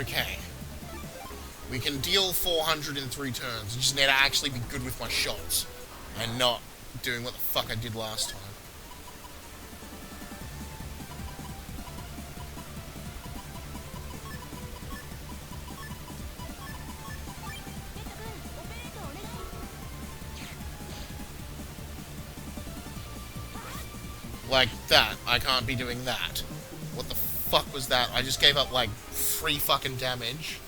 Okay. We can deal 400 in 3 turns. I just need to actually be good with my shots. And not doing what the fuck I did last time. Like that. I can't be doing that. What the fuck was that? I just gave up like 3 fucking damage.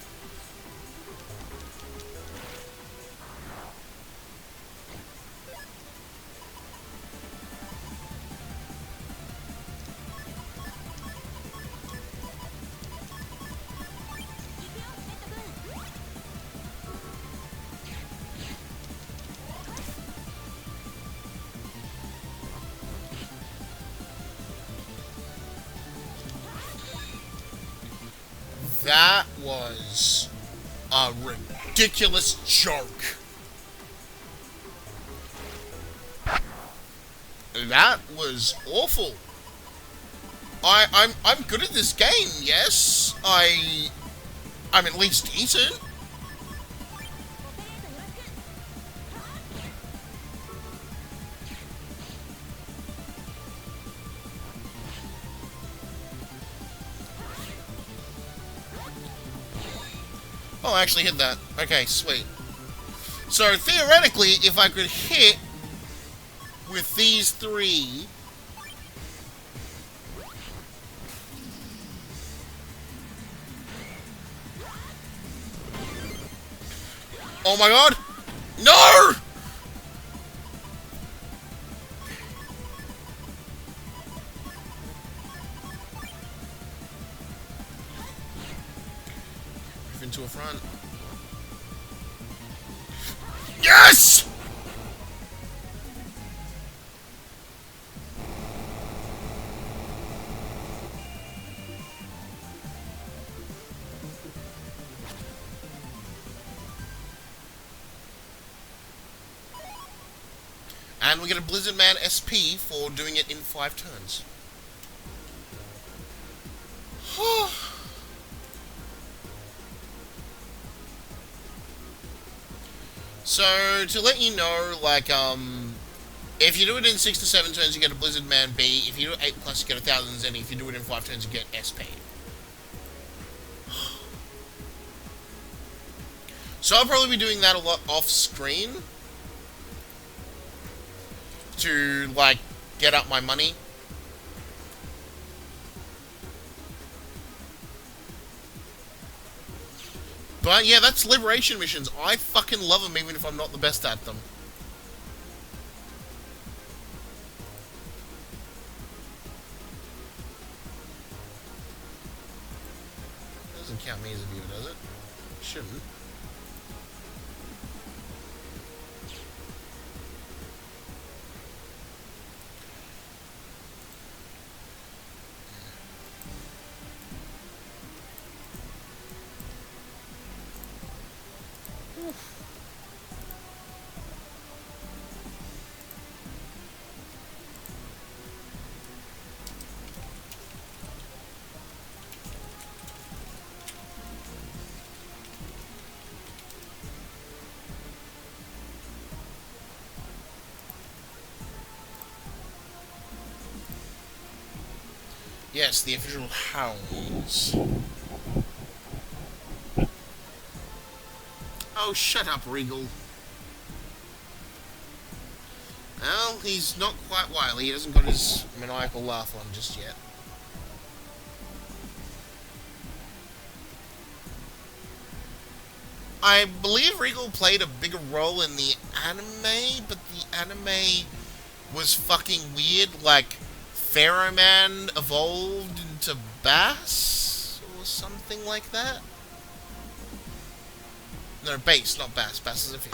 That was a ridiculous joke. That was awful. I'm good at this game, yes. I'm at least decent. Oh, I actually hit that. Okay, sweet. So, theoretically, if I could hit with these 3... Oh my god! No! Move into a front. Yes! And we get a Blizzard Man SP for doing it in 5 turns. So, to let you know, like, If you do it in 6 to 7 turns, you get a Blizzard Man B. If you do 8 plus, you get a Thousand Zen. If you do it in 5 turns, you get SP. So I'll probably be doing that a lot off screen to, like, get up my money. But yeah, that's Liberation missions. I fucking love them even if I'm not the best at them. Doesn't count me as a viewer, does it? Shouldn't. Yes, the official hounds. Oh, shut up, Regal. Well, he's not quite wily. He hasn't got his maniacal laugh on just yet. I believe Regal played a bigger role in the anime, but the anime was fucking weird. Like, Pharaoh Man evolved into Bass? Or something like that? No, Bass, not Bass. Bass is a fish.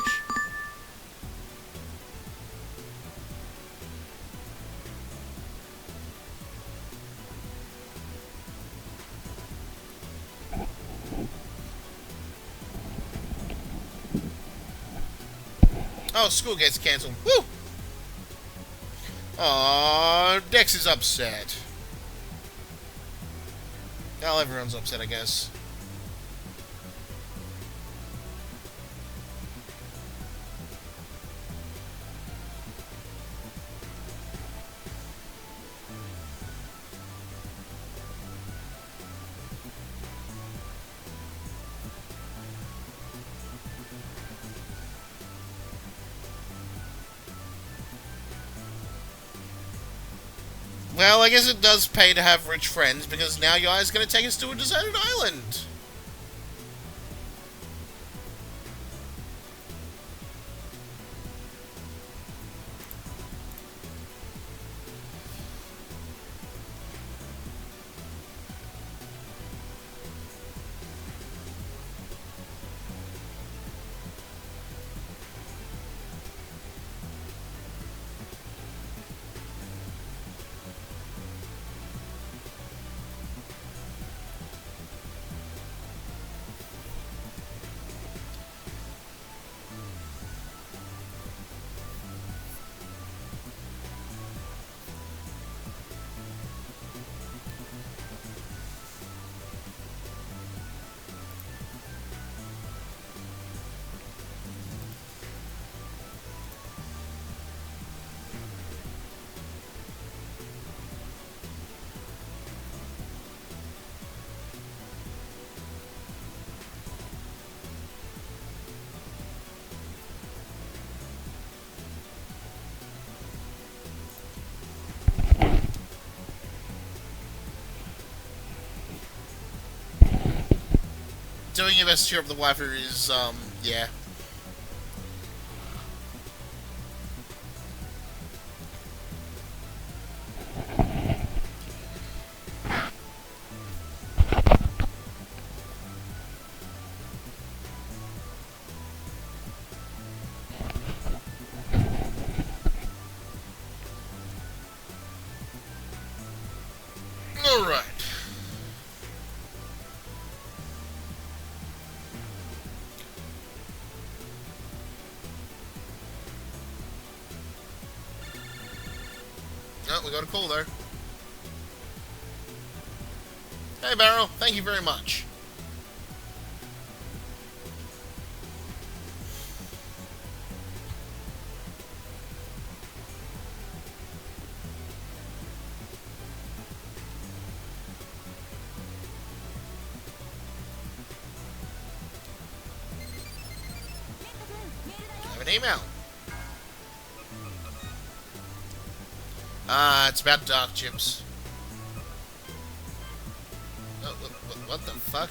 Oh, school gets cancelled. Woo! Aww, Dex is upset. Well, everyone's upset, I guess. Well, I guess it does pay to have rich friends, because now you guys are going to take us to a deserted island. Doing your best to cheer up the waifu is, yeah. Alright. Oh, we got a call there. Hey, Barrel. Thank you very much. email. It's about dark chips. Oh, what the fuck?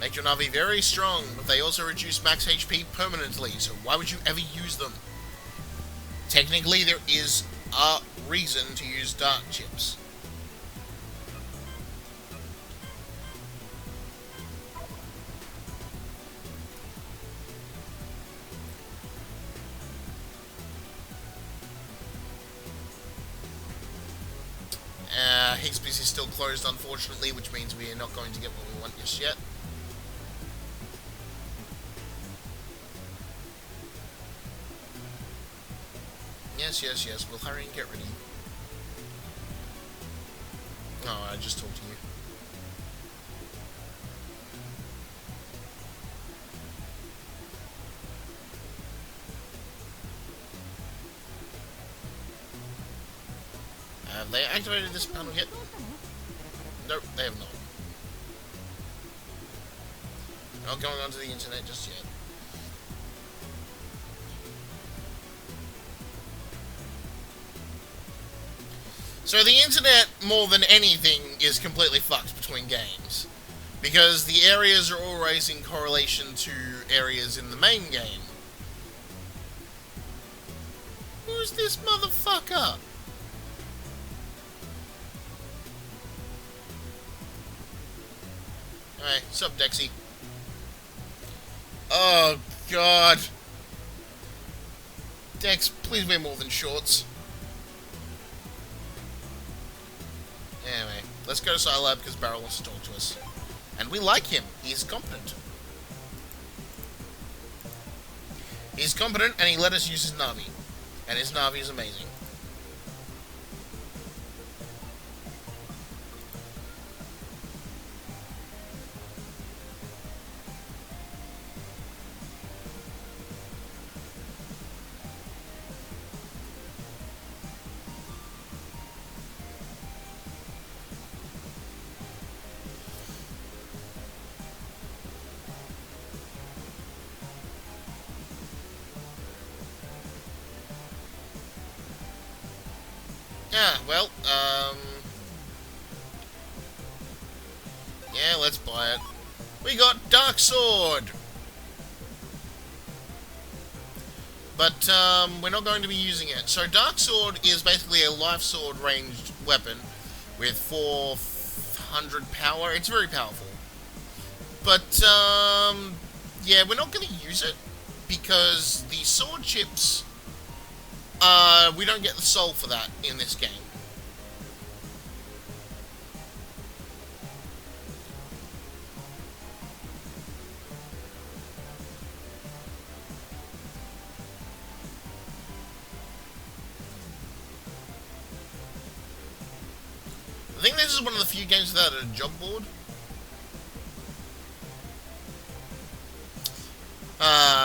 Make your Navi very strong, but they also reduce max HP permanently, so why would you ever use them? Technically, there is a reason to use dark chips. Higgsby's is still closed, unfortunately, which means we are not going to get what we want just yet. Yes, we'll hurry and get ready. Oh, I just talked to you. Have they activated this panel yet? Nope, they have not. Not going onto the internet just yet. So the internet, more than anything, is completely fucked between games. Because the areas are always in correlation to areas in the main game. Who's this motherfucker? Alright, sup, Dexy? Oh, God. Dex, please wear more than shorts. Anyway, let's go to Scilab because Barrel wants to talk to us. And we like him. He's competent. He's competent and he let us use his Navi. And his Navi is amazing. Yeah, well, yeah, let's buy it. We got Dark Sword! But, we're not going to be using it. So, Dark Sword is basically a life sword ranged weapon with 400 power. It's very powerful. But, yeah, we're not going to use it because the sword chips... we don't get the soul for that in this game. I think this is one of the few games without a job board.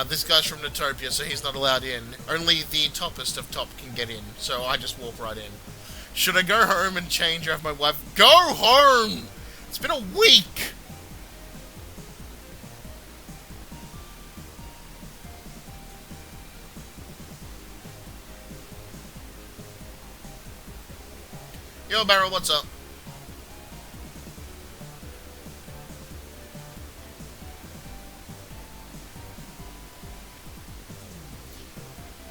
This guy's from Natopia, so he's not allowed in. Only the toppest of top can get in, so I just walk right in. Should I go home and change after my wife? Go home! It's been a week! Yo, Barrel, what's up?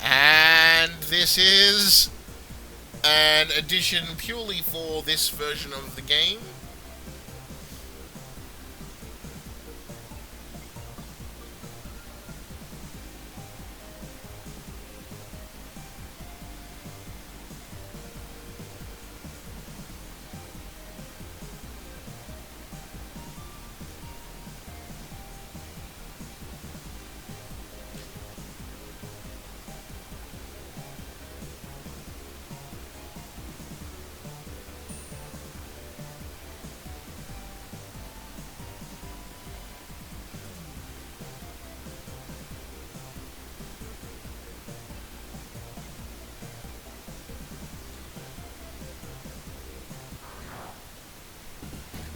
And this is an addition purely for this version of the game.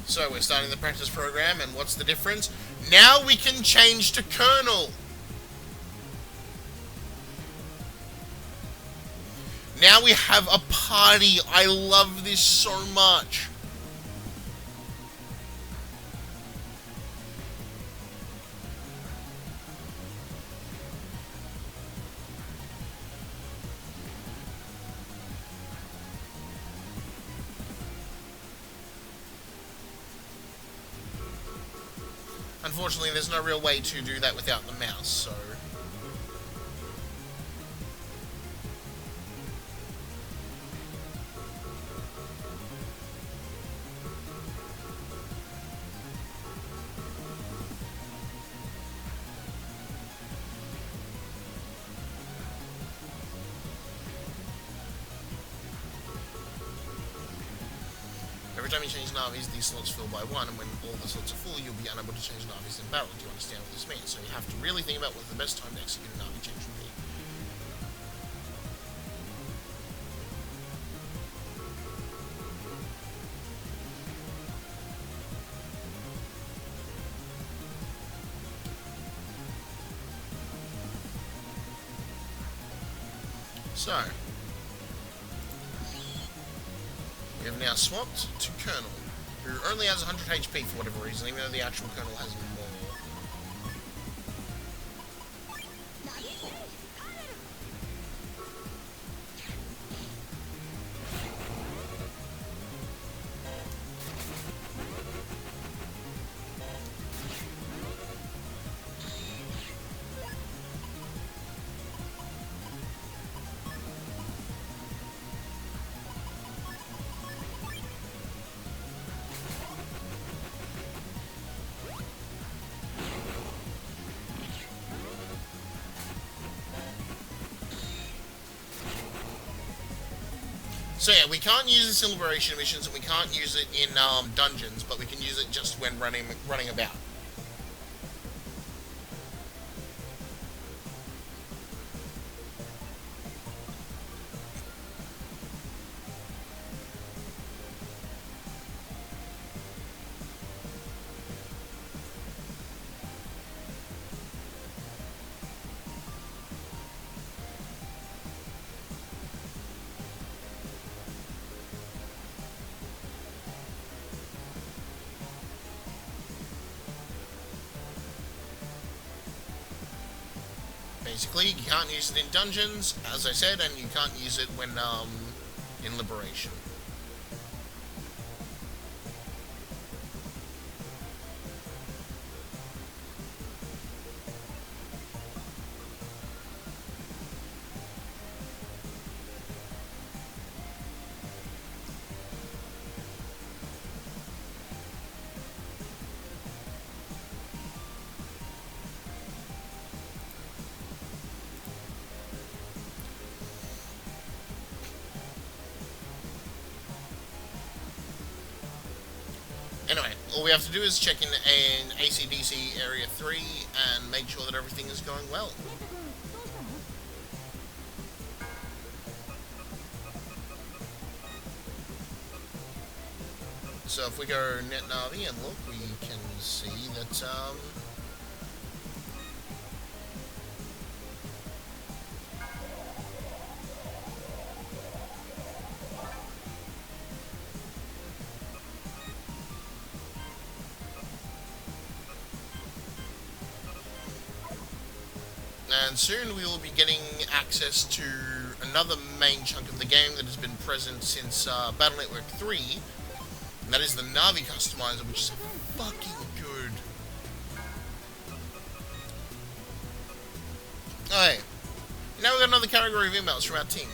So we're starting the practice program, and what's the difference? Now we can change to Colonel. Now we have a party. I love this so much. Unfortunately, there's no real way to do that without the mouse, so... Every time you change navis, these slots fill by one, and when all the slots are full, you'll be unable to change navis in battle. Do you understand what this means? So you have to really think about what the best time to execute a navi change would be. So, we have now swapped to Colonel, who only has 100 HP for whatever reason, even though the actual Colonel has more. So yeah, we can't use this in Liberation missions, and we can't use it in dungeons, but we can use it just when running about. Basically, you can't use it in dungeons, as I said, and you can't use it when, in Liberation. Anyway, all we have to do is check in an ACDC Area 3 and make sure that everything is going well. So if we go NetNavi and look, we can see that, and soon we will be getting access to another main chunk of the game that has been present since Battle Network 3, and that is the Navi Customizer, which is fucking good. Oh, hey. Now we've got another category of emails from our team.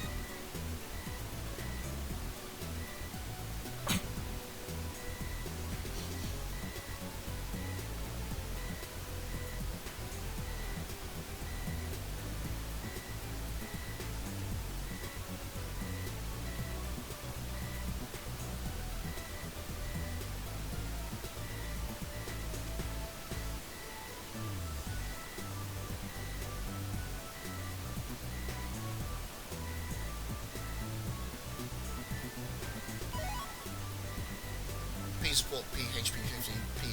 Support PHP 50, P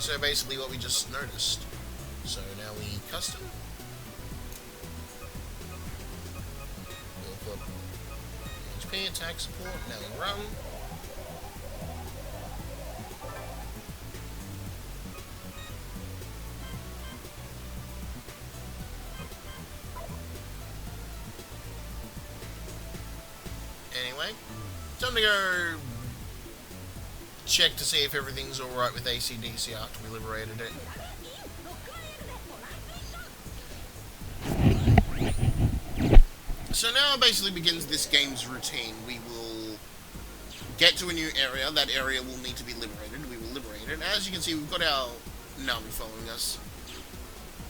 So basically what we just noticed. So now we custom. We'll put HP, attack, support, now we run. Anyway, time to go check to see if everything's alright with AC/DC after we liberated it. So now basically begins this game's routine. We will get to a new area. That area will need to be liberated. We will liberate it. As you can see, we've got our Nami following us.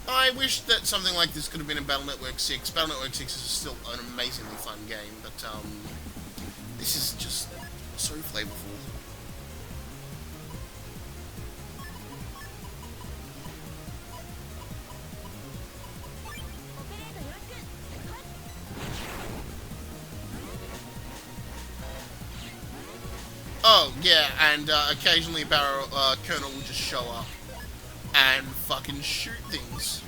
I wish that something like this could have been in Battle Network 6. Battle Network 6 is still an amazingly fun game, but this is just so flavorful. Oh, yeah, and occasionally Colonel will just show up and fucking shoot things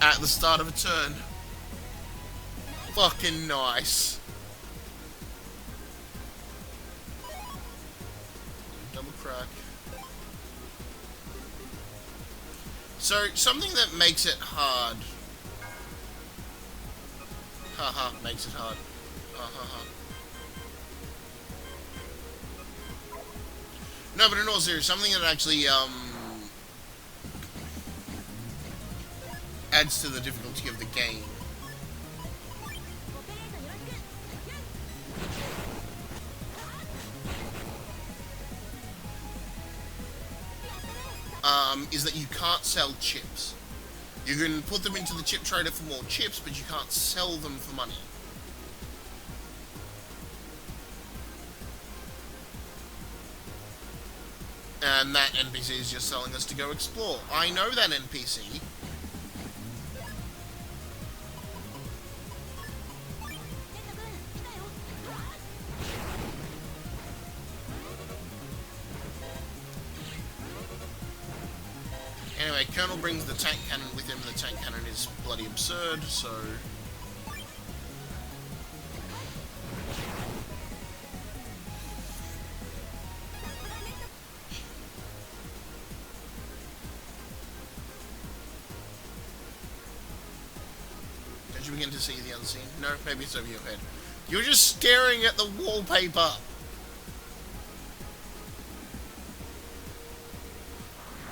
at the start of a turn. Fucking nice. Double crack. So, something that makes it hard. Haha, makes it hard. No, but in all seriousness, something that actually adds to the difficulty of the game. Is that you can't sell chips. You can put them into the chip trader for more chips, but you can't sell them for money. And that NPC is just telling us to go explore. I know that NPC. Anyway, Colonel brings the tank cannon with him. The tank cannon is bloody absurd, so... Don't you begin to see the unseen? No, maybe it's over your head. You're just staring at the wallpaper!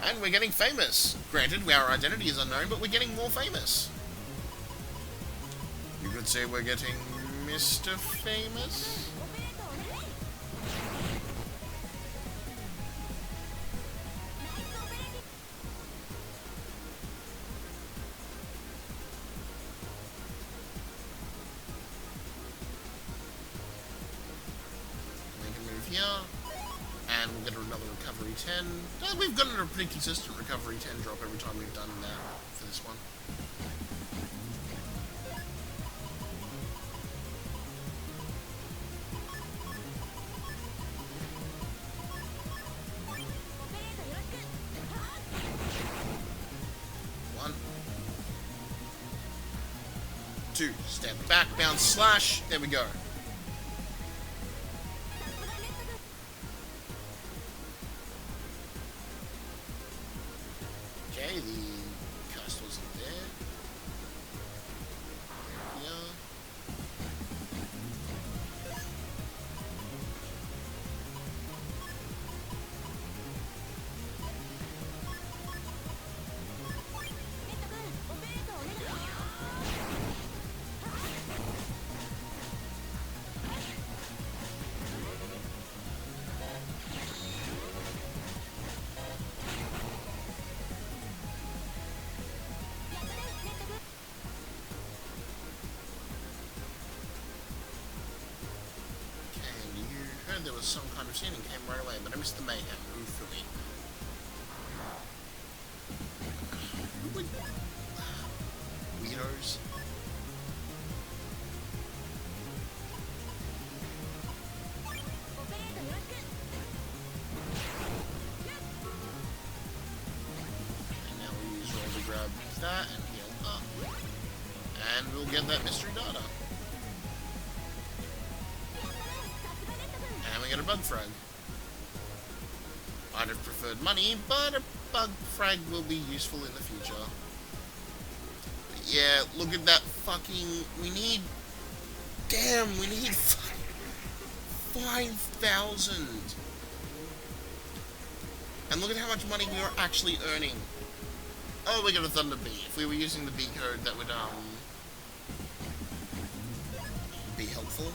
And we're getting famous. Granted, our identity is unknown, but we're getting more famous. You could say we're getting Mr. Famous? Make a move here. And we'll get another recovery 10. We've gotten a pretty consistent recovery 10 drop every time we've done that for this one. One. Two. Step back, bounce, slash. There we go. Okay, the cast wasn't there. Yeah. There was some kind of scene and came right away, but I missed the mayhem. Ooh, for me. Weirdos. grab that and heal up. And we'll get that mystery data. And we get a bug frag. I'd have preferred money, but a bug frag will be useful in the future. But yeah, look at that fucking... We need 5,000. And look at how much money we are actually earning. Oh, we got a Thunder Bee. If we were using the B code, that would, be helpful.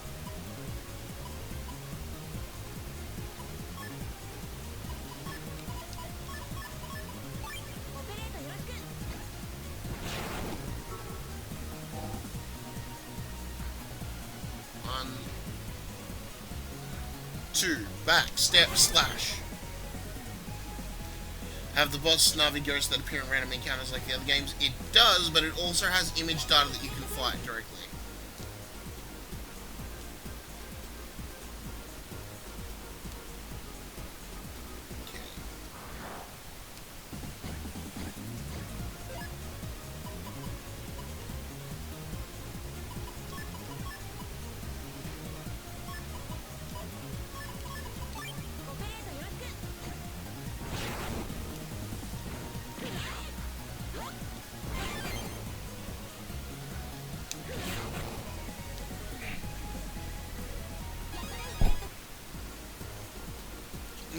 One, two, back, step, slash. Have the boss Navi ghosts that appear in random encounters like the other games? It does, but it also has image data that you can fight directly.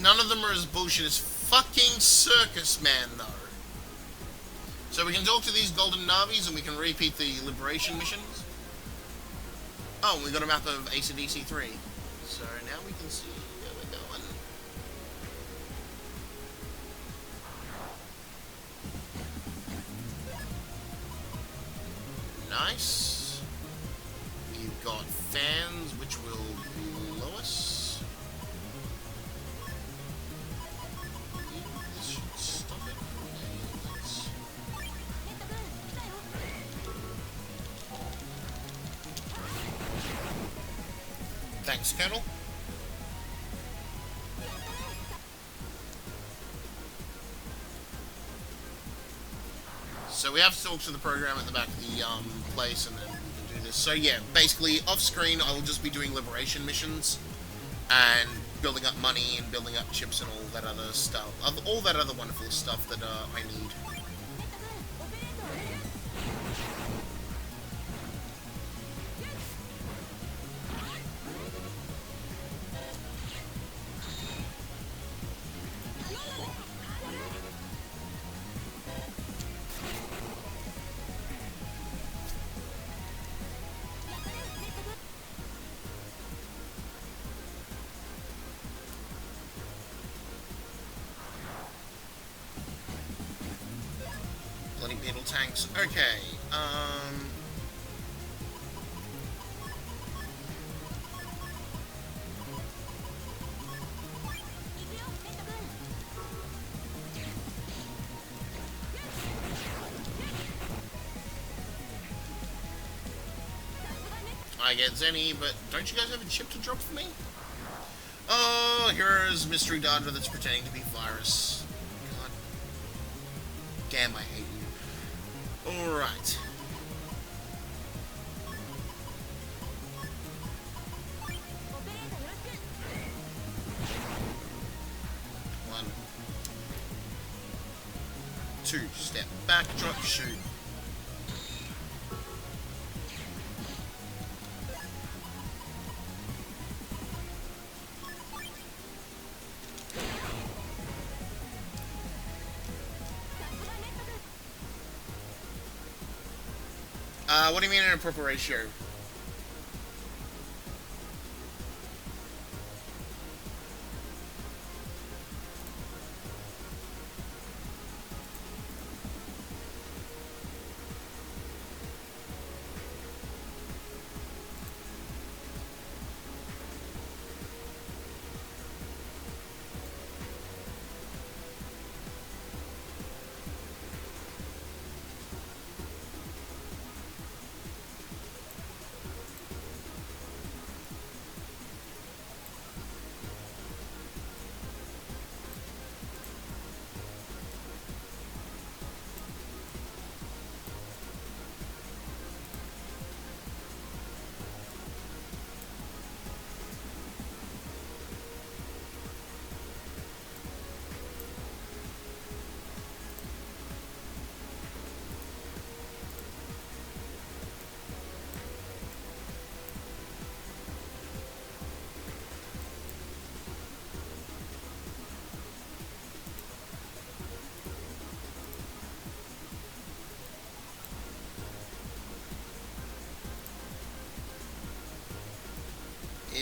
None of them are as bullshit as fucking Circus Man, though. So we can talk to these golden Navis and we can repeat the Liberation missions. Oh, we got a map of AC/DC 3. So now we can see where we're going. Nice. You've got fans, which will blow us. Thanks, Colonel. So we have to talk to the program at the back of the place, and then we can do this. So yeah, basically off screen, I will just be doing liberation missions and building up money and building up chips and all that other stuff, all that other wonderful stuff that I need. Bloody beetle tanks. Okay, I get Zenny, but don't you guys have a chip to drop for me? Oh, here's mystery data that's pretending to be virus. God damn, I hate you. Alright. One. Two. Step back, drop, shoot. What do you mean in a proper ratio?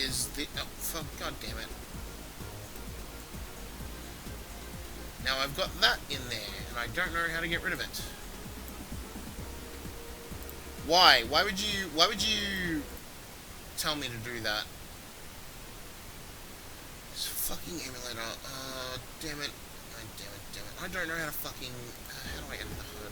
is the... Oh, fuck, god damn it. Now I've got that in there, and I don't know how to get rid of it. Why? Why would you tell me to do that? This fucking emulator. Damn it. Oh, damn it, damn it. I don't know how to fucking... how do I edit the HUD?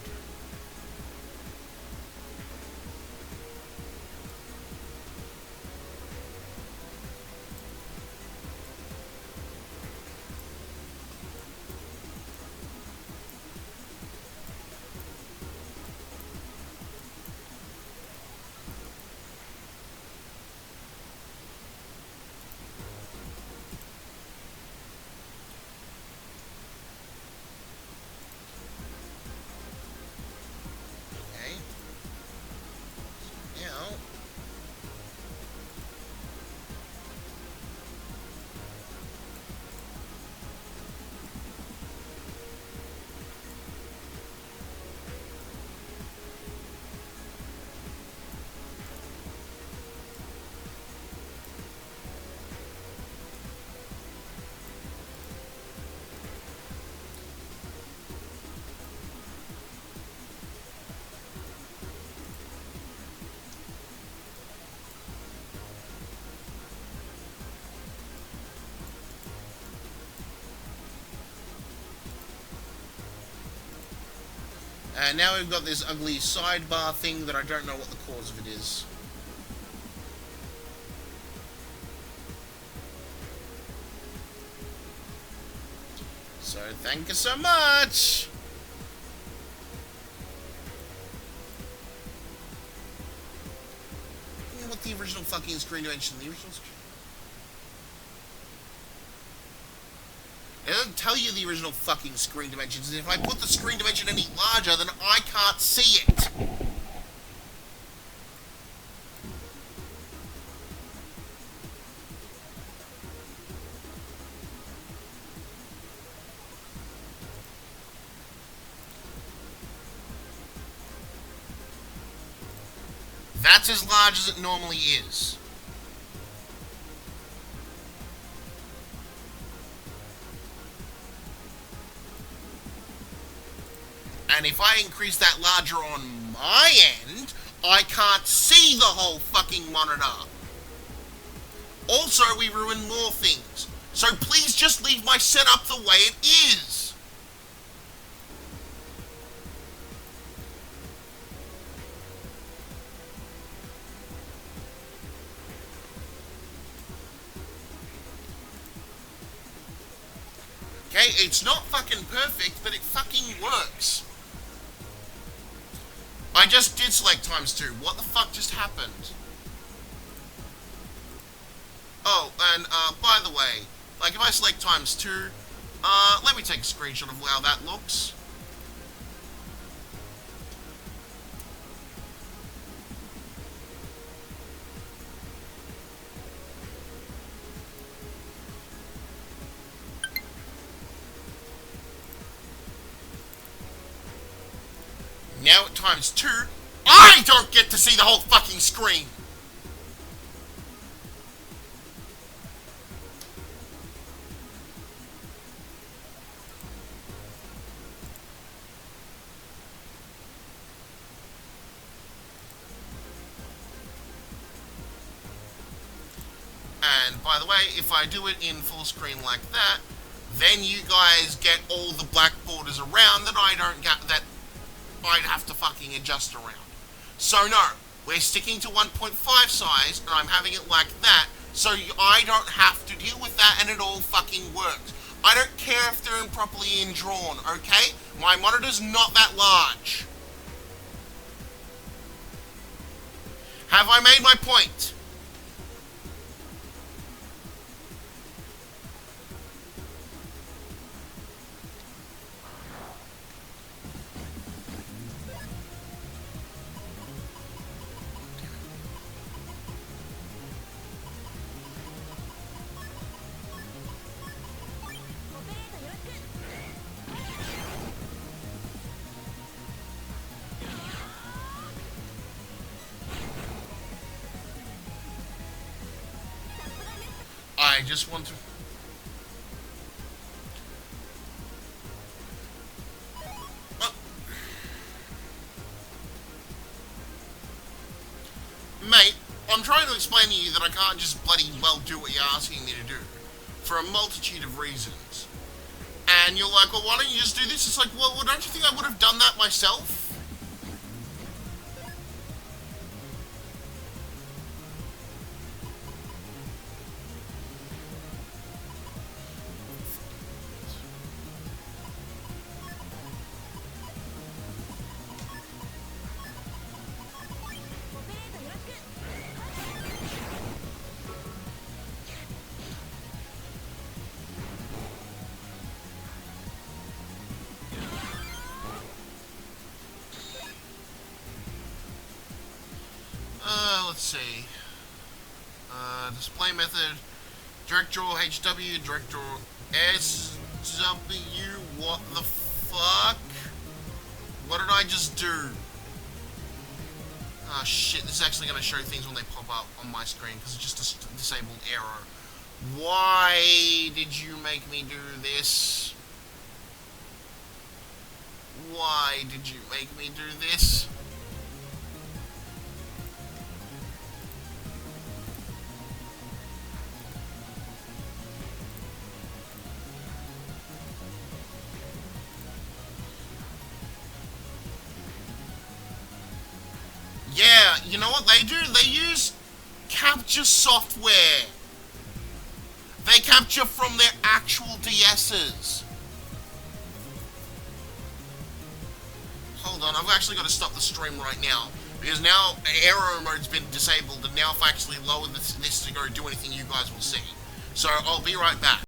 And now we've got this ugly sidebar thing that I don't know what the cause of it is. So, thank you so much! You know what the original fucking screen dimension, the original screen... It doesn't tell you the original fucking screen dimensions, and if I put the screen dimension any larger, then I can't see it! That's as large as it normally is. And if I increase that larger on my end, I can't see the whole fucking monitor. Also, we ruin more things. So please just leave my setup the way it is. Okay, it's not fucking perfect, but it fucking works. I just did select ×2. What the fuck just happened? Oh, and, by the way, like, if I select ×2, let me take a screenshot of how that looks. Now at ×2, I don't get to see the whole fucking screen! And by the way, if I do it in full screen like that, then you guys get all the black borders around that I don't get, that I'd have to fucking adjust around. So no, we're sticking to 1.5 size, and I'm having it like that, so I don't have to deal with that, and it all fucking works. I don't care if they're improperly drawn, okay? My monitor's not that large. Have I made my point? I just want to... Uh, Mate, I'm trying to explain to you that I can't just bloody well do what you're asking me to do. For a multitude of reasons. And you're like, well, why don't you just do this? It's like, well, don't you think I would have done that myself? Let's see. Display method, direct draw HW, direct draw SW, what the fuck? What did I just do? Oh shit, this is actually going to show things when they pop up on my screen, because it's just a disabled arrow. Why did you make me do this? Why did you make me do this? Yeah, you know what they do? They use capture software. They capture from their actual DS's. Hold on, I've actually got to stop the stream right now. Because now arrow mode's been disabled, and now if I actually lower this to go do anything, you guys will see. So I'll be right back.